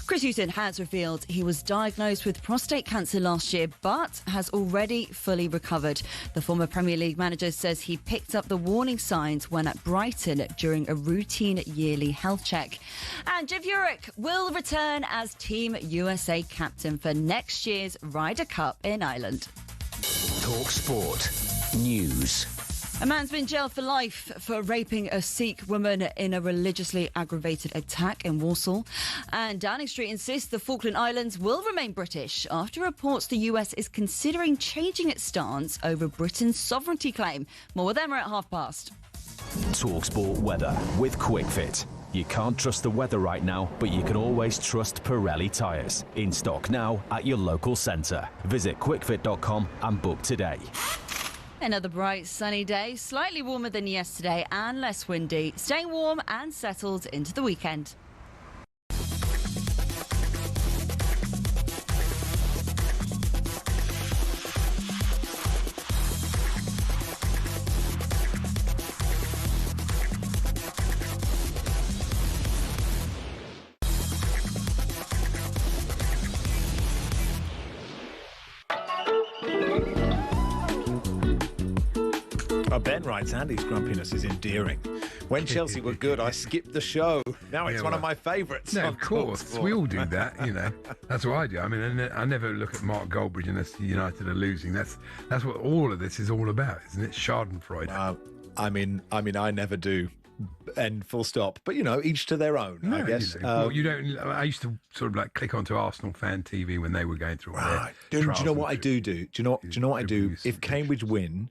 Speaker 8: Chris Hughton has revealed he was diagnosed with prostate cancer last year but has already fully recovered. The former Premier League manager says he picked up the warning signs when at Brighton during a routine yearly health check. And Jiv Uric will return as Team USA captain for next year's Ryder Cup in Ireland.
Speaker 10: Talk Sport News.
Speaker 8: A man's been jailed for life for raping a Sikh woman in a religiously aggravated attack in Warsaw. And Downing Street insists the Falkland Islands will remain British after reports the US is considering changing its stance over Britain's sovereignty claim. More with them are at past.
Speaker 23: talkSPORT weather with QuickFit. You can't trust the weather right now, but you can always trust Pirelli tyres. In stock now at your local centre. Visit quickfit.com and book today.
Speaker 8: Another bright sunny day, slightly warmer than yesterday and less windy, staying warm and settled into the weekend.
Speaker 9: Ben writes, Andy's grumpiness is endearing. When Chelsea were good, I skipped the show. Now it's one of my favourites.
Speaker 3: No, of course. We all do that, That's what I do. I mean, I never look at Mark Goldbridge unless United are losing. That's what all of this is all about, isn't it? Schadenfreude.
Speaker 9: I mean, I never do. End full stop. But, each to their own, I guess.
Speaker 3: You don't. I used to sort of like click onto Arsenal Fan TV when they were going through all their
Speaker 9: Do you know what I do?
Speaker 3: Do
Speaker 9: you know what I do? If Cambridge win,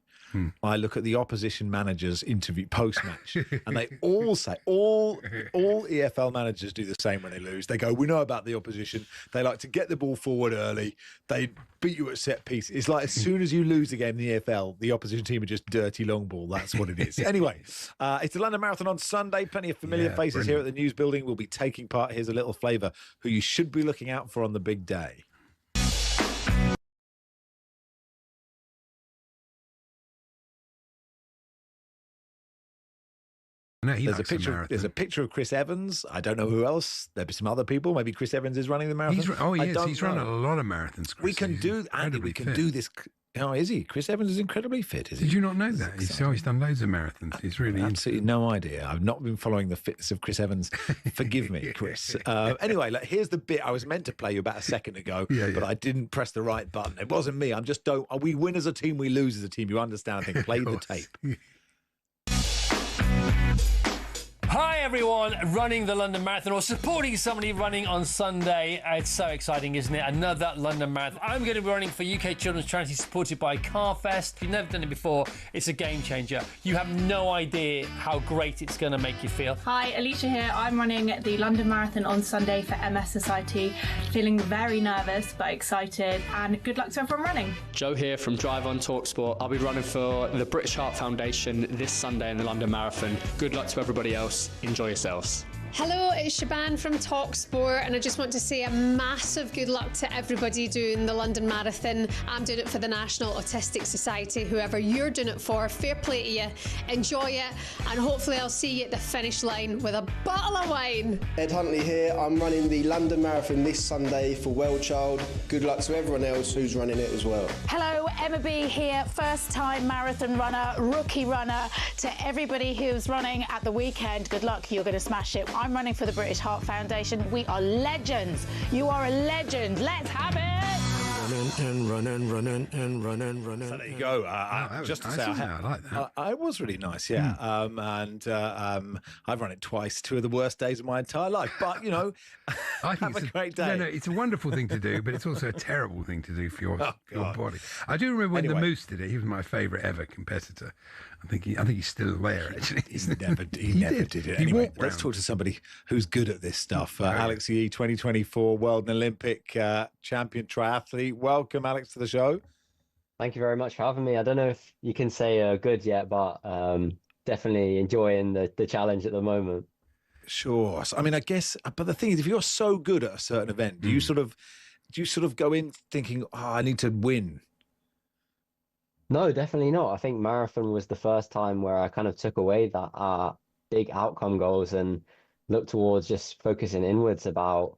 Speaker 9: I look at the opposition managers' interview post-match, and they all say, all EFL managers do the same when they lose. They go, we know about the opposition. They like to get the ball forward early. They beat you at set piece. It's like as soon as you lose a game in the EFL, the opposition team are just dirty long ball. That's what it is. Anyway, it's the London Marathon on Sunday. Plenty of familiar faces here at the News Building will be taking part. Here's a little flavour who you should be looking out for on the big day.
Speaker 3: No,
Speaker 9: there's a picture of Chris Evans. I don't know who else. There'll be some other people. Maybe Chris Evans is running the marathon.
Speaker 3: He's run a lot of marathons.
Speaker 9: We can do, Andy. We can do this Oh, is he? Chris Evans is incredibly fit, is he?
Speaker 3: Did you not know that? He's done loads of marathons. He's really
Speaker 9: absolutely no idea. I've not been following the fitness of Chris Evans. Forgive me, Chris. Anyway, here's the bit I was meant to play you about a second ago, but I didn't press the right button. It wasn't me. I'm just don't. We win as a team, we lose as a team. You understand? I think. Play the tape.
Speaker 11: Hi everyone, running the London Marathon or supporting somebody running on Sunday. It's so exciting, isn't it? Another London Marathon. I'm going to be running for UK Children's Charity supported by Carfest. If you've never done it before, it's a game changer. You have no idea how great it's going to make you feel.
Speaker 14: Hi, Alicia here. I'm running the London Marathon on Sunday for MS Society. Feeling very nervous but excited, and good luck to everyone running.
Speaker 15: Joe here from Drive on talkSPORT. I'll be running for the British Heart Foundation this Sunday in the London Marathon. Good luck to everybody else. Enjoy yourselves.
Speaker 16: Hello, it's Shaban from talkSPORT, and I just want to say a massive good luck to everybody doing the London Marathon. I'm doing it for the National Autistic Society. Whoever you're doing it for, fair play to you. Enjoy it, and hopefully I'll see you at the finish line with a bottle of wine.
Speaker 24: Ed Huntley here. I'm running the London Marathon this Sunday for Well Child. Good luck to everyone else who's running it as well.
Speaker 26: Hello, Emma B here, first time marathon runner, rookie runner. To everybody who's running at the weekend, good luck, you're going to smash it. I'm running for the British Heart Foundation. We are legends. You are a legend. Let's have it.
Speaker 9: Running. So there you go. Just to say,
Speaker 3: I like that.
Speaker 9: I was really nice, yeah. I've run it twice, 2 of the worst days of my entire life. But
Speaker 3: I think
Speaker 9: have a great day.
Speaker 3: No, it's a wonderful thing to do, but it's also a terrible thing to do for your body. I do remember when the Moose did it. He was my favourite ever competitor. I think he's still there, actually.
Speaker 9: He never did it. Anyway, let's talk to somebody who's good at this stuff. Alex Yee, 2024 World and Olympic champion triathlete. Welcome, Alex, to the show.
Speaker 27: Thank you very much for having me. I don't know if you can say good yet, but definitely enjoying the challenge at the moment.
Speaker 9: Sure. So, I mean, I guess, but the thing is, if you're so good at a certain event, do you sort of go in thinking, I need to win?
Speaker 27: No, definitely not. I think marathon was the first time where I kind of took away that big outcome goals and looked towards just focusing inwards about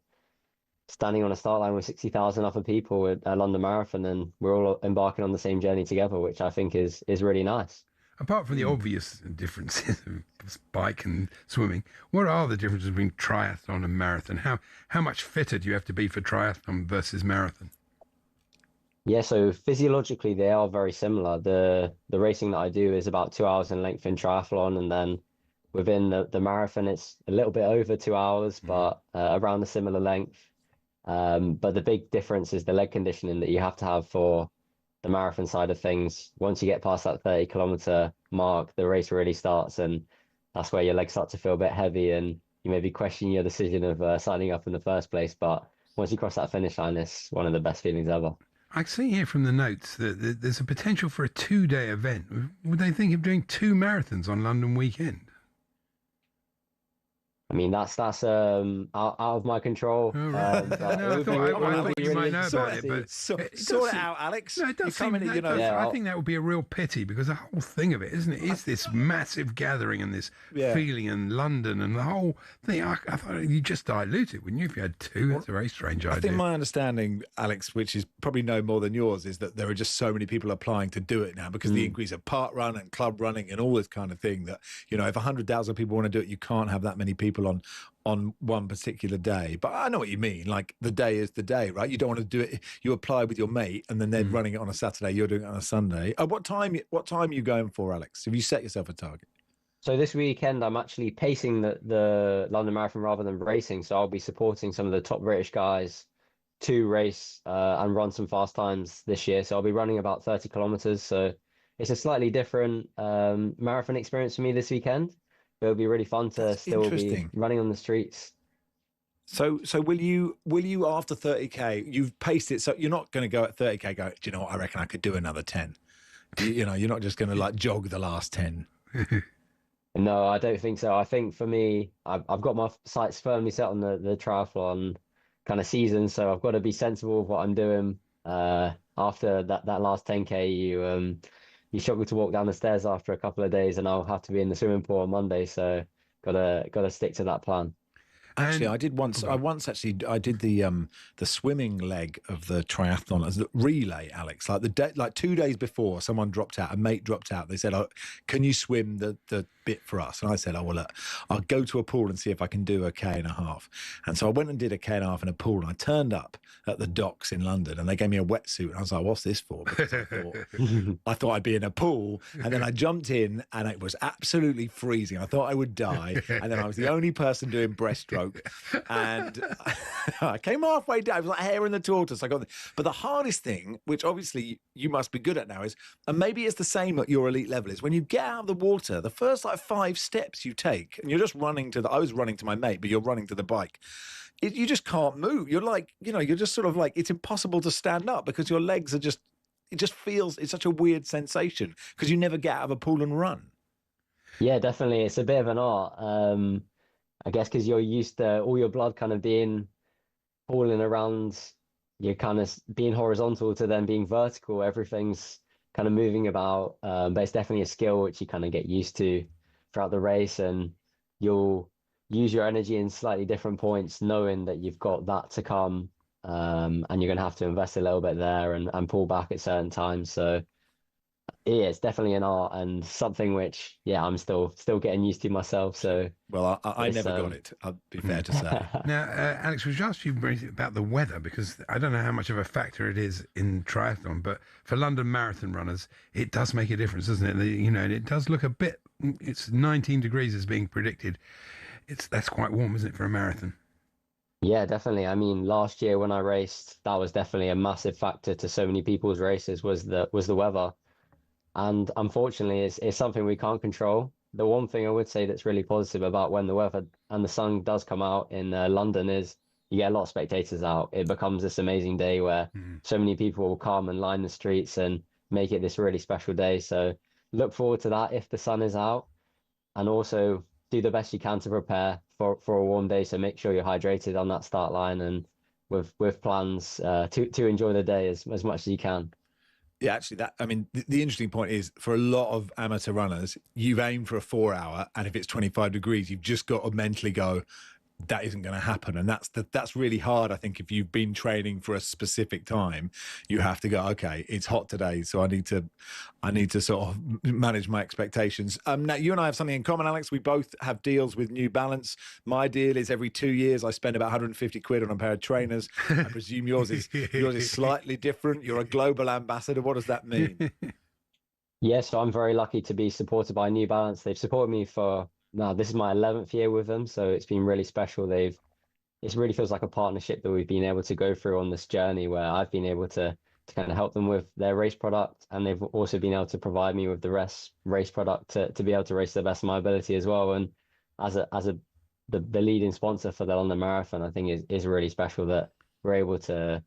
Speaker 27: standing on a start line with 60,000 other people at a London Marathon, and we're all embarking on the same journey together, which I think is really nice.
Speaker 3: Apart from the obvious differences of bike and swimming, what are the differences between triathlon and marathon? How much fitter do you have to be for triathlon versus marathon?
Speaker 27: Yeah, so physiologically they are very similar. The racing that I do is about 2 hours in length in triathlon, and then within the marathon it's a little bit over 2 hours, but around a similar length. But the big difference is the leg conditioning that you have to have for the marathon side of things. Once you get past that 30-kilometer mark, the race really starts, and that's where your legs start to feel a bit heavy, and you maybe question your decision of signing up in the first place. But once you cross that finish line, it's one of the best feelings ever.
Speaker 3: I see here from the notes that there's a potential for a 2-day event. Would they think of doing 2 marathons on London weekend?
Speaker 27: I mean, that's out of my control.
Speaker 3: No, I thought you might know about it, but
Speaker 9: sort it out, Alex.
Speaker 3: No, it does seem, I think that would be a real pity, because the whole thing of it, isn't it, is this massive gathering and this feeling in London and the whole thing. I thought you just dilute it, wouldn't you, if you had 2? That's a very strange idea.
Speaker 9: I think my understanding, Alex, which is probably no more than yours, is that there are just so many people applying to do it now because the increase of park run and club running and all this kind of thing that, if 100,000 people want to do it, you can't have that many people on one particular day. But I know what you mean. Like, the day is the day, right? You don't want to do it. You apply with your mate, and then they're running it on a Saturday. You're doing it on a Sunday. What time are you going for, Alex? Have you set yourself a target?
Speaker 27: So this weekend, I'm actually pacing the London Marathon rather than racing. So I'll be supporting some of the top British guys to race and run some fast times this year. So I'll be running about 30 kilometers. So it's a slightly different marathon experience for me this weekend. It'll be really fun to still be running on the streets.
Speaker 9: So will you after 30k, you've paced it, so you're not going to go at 30k go, do you know what, I reckon I could do another 10. You're not just going to jog the last 10.
Speaker 27: No, I don't think so. I think for me, I've got my sights firmly set on the triathlon kind of season, so I've got to be sensible of what I'm doing. After that last 10k, you struggle to walk down the stairs after a couple of days, and I'll have to be in the swimming pool on Monday. So gotta stick to that plan.
Speaker 9: Actually, I did once. I did the swimming leg of the triathlon as the relay, Alex. Like 2 days before, someone dropped out. A mate dropped out. They said, "Oh, can you swim the bit for us?" And I said, "Oh well, look, I'll go to a pool and see if I can do a K1.5." And so I went and did a K1.5 in a pool. And I turned up at the docks in London, and they gave me a wetsuit. And I was like, "What's this for?" Because I thought I'd be in a pool, and then I jumped in, and it was absolutely freezing. I thought I would die, and then I was the only person doing breaststroke, and I came halfway down. It was like hair in the tortoise. But the hardest thing, which obviously you must be good at now, is, and maybe it's the same at your elite level, is when you get out of the water, the first like 5 steps you take, and you're just running I was running to my mate, but you're running to the bike. You just can't move. You're like, you're just sort of like, it's impossible to stand up because your legs are just, it just feels, it's such a weird sensation because you never get out of a pool and run.
Speaker 27: Yeah, definitely. It's a bit of an art. I guess because you're used to all your blood kind of pooling around, you're kind of being horizontal to then being vertical. Everything's kind of moving about. But it's definitely a skill which you kind of get used to throughout the race, and you'll use your energy in slightly different points, knowing that you've got that to come, and you're going to have to invest a little bit there and pull back at certain times. So yeah, it's definitely an art and something which, I'm still getting used to myself. So
Speaker 9: well, I never got it. I'll be fair to say.
Speaker 3: Now, Alex, we should ask you about the weather, because I don't know how much of a factor it is in triathlon, but for London Marathon runners, it does make a difference, doesn't it? And it does look a bit. It's 19 degrees as being predicted. That's quite warm, isn't it, for a marathon?
Speaker 27: Yeah, definitely. I mean, last year when I raced, that was definitely a massive factor to so many people's races was the weather. And unfortunately, it's something we can't control. The one thing I would say that's really positive about when the weather and the sun does come out in London is you get a lot of spectators out. It becomes this amazing day where so many people will come and line the streets and make it this really special day. So look forward to that if the sun is out, and also do the best you can to prepare for a warm day. So make sure you're hydrated on that start line and with plans to enjoy the day as much as you can.
Speaker 9: Yeah, actually, the interesting point is for a lot of amateur runners, you've aimed for a 4 hour, and if it's 25 degrees, you've just got to mentally go, that isn't going to happen. And that's really hard. I think if you've been training for a specific time, you have to go, okay, it's hot today, so I need to sort of manage my expectations. Now, you and I have something in common, Alex. We both have deals with New Balance. My deal is every 2 years I spend about 150 quid on a pair of trainers. I presume yours is slightly different. You're a global ambassador. What does that mean?
Speaker 27: Yeah, so I'm very lucky to be supported by New Balance. They've supported me for now, this is my 11th year with them, so it's been really special. It really feels like a partnership that we've been able to go through on this journey, where I've been able to kind of help them with their race product, and they've also been able to provide me with the race product to be able to race to the best of my ability as well. And the leading sponsor for the London Marathon, I think is really special that we're able to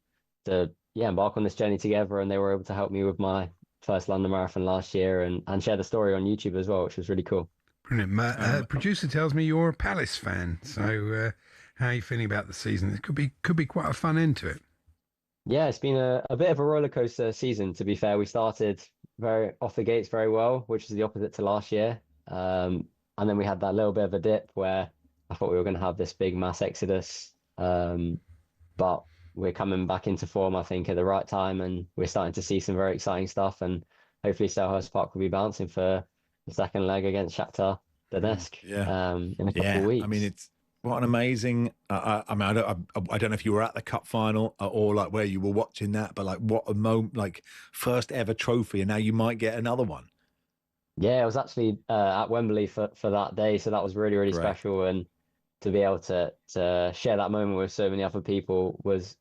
Speaker 27: embark on this journey together, and they were able to help me with my first London Marathon last year and share the story on YouTube as well, which was really cool.
Speaker 3: Brilliant. Producer tells me you're a Palace fan. So how are you feeling about the season? It could be quite a fun end to it.
Speaker 27: Yeah, it's been a bit of a roller coaster season, to be fair. We started very off the gates very well, which is the opposite to last year. And then we had that little bit of a dip where I thought we were going to have this big mass exodus. But we're coming back into form, I think, at the right time. And we're starting to see some very exciting stuff. And hopefully Selhurst Park will be bouncing for the second leg against Shakhtar Donetsk in a couple of weeks.
Speaker 9: I mean, it's what an amazing. I don't know if you were at the cup final or like where you were watching that, but like what a moment! Like first ever trophy, and now you might get another one.
Speaker 27: Yeah, I was actually at Wembley for that day, so that was really, really special, and to be able to share that moment with so many other people was,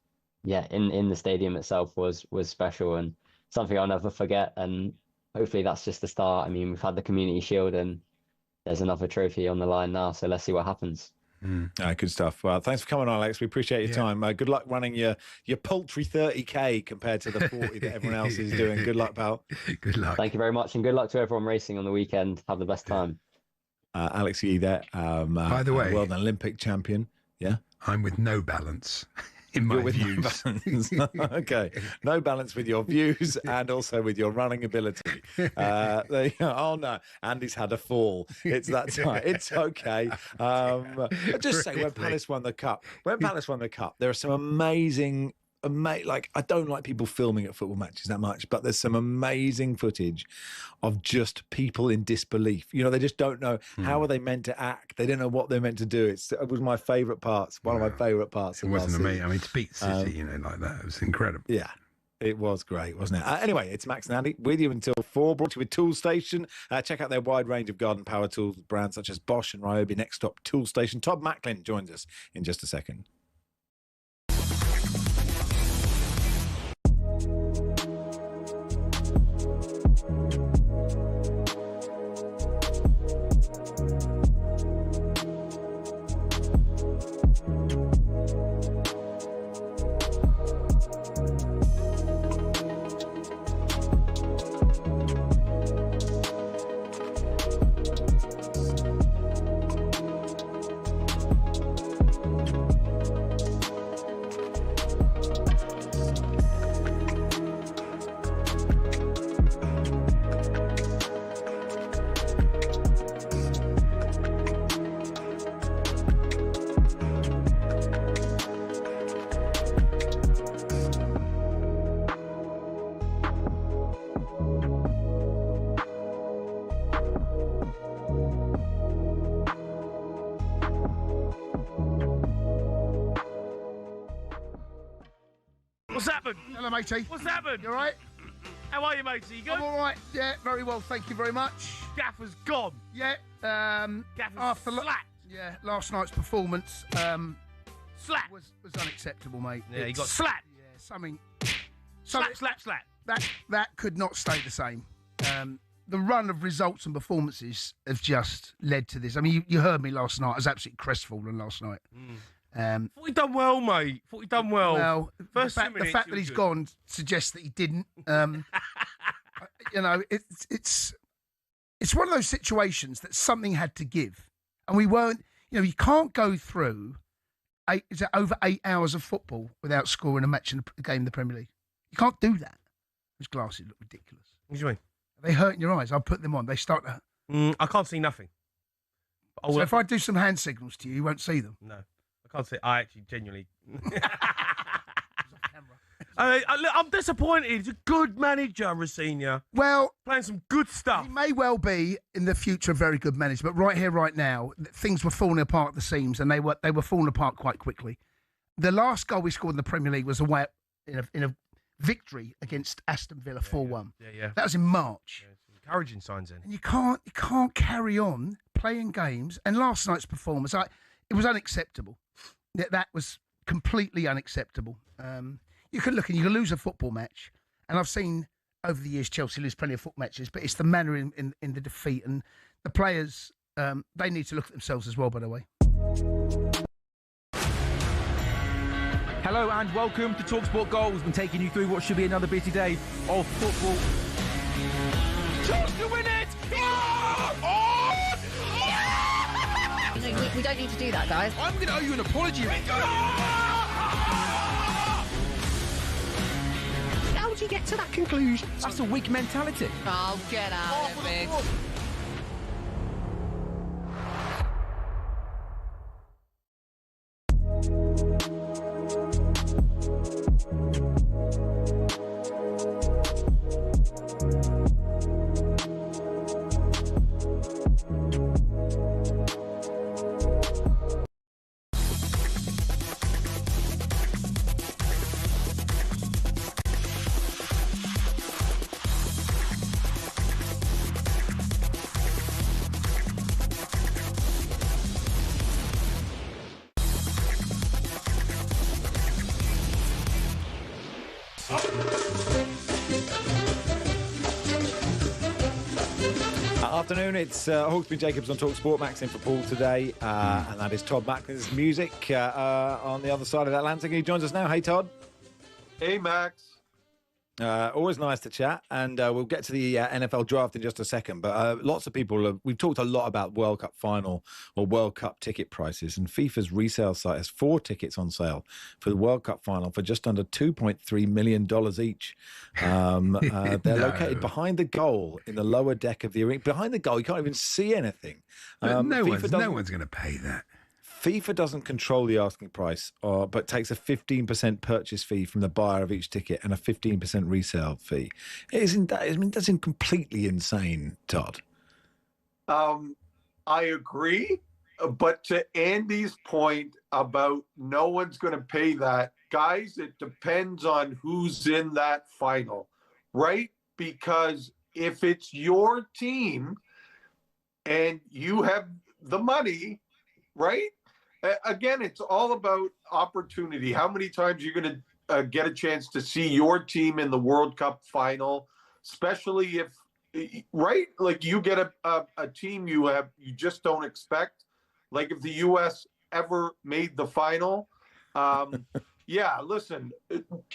Speaker 27: in the stadium itself was special and something I'll never forget. And hopefully that's just the start. I mean, we've had the Community Shield and there's another trophy on the line now, so let's see what happens.
Speaker 9: Good stuff. Well, thanks for coming on, Alex. We appreciate your time. Good luck running your paltry 30K compared to the 40 that everyone else is doing. Good luck, pal.
Speaker 3: Good luck.
Speaker 27: Thank you very much, and good luck to everyone racing on the weekend. Have the best time.
Speaker 9: Alex Yee there.
Speaker 3: By the way,
Speaker 9: world Olympic champion. Yeah,
Speaker 3: I'm with No Balance. In my
Speaker 9: with
Speaker 3: views.
Speaker 9: no balance. Okay, no balance with your views and also with your running ability. There you go. Oh no, Andy's had a fall. It's that time. It's okay. I just say when Palace won the cup, there are some amazing. Like, I don't like people filming at football matches that much, but there's some amazing footage of just people in disbelief. You know, they just don't know how are they meant to act. They don't know what they're meant to do. It was my favourite parts. One of my favourite parts.
Speaker 3: It wasn't amazing. I mean, to beat City, like that, it was incredible.
Speaker 9: Yeah. It was great, wasn't it? Anyway, it's Max and Andy with you until 4, brought to you with Toolstation. Check out their wide range of garden power tools, brands such as Bosch and Ryobi. Next stop, Toolstation. Todd Mlin joins us in just a second.
Speaker 2: What's happened?
Speaker 5: Hello, matey.
Speaker 2: What's happened?
Speaker 5: You all right?
Speaker 2: How are you, matey? You good?
Speaker 5: I'm all right. Yeah, very well. Thank you very much.
Speaker 2: Gaffer's gone.
Speaker 5: Yeah.
Speaker 2: Gaffer's
Speaker 5: after
Speaker 2: slapped.
Speaker 5: Yeah, last night's performance
Speaker 2: Slap.
Speaker 5: was unacceptable, mate.
Speaker 2: Yeah, he got slapped.
Speaker 5: Yeah, something.
Speaker 2: Slap.
Speaker 5: That could not stay the same. The run of results and performances have just led to this. I mean, you heard me last night. I was absolutely crestfallen last night.
Speaker 2: Thought he'd done well, mate. Thought he'd done well.
Speaker 5: Well,
Speaker 2: First
Speaker 5: the fact that he's gone suggests that he didn't. You know, it's one of those situations that something had to give, and we weren't. You know, you can't go through over 8 hours of football without scoring a match in a game in the Premier League. You can't do that. Those glasses look ridiculous.
Speaker 2: What do you mean?
Speaker 5: Are they hurting your eyes? I'll put them on. They start to.
Speaker 2: I can't see nothing.
Speaker 5: So if I do some hand signals to you, you won't see them.
Speaker 2: No, I can't see. I actually genuinely. I'm disappointed. He's a good manager, Rosina.
Speaker 5: Well,
Speaker 2: playing some good stuff.
Speaker 5: He may well be in the future a very good manager, but right here, right now, things were falling apart at the seams, and they were falling apart quite quickly. The last goal we scored in the Premier League was away in a victory against Aston Villa 4-1.
Speaker 2: Yeah.
Speaker 5: That was in March.
Speaker 2: Yeah, some encouraging signs in.
Speaker 5: And you can't carry on playing games. And last night's performance, it was unacceptable. That was completely unacceptable. You can look and you can lose a football match, and I've seen over the years Chelsea lose plenty of football matches, but it's the manner in the defeat, and the players, they need to look at themselves as well, by the way.
Speaker 7: Hello and welcome to talkSPORT Goals. We're taking you through what should be another busy day of football.
Speaker 2: Chance to win it!
Speaker 17: We don't need to do that, guys.
Speaker 2: I'm going to owe you an apology.
Speaker 17: How do you get to that conclusion?
Speaker 7: That's a weak mentality.
Speaker 17: Oh, get out of it.
Speaker 9: Afternoon, it's Hawksby Jacobs on talkSPORT. Max in for Paul today, and that is Todd Mlin's music on the other side of the Atlantic. He joins us now. Hey, Todd.
Speaker 18: Hey, Max.
Speaker 9: Always nice to chat, and we'll get to the NFL draft in just a second. But lots of people we've talked a lot about World Cup final or World Cup ticket prices, and FIFA's resale site has 4 tickets on sale for the World Cup final for just under $2.3 million each. They're located behind the goal in the lower deck of the arena. Behind the goal, you can't even see anything.
Speaker 3: No one's going to pay that.
Speaker 9: FIFA doesn't control the asking price, but takes a 15% purchase fee from the buyer of each ticket and a 15% resale fee. Isn't that? I mean, that's completely insane, Todd.
Speaker 1: I agree, but to Andy's point about no one's going to pay that, guys, it depends on who's in that final, right? Because if it's your team and you have the money, right? Again, it's all about opportunity. How many times you're going to get a chance to see your team in the World Cup final, especially if, right? Like you get a team you just don't expect. Like if the U.S. ever made the final, yeah, listen,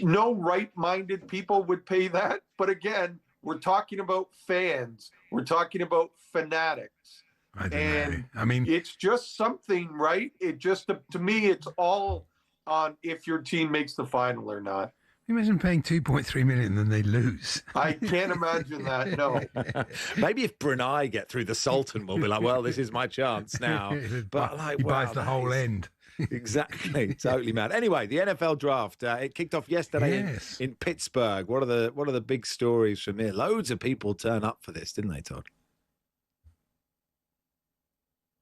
Speaker 1: no right-minded people would pay that. But again, we're talking about fans. We're talking about fanatics.
Speaker 3: I don't know. I mean,
Speaker 1: it's just something, right? It just, to me, it's all on if your team makes the final or not.
Speaker 3: Imagine paying $2.3 million and then they lose.
Speaker 1: I can't imagine that. No.
Speaker 9: Maybe if Brunei get through, the Sultan will be like, "Well, this is my chance now." But
Speaker 3: he buys the whole end.
Speaker 9: Exactly, totally mad. Anyway, the NFL draft it kicked off yesterday in Pittsburgh. What are the big stories from here? Loads of people turn up for this, didn't they, Todd?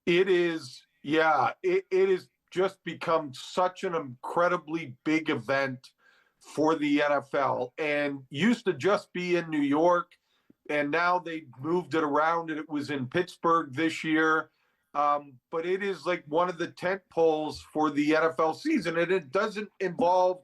Speaker 1: It is, yeah, it has just become such an incredibly big event for the NFL, and used to just be in New York, and now they moved it around and it was in Pittsburgh this year. But it is like one of the tent poles for the NFL season, and it doesn't involve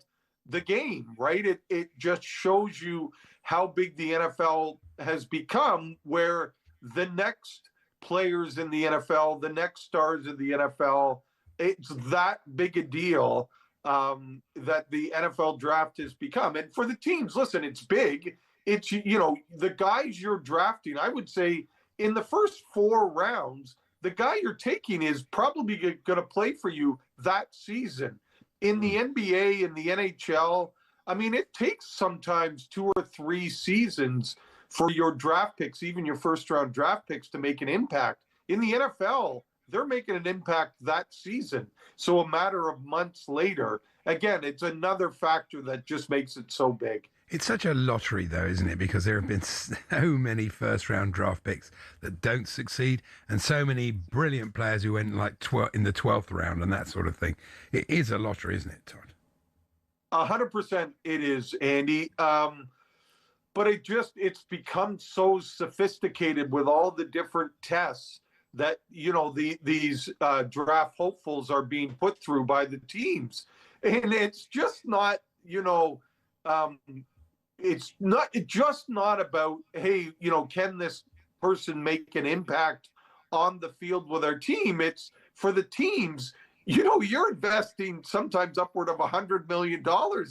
Speaker 1: the game, right? It just shows you how big the NFL has become, where the next players in the NFL, the next stars of the NFL, it's that big a deal that the NFL draft has become. And for the teams, listen, it's big. It's, the guys you're drafting, I would say in the first 4 rounds, the guy you're taking is probably going to play for you that season. In the NBA and the NHL, I mean, it takes sometimes 2 or 3 seasons for your draft picks, even your first-round draft picks, to make an impact. In the NFL, they're making an impact that season. So a matter of months later, again, it's another factor that just makes it so big.
Speaker 3: It's such a lottery, though, isn't it? Because there have been so many first-round draft picks that don't succeed, and so many brilliant players who went like in the 12th round and that sort of thing. It is a lottery, isn't it, Todd?
Speaker 1: 100% it is, Andy. But it's become so sophisticated with all the different tests that, these draft hopefuls are being put through by the teams. And it's just not, it's just not about, hey, can this person make an impact on the field with our team? It's for the teams, you're investing sometimes upward of $100 million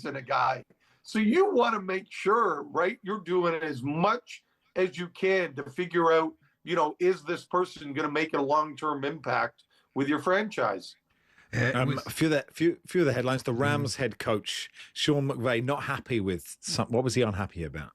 Speaker 1: in a guy. So you want to make sure, right, you're doing as much as you can to figure out, is this person going to make a long-term impact with your franchise?
Speaker 9: A few of the headlines. The Rams head coach, Sean McVay, not happy with what was he unhappy about?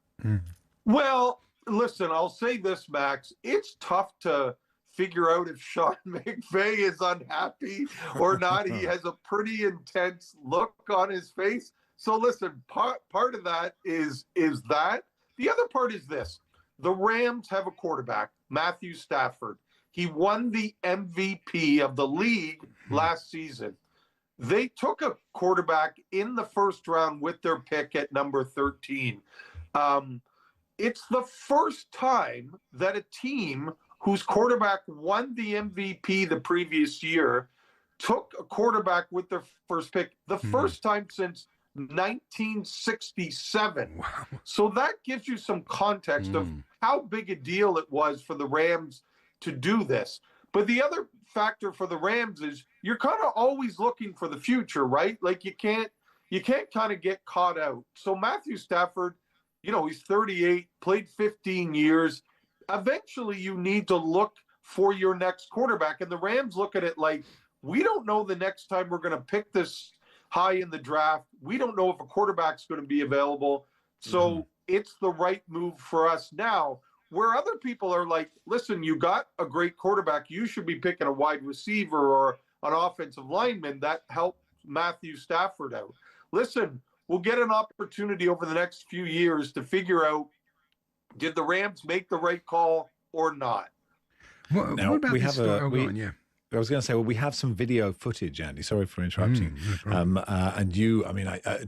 Speaker 1: Well, listen, I'll say this, Max. It's tough to figure out if Sean McVay is unhappy or not. He has a pretty intense look on his face. So listen, part of that is that. The other part is this. The Rams have a quarterback, Matthew Stafford. He won the MVP of the league last season. They took a quarterback in the first round with their pick at number 13. It's the first time that a team whose quarterback won the MVP the previous year took a quarterback with their first pick, the first time since 1967.
Speaker 3: Wow.
Speaker 1: So that gives you some context of how big a deal it was for the Rams to do this. But the other factor for the Rams is you're kind of always looking for the future, right? Like you can't kind of get caught out. So Matthew Stafford, he's 38, played 15 years. Eventually, you need to look for your next quarterback. And the Rams look at it like, we don't know the next time we're going to pick this high in the draft. We don't know if a quarterback's going to be available. So it's the right move for us now, where other people are like, listen, you got a great quarterback. You should be picking a wide receiver or an offensive lineman. That helped Matthew Stafford out. Listen, we'll get an opportunity over the next few years to figure out, did the Rams make the right call or not?
Speaker 9: Now,
Speaker 3: what about
Speaker 9: we
Speaker 3: this
Speaker 9: have
Speaker 3: story? Go on, yeah.
Speaker 9: I was going to say, well, we have some video footage, Andy. Sorry for interrupting. And you,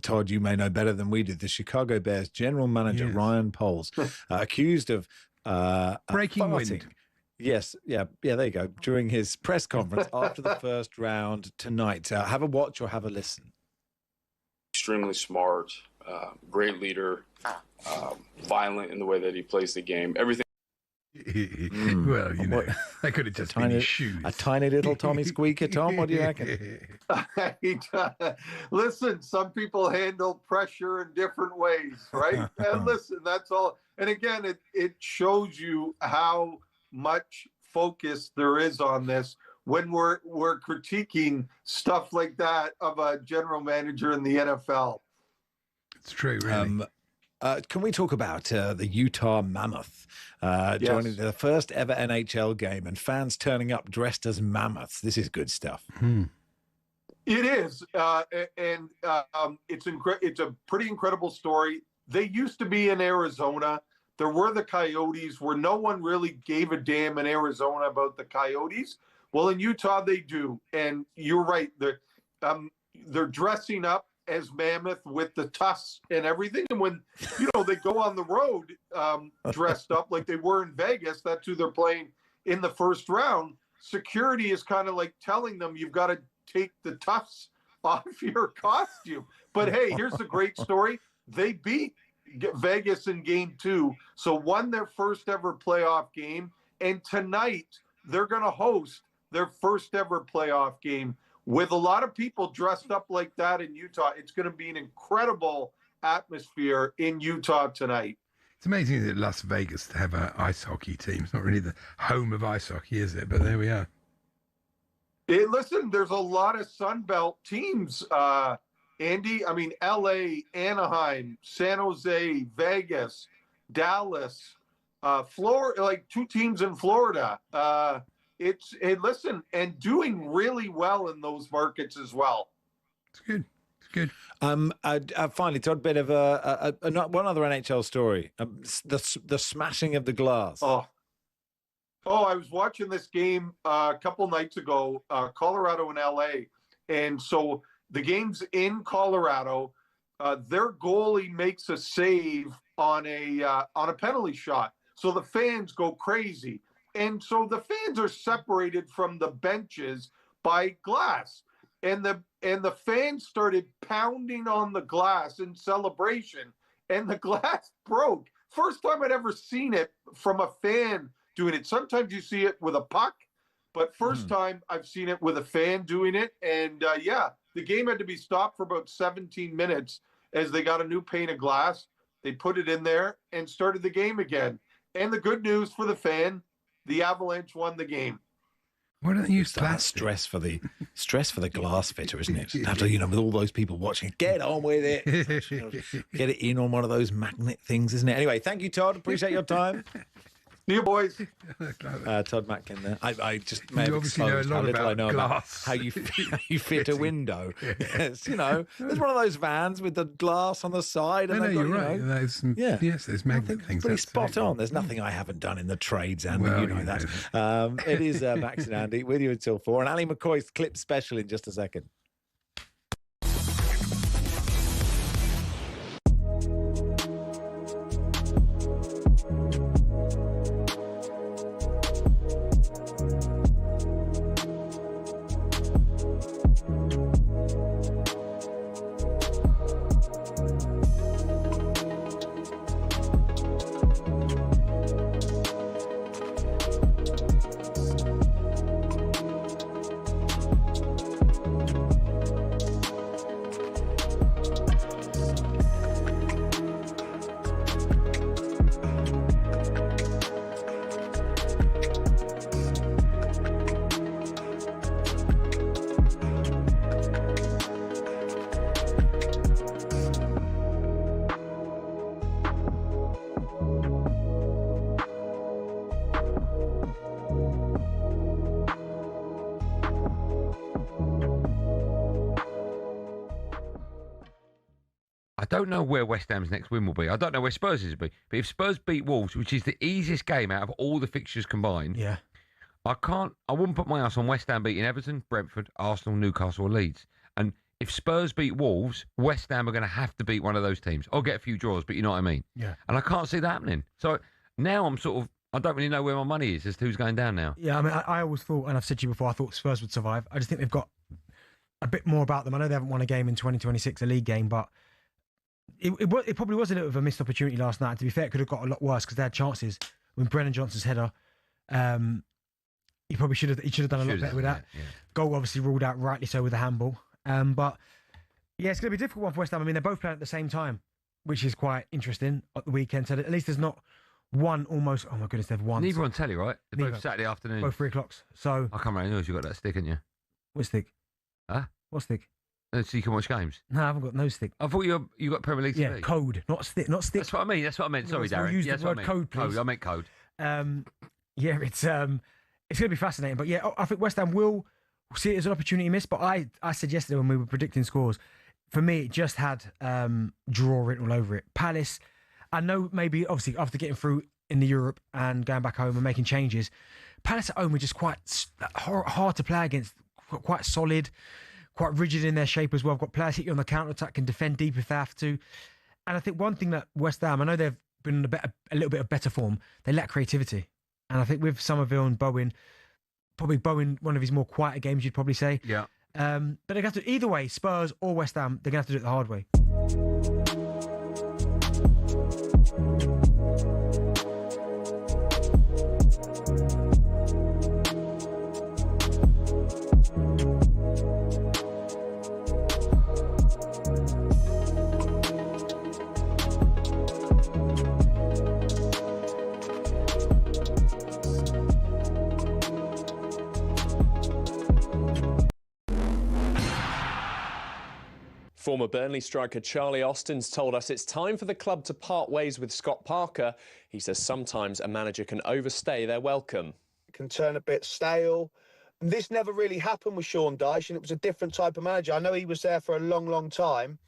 Speaker 9: Todd, you may know better than we did. The Chicago Bears general manager, Ryan Poles, accused of
Speaker 3: breaking
Speaker 9: farting.
Speaker 3: wind.
Speaker 9: Yes, yeah, there you go. During his press conference after the first round tonight. Have a watch or have a listen.
Speaker 4: Extremely smart, great leader, violent in the way that he plays the game. Everything.
Speaker 3: Well, they could have just been his shoes.
Speaker 9: A tiny little Tommy Squeaker, Tom. What do you reckon?
Speaker 1: Listen, some people handle pressure in different ways, right? And listen, that's all. And again, it shows you how much focus there is on this when we're critiquing stuff like that of a general manager in the NFL.
Speaker 3: It's true, really.
Speaker 9: Can we talk about the Utah Mammoth joining the first ever NHL game and fans turning up dressed as mammoths? This is good stuff.
Speaker 1: It is, and it's a pretty incredible story. They used to be in Arizona. There were the Coyotes, where no one really gave a damn in Arizona about the Coyotes. Well, in Utah, they do, and you're right. They're dressing up as mammoth with the tusks and everything. And when, they go on the road dressed up like they were in Vegas, that's who they're playing in the first round. Security is kind of like telling them, you've got to take the tusks off your costume. But hey, here's the great story. They beat Vegas in game 2. So won their first ever playoff game. And tonight they're going to host their first ever playoff game with a lot of people dressed up like that in Utah. It's going to be an incredible atmosphere in Utah tonight.
Speaker 3: It's amazing that Las Vegas to have an ice hockey team. It's not really the home of ice hockey, is it? But there we are.
Speaker 1: Listen, there's a lot of Sunbelt teams, Andy. LA, Anaheim, San Jose, Vegas, Dallas, Florida, like 2 teams in Florida. Listen, and doing really well in those markets as well.
Speaker 3: It's good. It's good.
Speaker 9: Finally, Todd, bit of one other NHL story. The smashing of the glass.
Speaker 1: Oh, I was watching this game a couple nights ago, Colorado and LA, and so the game's in Colorado. Their goalie makes a save on a penalty shot, so the fans go crazy. And so the fans are separated from the benches by glass. And the fans started pounding on the glass in celebration. And the glass broke. First time I'd ever seen it from a fan doing it. Sometimes you see it with a puck. But first time I've seen it with a fan doing it. And the game had to be stopped for about 17 minutes as they got a new pane of glass. They put it in there and started the game again. And the good news for the fan, the Avalanche won the game.
Speaker 3: Why don't they use plastic?
Speaker 9: Stress for the glass fitter, isn't it? Have to, with all those people watching, get on with it. Get it in on one of those magnet things, isn't it? Anyway, thank you, Todd. Appreciate your time.
Speaker 1: New boys.
Speaker 9: Todd Mlin there. I just may have
Speaker 3: obviously know a
Speaker 9: exposed
Speaker 3: lot
Speaker 9: how little I know
Speaker 3: glass.
Speaker 9: about how you fit a window. Yes, there's one of those vans with the glass on the side. And
Speaker 3: you're right. Yes, there's magnet things.
Speaker 9: Pretty spot on. There's nothing I haven't done in the trades, Andy.
Speaker 3: Well,
Speaker 9: you know that. It is Max and Andy with you until 4. And Ali McCoy's clip special in just a second.
Speaker 3: I don't know where West Ham's next win will be. I don't know where Spurs is will be. But if Spurs beat Wolves, which is the easiest game out of all the fixtures combined,
Speaker 6: yeah,
Speaker 3: I wouldn't put my house on West Ham beating Everton, Brentford, Arsenal, Newcastle, or Leeds. And if Spurs beat Wolves, West Ham are going to have to beat one of those teams. Or get a few draws, but you know what I mean.
Speaker 6: Yeah.
Speaker 3: And I can't see that happening. So now I don't really know where my money is as to who's going down now.
Speaker 6: Yeah, I mean, I always thought, and I've said to you before, I thought Spurs would survive. I just think they've got a bit more about them. I know they haven't won a game in 2026, a league game, but it probably was a little bit of a missed opportunity last night. To be fair, it could have got a lot worse because they had chances. When Brennan Johnson's header, he probably should have done a lot better with that.
Speaker 3: Yeah.
Speaker 6: Goal obviously ruled out, rightly so, with the handball. But yeah, it's going to be a difficult one for West Ham. I mean, they're both playing at the same time, which is quite interesting at the weekend. So at least there's not one almost. Oh my goodness, they've won.
Speaker 3: Neither on telly, right? They're both
Speaker 6: Neither.
Speaker 3: Saturday afternoon.
Speaker 6: Both 3 o'clocks. So
Speaker 3: I can't remember you got that stick, haven't you?
Speaker 6: What stick?
Speaker 3: Huh?
Speaker 6: What stick?
Speaker 3: So you can watch games.
Speaker 6: No, I haven't got no stick.
Speaker 3: I thought you got Premier League TV.
Speaker 6: Yeah, code, not stick, not stick.
Speaker 3: That's what I mean. That's what I meant. Sorry,
Speaker 6: We'll
Speaker 3: Darren.
Speaker 6: use
Speaker 3: Yeah,
Speaker 6: the word code, please.
Speaker 3: I meant code.
Speaker 6: Yeah, it's going to be fascinating. But yeah, I think West Ham will see it as an opportunity missed. But I said yesterday when we were predicting scores, for me it just had draw written all over it. Palace, I know maybe obviously after getting through in the Europe and going back home and making changes, Palace at home were just quite hard to play against, quite solid, quite rigid in their shape as well. I've got players hit you on the counter-attack, can defend deep if they have to. And I think one thing that West Ham, I know they've been in a little bit of better form, they lack creativity. And I think with Somerville and Bowen, probably Bowen, one of his more quieter games, you'd probably say.
Speaker 3: Yeah.
Speaker 6: But they have to, either way, Spurs or West Ham, they're going to have to do it the hard way.
Speaker 12: Former Burnley striker Charlie Austin's told us it's time for the club to part ways with Scott Parker. He says sometimes a manager can overstay their welcome.
Speaker 13: It can turn a bit stale. And this never really happened with Sean Dyche, and it was a different type of manager. I know he was there for a long, long time,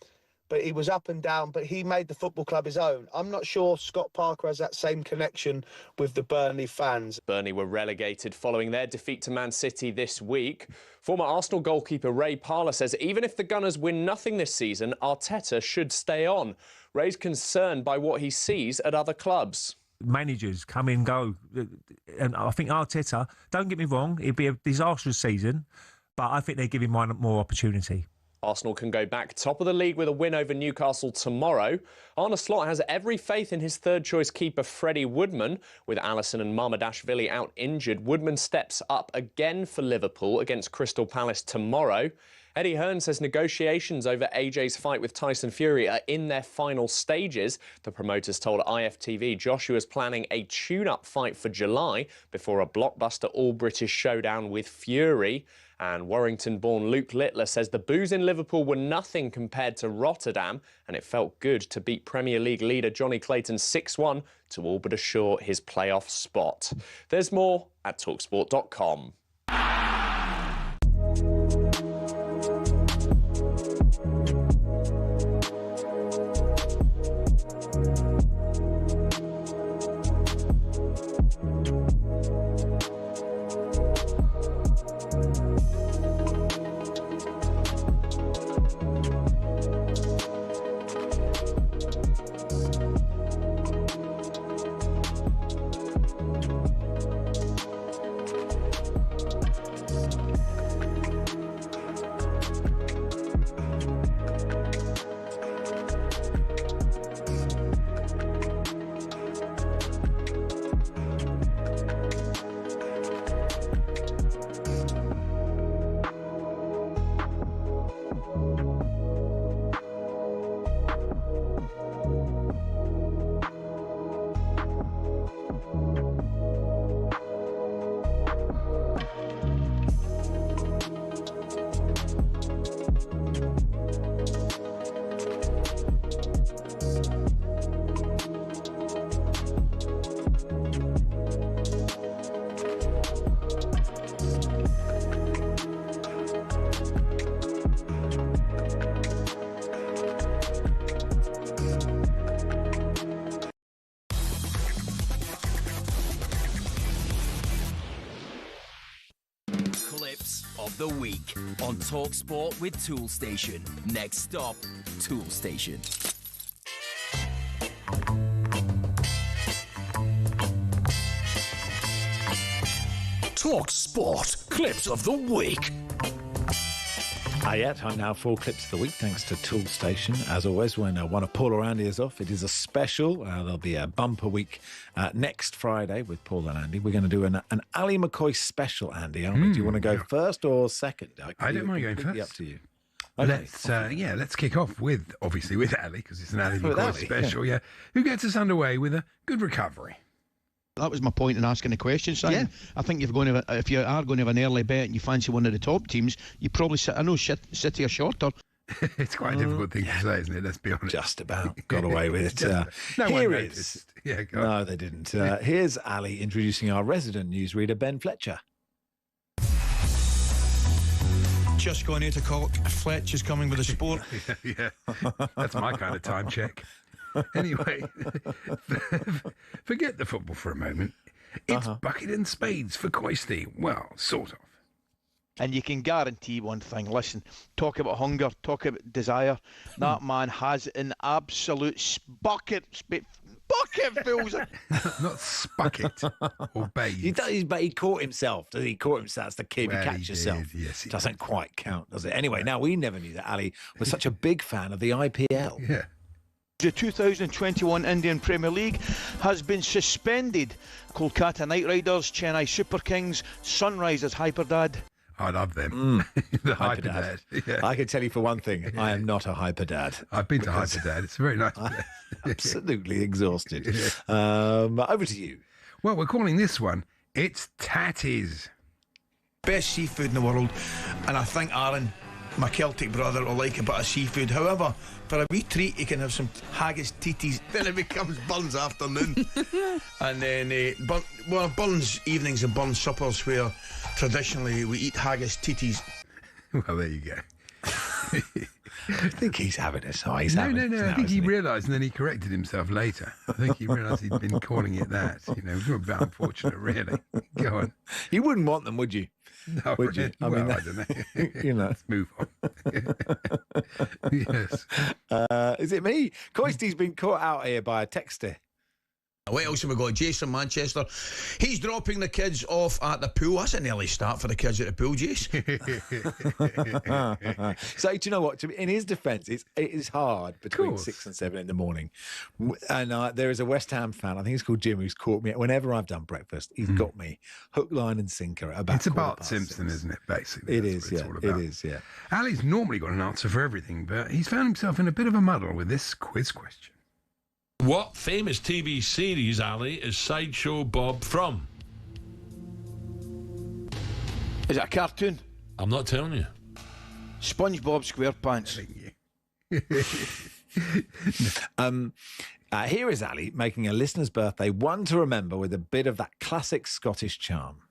Speaker 13: but he was up and down, but he made the football club his own. I'm not sure Scott Parker has that same connection with the Burnley fans.
Speaker 12: Burnley were relegated following their defeat to Man City this week. Former Arsenal goalkeeper Ray Parlour says even if the Gunners win nothing this season, Arteta should stay on. Ray's concerned by what he sees at other clubs.
Speaker 18: Managers come and go, and I think Arteta, don't get me wrong, it'd be a disastrous season, but I think they give him one more opportunity.
Speaker 12: Arsenal can go back top of the league with a win over Newcastle tomorrow. Arne Slot has every faith in his third-choice keeper Freddie Woodman. With Alisson and Mamadashvili out injured, Woodman steps up again for Liverpool against Crystal Palace tomorrow. Eddie Hearn says negotiations over AJ's fight with Tyson Fury are in their final stages. The promoters told IFTV Joshua's planning a tune-up fight for July before a blockbuster all-British showdown with Fury. And Warrington-born Luke Littler says the boos in Liverpool were nothing compared to Rotterdam, and it felt good to beat Premier League leader Johnny Clayton 6-1 to all but assure his playoff spot. There's more at talksport.com.
Speaker 10: of the Week on talkSPORT with Toolstation. Next stop, Toolstation.
Speaker 19: talkSPORT Clips of the Week.
Speaker 9: Yeah, time now for Clips of the Week, thanks to Toolstation. As always, when one of Paul or Andy is off, it is a special. There'll be a bumper week next Friday with Paul and Andy. We're going to do an Ali McCoy special, Andy, aren't we? Do you want to go first or second?
Speaker 3: I don't mind going first.
Speaker 9: Up to you.
Speaker 3: Okay. Let's kick off with Ali, because it's an Ali McCoy special. Yeah. Who gets us underway with a good recovery?
Speaker 20: That was my point in asking the question, Simon. Yeah. I think if you are going to have an early bet and you fancy one of the top teams, you probably City are shorter.
Speaker 3: It's quite a difficult thing to say, isn't it? Let's be honest.
Speaker 9: Just about got away with it.
Speaker 3: No
Speaker 9: Here
Speaker 3: one
Speaker 9: is.
Speaker 3: noticed. Yeah, go
Speaker 9: No,
Speaker 3: on.
Speaker 9: they didn't. Here's Ali introducing our resident newsreader, Ben Fletcher.
Speaker 21: Just going out to Cork. Fletcher's coming with the sport.
Speaker 3: Yeah, that's my kind of time check. Anyway, forget the football for a moment. It's bucket and spades for Coisty. Well, sort of.
Speaker 20: And you can guarantee one thing. Listen, talk about hunger, talk about desire. That man has an absolute bucket fills it.
Speaker 3: Not spucket or bathe.
Speaker 9: He does, but he caught himself. Does he? Caught himself. That's the key.
Speaker 3: Well,
Speaker 9: catch
Speaker 3: he
Speaker 9: yourself.
Speaker 3: did, yes, he
Speaker 9: doesn't quite count, does it? Anyway, now we never knew that Ali was such a big fan of the IPL.
Speaker 3: Yeah.
Speaker 20: The 2021 Indian Premier League has been suspended. Kolkata Knight Riders, Chennai Super Kings, Sunrisers Hyperdad.
Speaker 3: I love them. The
Speaker 9: Hyperdad.
Speaker 3: Yeah.
Speaker 9: I can tell you for one thing, I am not a Hyperdad.
Speaker 3: I've been to Hyperdad. It's a very nice place.
Speaker 9: Absolutely exhausted. Over to you.
Speaker 3: Well, we're calling this one, it's Tatties.
Speaker 21: Best seafood in the world, and I think Aaron, my Celtic brother, will like a bit of seafood. However, for a wee treat, you can have some haggis titties. Then it becomes Burns afternoon. And then Burns evenings and Burns suppers, where traditionally we eat haggis titties.
Speaker 3: Well, there you go.
Speaker 9: I think he's having a size.
Speaker 3: No. I think he realised, and then he corrected himself later. I think he realised he'd been calling it that. It was a bit unfortunate, really. Go on.
Speaker 9: You wouldn't want them, would you?
Speaker 3: No,
Speaker 9: would you?
Speaker 3: I mean, I don't know.
Speaker 9: Let's
Speaker 3: move on. Yes.
Speaker 9: Is it me? Coisty's been caught out here by a texter.
Speaker 21: What else have we got? Jason Manchester. He's dropping the kids off at the pool. That's an early start for the kids at the pool, Jace.
Speaker 9: So, do you know what? In his defence, it is hard between 6 and 7 in the morning. And there is a West Ham fan, I think he's called Jim, who's caught me. Whenever I've done breakfast, he's got me hook, line and sinker at about
Speaker 3: It's a Bart Simpson, isn't it, basically?
Speaker 9: It is, yeah. It is, yeah.
Speaker 3: Ali's normally got an answer for everything, but he's found himself in a bit of a muddle with this quiz question.
Speaker 22: What famous TV series, Ali, is Sideshow Bob from?
Speaker 20: Is it a cartoon?
Speaker 22: I'm not telling you.
Speaker 20: SpongeBob SquarePants.
Speaker 9: Here is Ali making a listener's birthday one to remember with a bit of that classic Scottish charm.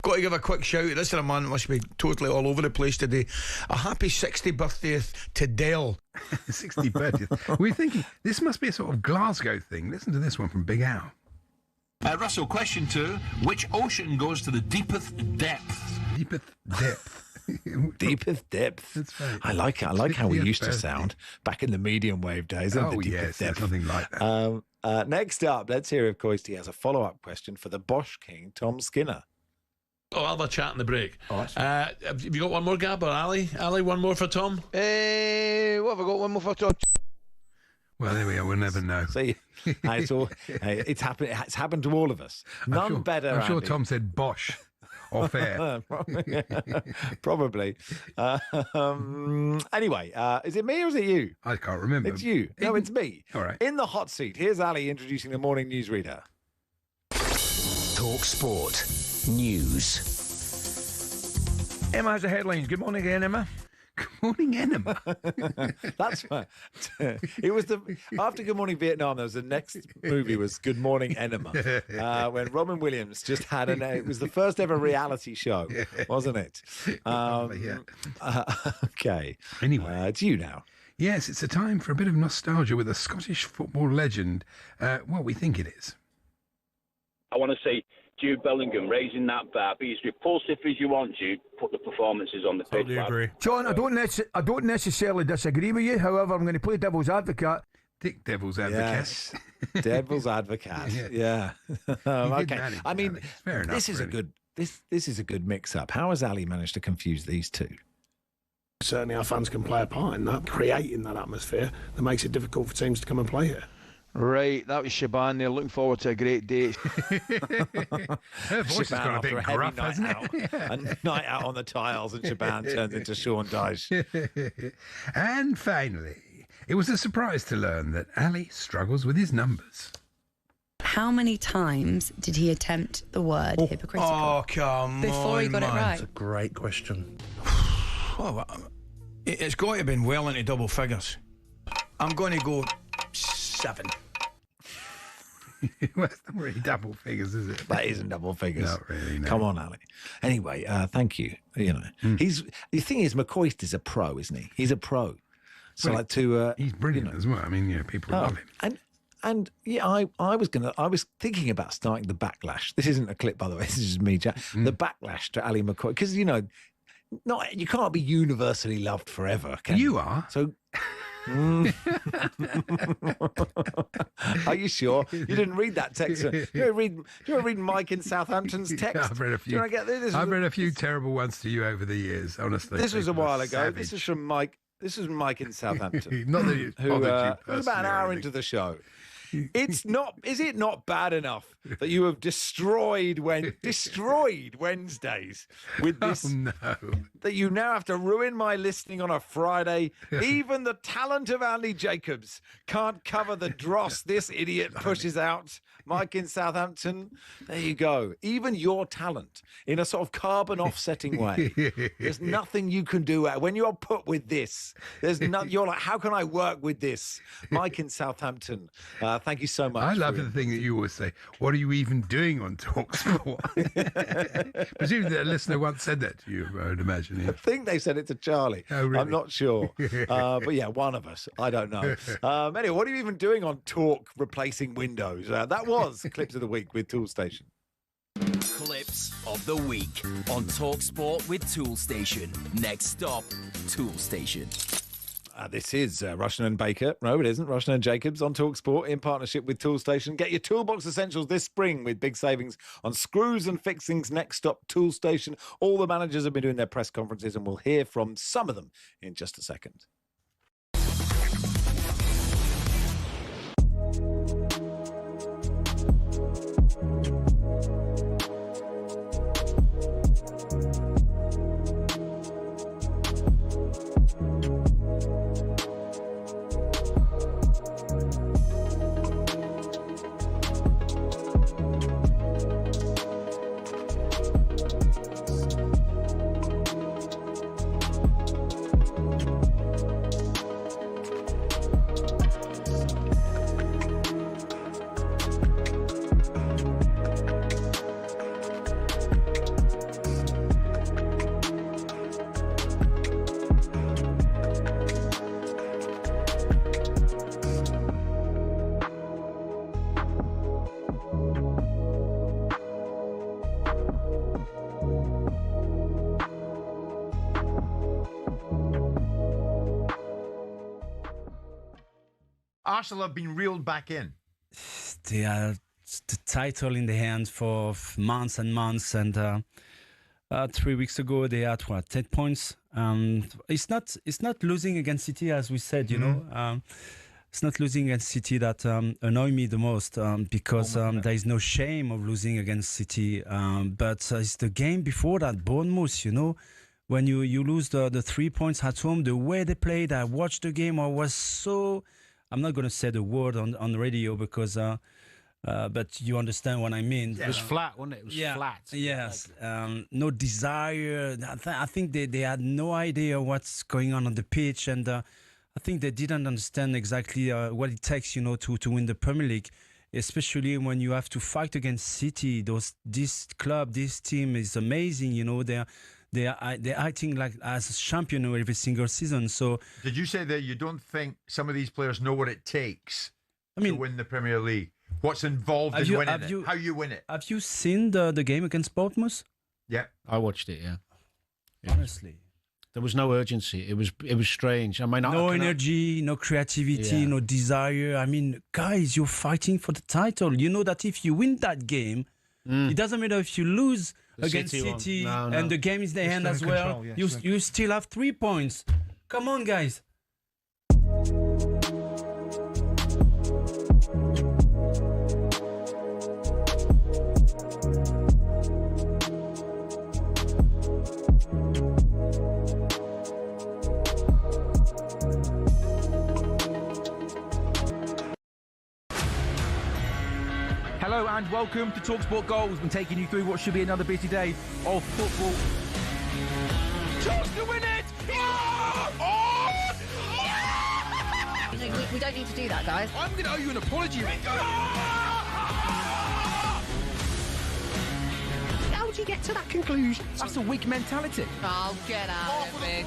Speaker 21: Got to give a quick shout out. This is a man that must be totally all over the place today. A happy 60th birthday to Dell.
Speaker 3: 60th birthday. We're thinking this must be a sort of Glasgow thing. Listen to this one from Big Al.
Speaker 22: Russell, question 2. Which ocean goes to the deepest depth?
Speaker 3: Deepest depth.
Speaker 9: Deepest depth.
Speaker 3: That's right.
Speaker 9: I like it. I like how we used to sound back in the medium wave days.
Speaker 3: Oh, yes, there's nothing like that.
Speaker 9: Next up, let's hear if Coisty has a follow-up question for the Bosch King, Tom Skinner.
Speaker 22: I'll have a chat in the break. Have you got one more, Gab, or Ali? Ali, one more for Tom?
Speaker 20: What have I got? One more for Tom?
Speaker 3: Well, there we are. We'll never know.
Speaker 9: See, it's happened. It's happened to all of us. None better.
Speaker 3: I'm sure
Speaker 9: Andy.
Speaker 3: Tom said Bosch or fair.
Speaker 9: Probably. Anyway, is it me or is it you?
Speaker 3: I can't remember.
Speaker 9: It's you. No, it's me.
Speaker 3: All right.
Speaker 9: In the hot seat, here's Ali introducing the morning newsreader.
Speaker 10: talkSPORT News.
Speaker 2: Emma has the headlines. Good morning again, Emma.
Speaker 3: Good morning, Enema.
Speaker 9: That's right. It was after Good Morning Vietnam. There was the next movie was Good Morning Enema, when Robin Williams just had it was the first ever reality show, wasn't it? Okay.
Speaker 3: Anyway,
Speaker 9: it's you now.
Speaker 3: Yes, it's a time for a bit of nostalgia with a Scottish football legend. Well, we think it is.
Speaker 23: I want to say
Speaker 8: Jude Bellingham raising that bar. Be as repulsive as you want, Jude. Put the performances on the pitch.
Speaker 2: Totally agree.
Speaker 21: John, I don't necessarily disagree with you. However, I'm going to play devil's advocate.
Speaker 3: Devil's advocate.
Speaker 9: Yes. Devil's advocate. Yeah. Okay.
Speaker 3: manage,
Speaker 9: I mean,
Speaker 3: Alex. Fair enough,
Speaker 9: this is a
Speaker 3: really.
Speaker 9: good. This is a good mix-up. How has Ali managed to confuse these two?
Speaker 11: Certainly our fans can play a part in that, creating that atmosphere that makes it difficult for teams to come and play here.
Speaker 20: Right, that was Shaban there. Looking forward to a great day.
Speaker 3: Her voice has gone a bit
Speaker 9: after
Speaker 3: gruff,
Speaker 9: heavy
Speaker 3: hasn't
Speaker 9: night
Speaker 3: it?
Speaker 9: out, a night out on the tiles, and Shaban turns into Sean Dyche.
Speaker 3: And finally, it was a surprise to learn that Ali struggles with his numbers.
Speaker 14: How many times did he attempt the word hypocritical?
Speaker 21: Oh, come
Speaker 14: Before
Speaker 21: on,
Speaker 14: he got it
Speaker 21: man.
Speaker 14: right.
Speaker 21: It's
Speaker 22: a great question.
Speaker 21: Well, it's got to have been well into double figures. I'm going to go 7.
Speaker 3: Well, that's not really double figures, is it?
Speaker 9: That isn't double figures.
Speaker 3: Not really, no.
Speaker 9: Come on, Ali. Anyway, thank you. You know, the thing is, McCoist is a pro, isn't he? He's a pro. So
Speaker 3: Well, he's brilliant as well. I mean, people love him.
Speaker 9: And yeah, I was thinking about starting the backlash. This isn't a clip, by the way. This is just me, Jack. The backlash to Ali McCoy, because you can't be universally loved forever. Can
Speaker 3: You are.
Speaker 9: So. Are you sure? You didn't read that text? Do you want to read Mike in Southampton's text?
Speaker 3: Yeah, I've read a few.
Speaker 9: Do you want to get this?
Speaker 3: I've read a few terrible ones to you over the years, honestly.
Speaker 9: This was a
Speaker 3: People are
Speaker 9: while ago.
Speaker 3: savage.
Speaker 9: This is from Mike. This is Mike in Southampton.
Speaker 3: Not that it's
Speaker 9: who
Speaker 3: bothered you
Speaker 9: it was
Speaker 3: personally
Speaker 9: about an
Speaker 3: or
Speaker 9: hour
Speaker 3: anything.
Speaker 9: into the show. It's not. Is it not bad enough that you have destroyed Wednesdays with this?
Speaker 3: Oh, no.
Speaker 9: That you now have to ruin my listening on a Friday. Even the talent of Andy Jacobs can't cover the dross this idiot pushes out. Mike in Southampton. There you go. Even your talent, in a sort of carbon offsetting way. There's nothing you can do when you're put with this. You're like, how can I work with this? Mike in Southampton. Thank you so much.
Speaker 3: I love the thing that you always say, what are you even doing on talkSPORT? Presumably a listener once said that to you, I would imagine. Yeah.
Speaker 9: I think they said it to Charlie.
Speaker 3: Oh, really?
Speaker 9: I'm not sure. But yeah, one of us. I don't know. Anyway, what are you even doing on Talk replacing Windows? That was Clips of the Week with Toolstation.
Speaker 10: Clips of the Week on talkSPORT with Toolstation. Next stop, Toolstation.
Speaker 9: This is Rushden and Baker. No, it isn't. Rushden and Jacobs on talkSPORT in partnership with Toolstation. Get your toolbox essentials this spring with big savings on screws and fixings. Next stop, Toolstation. All the managers have been doing their press conferences, and we'll hear from some of them in just a second.
Speaker 15: Arsenal have been reeled back in.
Speaker 16: They are the title in the hands for months and months, and 3 weeks ago they had 10 points. It's not losing against City, as we said. You know, it's not losing against City that annoy me the most, because there is no shame of losing against City. But it's the game before that, Bournemouth. You know, when you lose the 3 points at home, the way they played, I watched the game. I was so. I'm not going to say the word on the radio because, but you understand what I mean.
Speaker 15: It was flat, wasn't it? It was flat.
Speaker 16: Yes. No desire. I think they had no idea what's going on the pitch, and I think they didn't understand exactly what it takes, you know, to win the Premier League, especially when you have to fight against City. This team is amazing. You know, they're acting like as a champion every single season. So
Speaker 15: did you say that you don't think some of these players know what it takes to win the Premier League? what's involved in winning it, how you win it.
Speaker 16: Have you seen the game against Bournemouth?
Speaker 15: Yeah,
Speaker 5: I watched it. Yeah,
Speaker 16: honestly,
Speaker 5: there was no urgency. It was strange. I mean,
Speaker 16: no energy, no creativity, no desire. I mean, guys, you're fighting for the title. You know that if you win that game, it doesn't matter if you lose against City and the game is in the hand as well. You still have 3 points. Come on, guys.
Speaker 7: Hello and welcome to talkSPORT Goals. We're taking you through what should be another busy day of football.
Speaker 17: Chance to win it! We don't need to do that, guys.
Speaker 7: I'm going to owe you an apology.
Speaker 17: How would you get to that conclusion?
Speaker 7: That's a weak mentality.
Speaker 17: Oh, get out of it.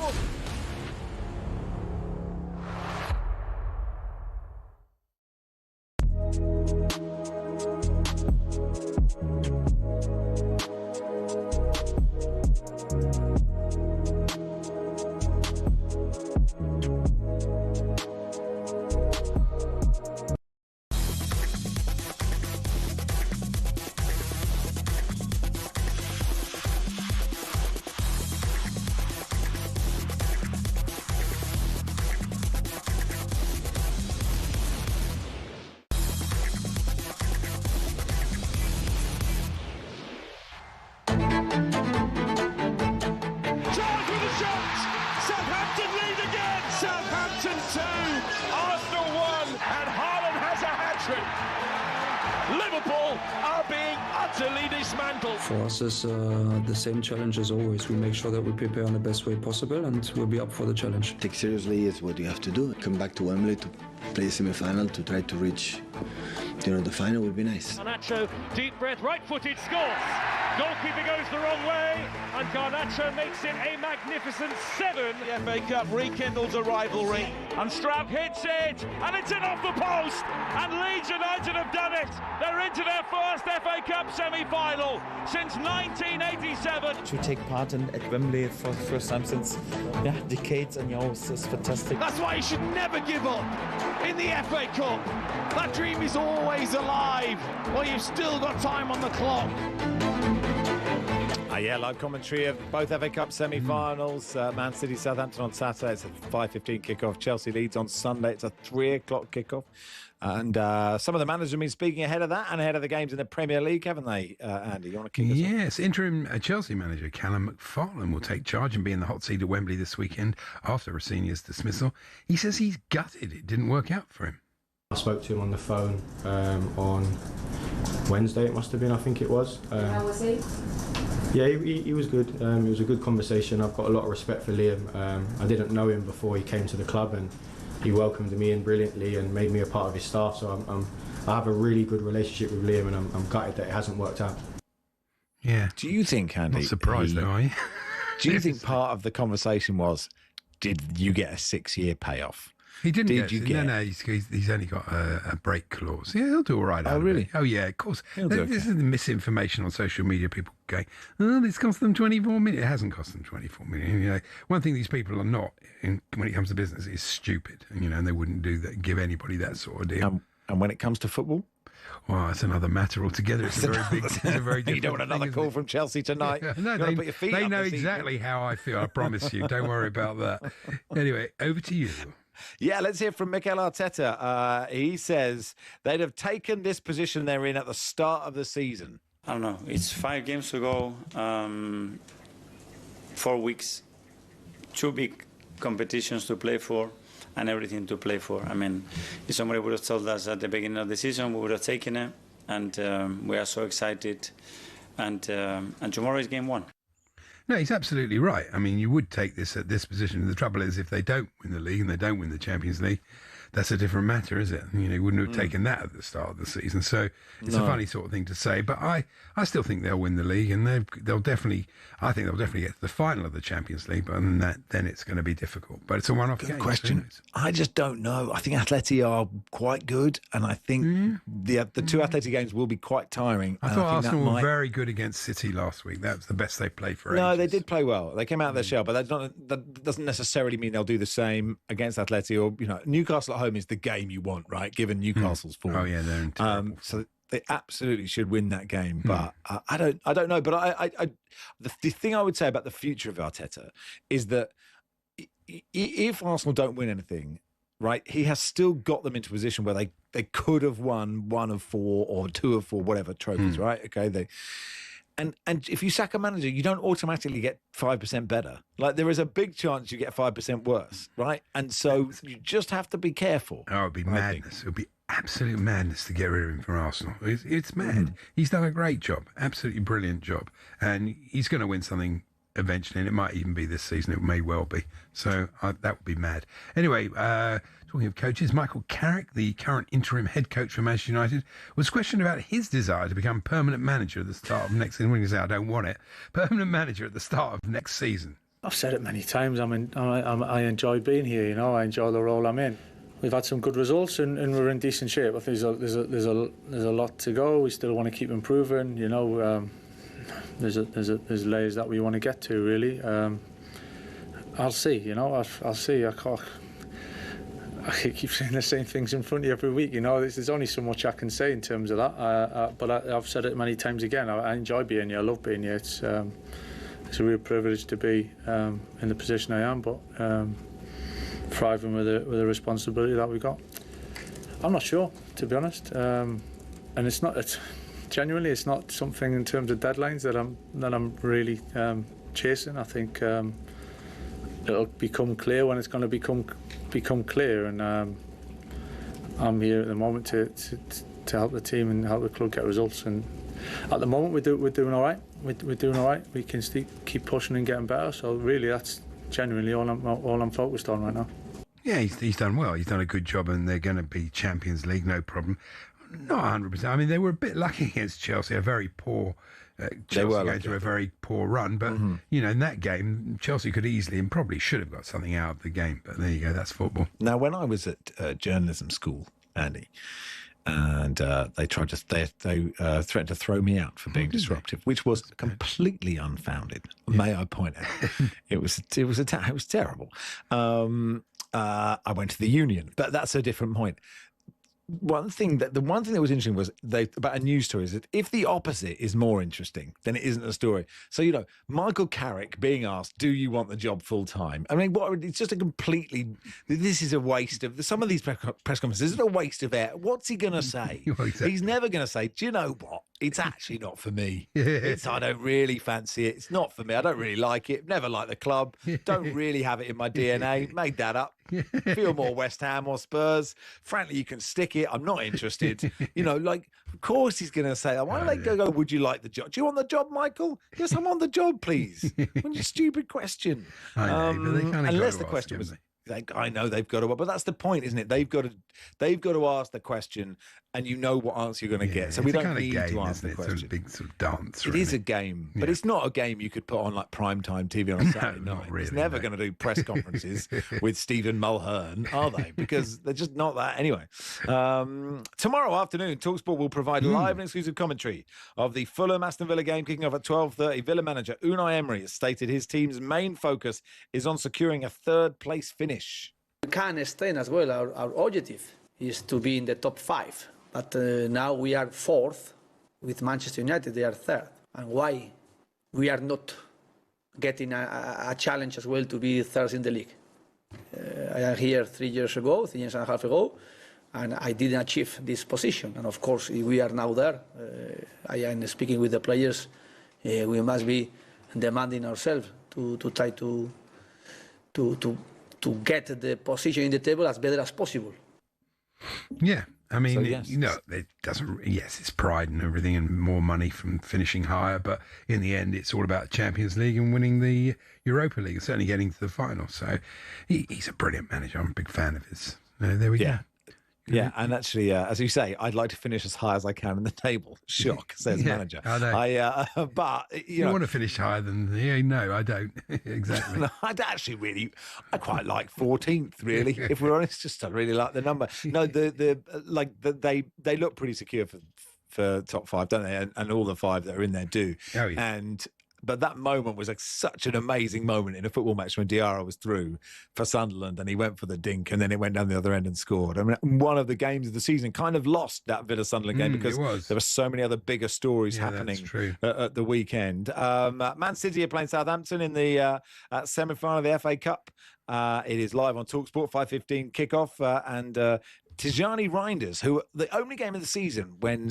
Speaker 23: For us, it's the same challenge as always. We make sure that we prepare in the best way possible, and we'll be up for the challenge.
Speaker 24: Take seriously is what you have to do. Come back to Wembley to play semi-final, to try to reach, the final would be nice.
Speaker 25: Garnacho, deep breath, right-footed, scores. Goalkeeper goes the wrong way, and Garnacho makes it a magnificent 7.
Speaker 26: The FA Cup rekindles a rivalry.
Speaker 25: And Straub hits it, and it's in off the post, and Leeds United have done it. They're into their first FA Cup semi-final since 1987.
Speaker 27: To take part at Wembley for the first time since decades, and it's fantastic.
Speaker 26: That's why you should never give up in the FA Cup. That dream is always alive while you've still got time on the clock.
Speaker 9: Live commentary of both FA Cup semi-finals. Man City, Southampton on Saturday. It's a 5:15 kickoff. Chelsea Leeds on Sunday. It's a 3 o'clock kickoff. And some of the managers have been speaking ahead of that and ahead of the games in the Premier League, haven't they, Andy? You want to kick us off?
Speaker 3: Yes, interim Chelsea manager Callum McFarlane will take charge and be in the hot seat at Wembley this weekend after Rossini's dismissal. He says he's gutted it didn't work out for him.
Speaker 28: I spoke to him on the phone on Wednesday, it must have been, I think it was.
Speaker 29: How was he?
Speaker 28: Yeah, he was good. It was a good conversation. I've got a lot of respect for Liam. I didn't know him before he came to the club, and he welcomed me in brilliantly and made me a part of his staff. So I have a really good relationship with Liam, and I'm gutted that it hasn't worked out.
Speaker 3: Yeah.
Speaker 9: Do you think, Andy?
Speaker 3: Not surprised, though, are you?
Speaker 9: Do you think part of the conversation was, did you get a 6-year payoff?
Speaker 3: He didn't
Speaker 9: Did you get?
Speaker 3: No, he's only got a break clause. Yeah, he'll do all right.
Speaker 9: Oh, really?
Speaker 3: Oh, yeah, of course.
Speaker 9: He'll do
Speaker 3: This
Speaker 9: okay.
Speaker 3: is the misinformation on social media. People going, oh, this cost them 24 million. It hasn't cost them 24 million. One thing these people are not, when it comes to business, is stupid. And they wouldn't do that, give anybody that sort of deal.
Speaker 9: And when it comes to football?
Speaker 3: Well, it's another matter altogether. It's a very big. It's a very different
Speaker 9: you don't want another
Speaker 3: thing,
Speaker 9: call from Chelsea tonight.
Speaker 3: No, they know exactly how I feel. I promise you. Don't worry about that. Anyway, over to you.
Speaker 9: Yeah, let's hear from Mikel Arteta. He says they'd have taken this position they're in at the start of the season.
Speaker 30: I don't know. It's 5 games to go, 4 weeks, 2 big competitions to play for, and everything to play for. I mean, if somebody would have told us at the beginning of the season, we would have taken it, and we are so excited. And tomorrow is game 1.
Speaker 3: No, he's absolutely right. I mean, you would take this at this position. The trouble is, if they don't win the league and they don't win the Champions League, that's a different matter, is it? You know, you wouldn't have taken that at the start of the season. So it's a funny sort of thing to say. But I still think they'll win the league, and they'll definitely get to the final of the Champions League. But other than that, then it's going to be difficult. But it's a one-off game.
Speaker 9: Good question. I just don't know. I think Atleti are quite good, and I think the two Atleti games will be quite tiring.
Speaker 3: I thought Arsenal were very good against City last week. That was the best they played for ages.
Speaker 9: No, they did play well. They came out of their shell, but that doesn't necessarily mean they'll do the same against Atleti or Newcastle at home is the game you want, right? Given Newcastle's form.
Speaker 3: Oh yeah, they're in terrible.
Speaker 9: So they absolutely should win that game, but I don't know. But the thing I would say about the future of Arteta is that if Arsenal don't win anything, right, he has still got them into a position where they could have won 1 of 4 or 2 of 4, whatever trophies, right? Okay, And if you sack a manager, you don't automatically get 5% better. Like, there is a big chance you get 5% worse, right? And so you just have to be careful.
Speaker 3: Oh, it'd be madness. It would be absolute madness to get rid of him from Arsenal. It's mad. He's done a great job, absolutely brilliant job. And he's going to win something eventually, and it might even be this season. It may well be. So that would be mad. Anyway, talking of coaches, Michael Carrick, the current interim head coach for Manchester United, was questioned about his desire to become permanent manager at the start of next season. When he said, I don't want it. Permanent manager at the start of next season.
Speaker 28: I've said it many times. I enjoy being here. I enjoy the role I'm in. We've had some good results and we're in decent shape. I think there's a lot to go. We still want to keep improving. There's layers that we want to get to. Really, I'll see. I'll see. I keep saying the same things in front of you every week. There's only so much I can say in terms of that. But I've said it many times again. I enjoy being here. I love being here. It's a real privilege to be in the position I am. But thriving with the responsibility that we got. I'm not sure, to be honest. And genuinely, it's not something in terms of deadlines that I'm really chasing. I think it'll become clear when it's going to become clear, and I'm here at the moment to help the team and help the club get results. And at the moment, we're doing all right. We're doing all right. We can keep pushing and getting better. So really, that's genuinely all I'm focused on right now.
Speaker 3: Yeah, he's done well. He's done a good job, and they're going to be Champions League, no problem. Not 100%. I mean, they were a bit lucky against Chelsea, a very poor. Chelsea going through a very poor run, but in that game, Chelsea could easily and probably should have got something out of the game. But there you go, that's football.
Speaker 9: Now, when I was at journalism school, Andy, and they threatened to throw me out for being disruptive, which was completely unfounded. May I point out? It was terrible. I went to the union, but that's a different point. The one thing that was interesting was about a news story is that if the opposite is more interesting, then it isn't a story. So, Michael Carrick being asked, do you want the job full time? I mean, it's just this is a waste of, some of these press conferences is a waste of air. What's he going to say? Exactly. He's never going to say, do you know what? It's actually not for me. I don't really fancy it. It's not for me. I don't really like it. Never liked the club. Don't really have it in my DNA. Made that up. Feel more West Ham or Spurs. Frankly, you can stick it. I'm not interested. Of course he's going to say that. Why don't they go, would you like the job? Do you want the job, Michael? Yes, I'm on the job, please. What's your stupid question?
Speaker 3: I know, but they kind of
Speaker 9: unless the question was, I know they've got to, but that's the point, isn't it? They've got to ask the question, and you know what answer you're going to get. So we don't need to ask the question.
Speaker 3: It's a big sort of dance.
Speaker 9: It is a game, but it's not a game you could put on like primetime TV on a Saturday night.
Speaker 3: Not really,
Speaker 9: it's never going to do press conferences with Stephen Mulhern, are they? Because they're just not that. Anyway, tomorrow afternoon, talkSPORT will provide live and exclusive commentary of the Fulham Aston Villa game kicking off at 12:30. Villa manager Unai Emery has stated his team's main focus is on securing a third-place finish.
Speaker 1: We can extend as well. Our objective is to be in the top 5. But now we are 4th with Manchester United. They are 3rd. And why we are not getting a challenge as well to be 3rd in the league? I am here 3 years and a half ago, and I didn't achieve this position. And of course, we are now there. I am speaking with the players. We must be demanding ourselves to try to get the position in the table as better as possible.
Speaker 3: Yeah, I mean,
Speaker 9: So, yes.
Speaker 3: it doesn't. Yes, it's pride and everything, and more money from finishing higher. But in the end, it's all about Champions League and winning the Europa League, and certainly getting to the final. So he's a brilliant manager. I'm a big fan of his. There we go.
Speaker 9: Yeah, and actually, as you say, I'd like to finish as high as I can in the table. Shock, says manager.
Speaker 3: I know.
Speaker 9: But
Speaker 3: you want to finish higher than? Yeah, no, I don't. Exactly.
Speaker 9: No, I quite like 14th. Really, if we're honest, just I really like the number. No, they look pretty secure for top 5, don't they? And all the 5 that are in there do.
Speaker 3: Oh, yeah.
Speaker 9: But that moment was such an amazing moment in a football match when Diarra was through for Sunderland and he went for the dink and then it went down the other end and scored. I mean, one of the games of the season kind of lost that Villa-Sunderland game because there were so many other bigger stories happening at the weekend. Man City are playing Southampton in the semi-final of the FA Cup. It is live on talkSPORT, 5:15 kickoff, and Tijani Reinders, who the only game of the season when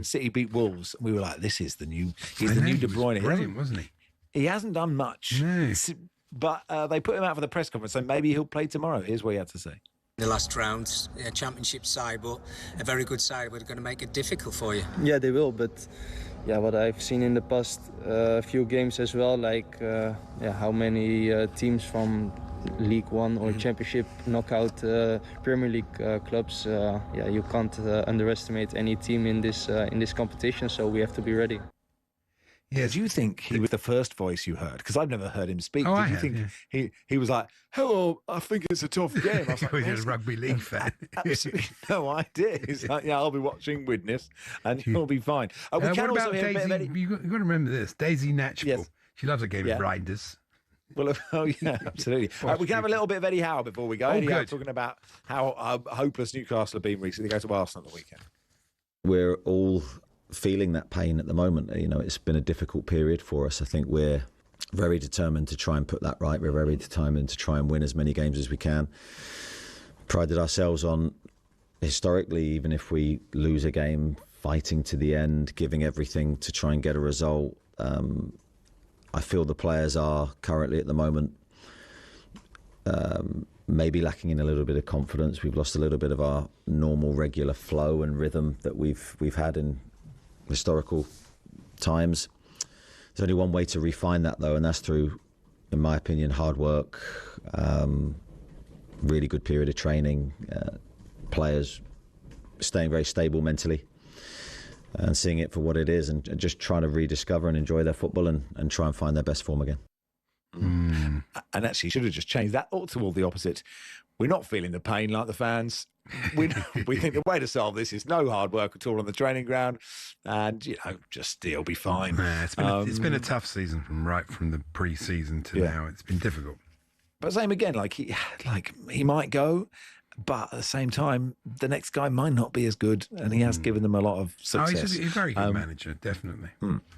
Speaker 9: City beat Wolves, we were like, this is the new. He's the new De Bruyne.
Speaker 3: He was brilliant, wasn't he?
Speaker 9: He hasn't done much, but they put him out for the press conference, so maybe he'll play tomorrow. Here's what he had to say.
Speaker 2: The last round, championship side, but a very good side. We're going to make it difficult for you.
Speaker 4: Yeah, they will, but yeah, what I've seen in the past few games as well, like how many teams from League One or Championship knockout Premier League clubs. You can't underestimate any team in this competition. So we have to be ready.
Speaker 9: Yeah, do you think he was the first voice you heard? Because I've never heard him speak.
Speaker 3: Oh,
Speaker 9: Did you think he was like, "Hello, I think it's a tough game"? I was like,
Speaker 3: he's a rugby league fan.
Speaker 9: Absolutely no idea. He's like, "Yeah, I'll be watching Widnes, and you'll be fine." We can
Speaker 3: what
Speaker 9: also
Speaker 3: about
Speaker 9: hear
Speaker 3: Daisy? You've got to remember this. Daisy Natchell. She loves a game of Reinders.
Speaker 9: Well, yeah, absolutely. We can have a little bit of Eddie Howe before we go. Eddie Howe talking about how hopeless Newcastle have been recently. They go to Arsenal at the weekend.
Speaker 6: We're all feeling that pain at the moment. It's been a difficult period for us. I think we're very determined to try and put that right. We're very determined to try and win as many games as we can. Prided ourselves on, historically, even if we lose a game, fighting to the end, giving everything to try and get a result. I feel the players are currently at the moment maybe lacking in a little bit of confidence. We've lost a little bit of our normal, regular flow and rhythm that we've had in historical times. There's only one way to refine that, though, and that's through, in my opinion, hard work, really good period of training, players staying very stable mentally and seeing it for what it is, and just trying to rediscover and enjoy their football and try and find their best form again.
Speaker 9: And actually, should have just changed that to all the opposite. We're not feeling the pain like the fans. We think the way to solve this is no hard work at all on the training ground, and just it'll be fine.
Speaker 3: Yeah, it's been a tough season from the pre-season to now. It's been difficult.
Speaker 9: But same again, he might go, but at the same time, the next guy might not be as good, and he has given them a lot of success.
Speaker 3: He's a very good manager, definitely.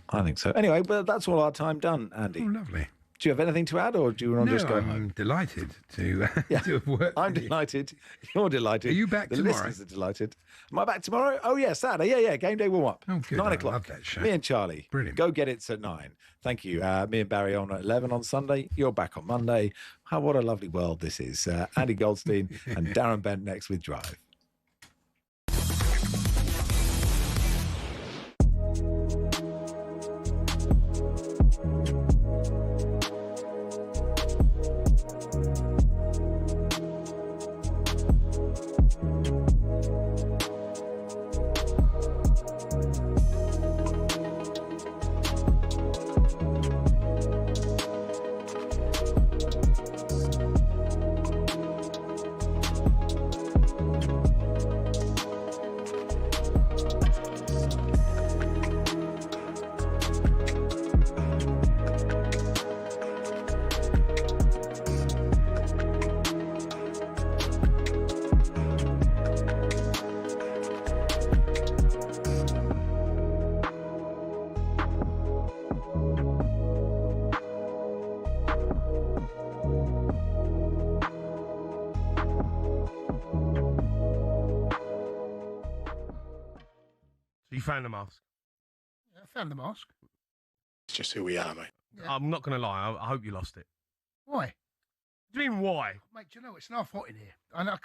Speaker 9: I think so. Anyway, but that's all our time done, Andy.
Speaker 3: Oh, lovely.
Speaker 9: Do you have anything to add, or do you want to just go home?
Speaker 3: I'm delighted to have worked.
Speaker 9: I'm delighted. You're delighted.
Speaker 3: Are you back tomorrow?
Speaker 9: The listeners are delighted. Am I back tomorrow? Oh, yeah, Saturday. Yeah. Game day warm up.
Speaker 3: Oh, good.
Speaker 9: 9 o'clock.
Speaker 3: I love that show.
Speaker 9: Me and Charlie.
Speaker 3: Brilliant.
Speaker 9: Go get it at 9. Thank you. Me and Barry on at 11 on Sunday. You're back on Monday. What a lovely world this is. Andy Goldstein and Darren Bent next with Drive.
Speaker 8: You found the mask?
Speaker 11: Yeah, I found the mask.
Speaker 21: It's just who we are, mate.
Speaker 11: Yeah.
Speaker 8: I'm not going to lie. I hope you lost it.
Speaker 11: Why?
Speaker 8: What do you mean, why?
Speaker 11: Mate, do you know, it's half hot in here. And I can't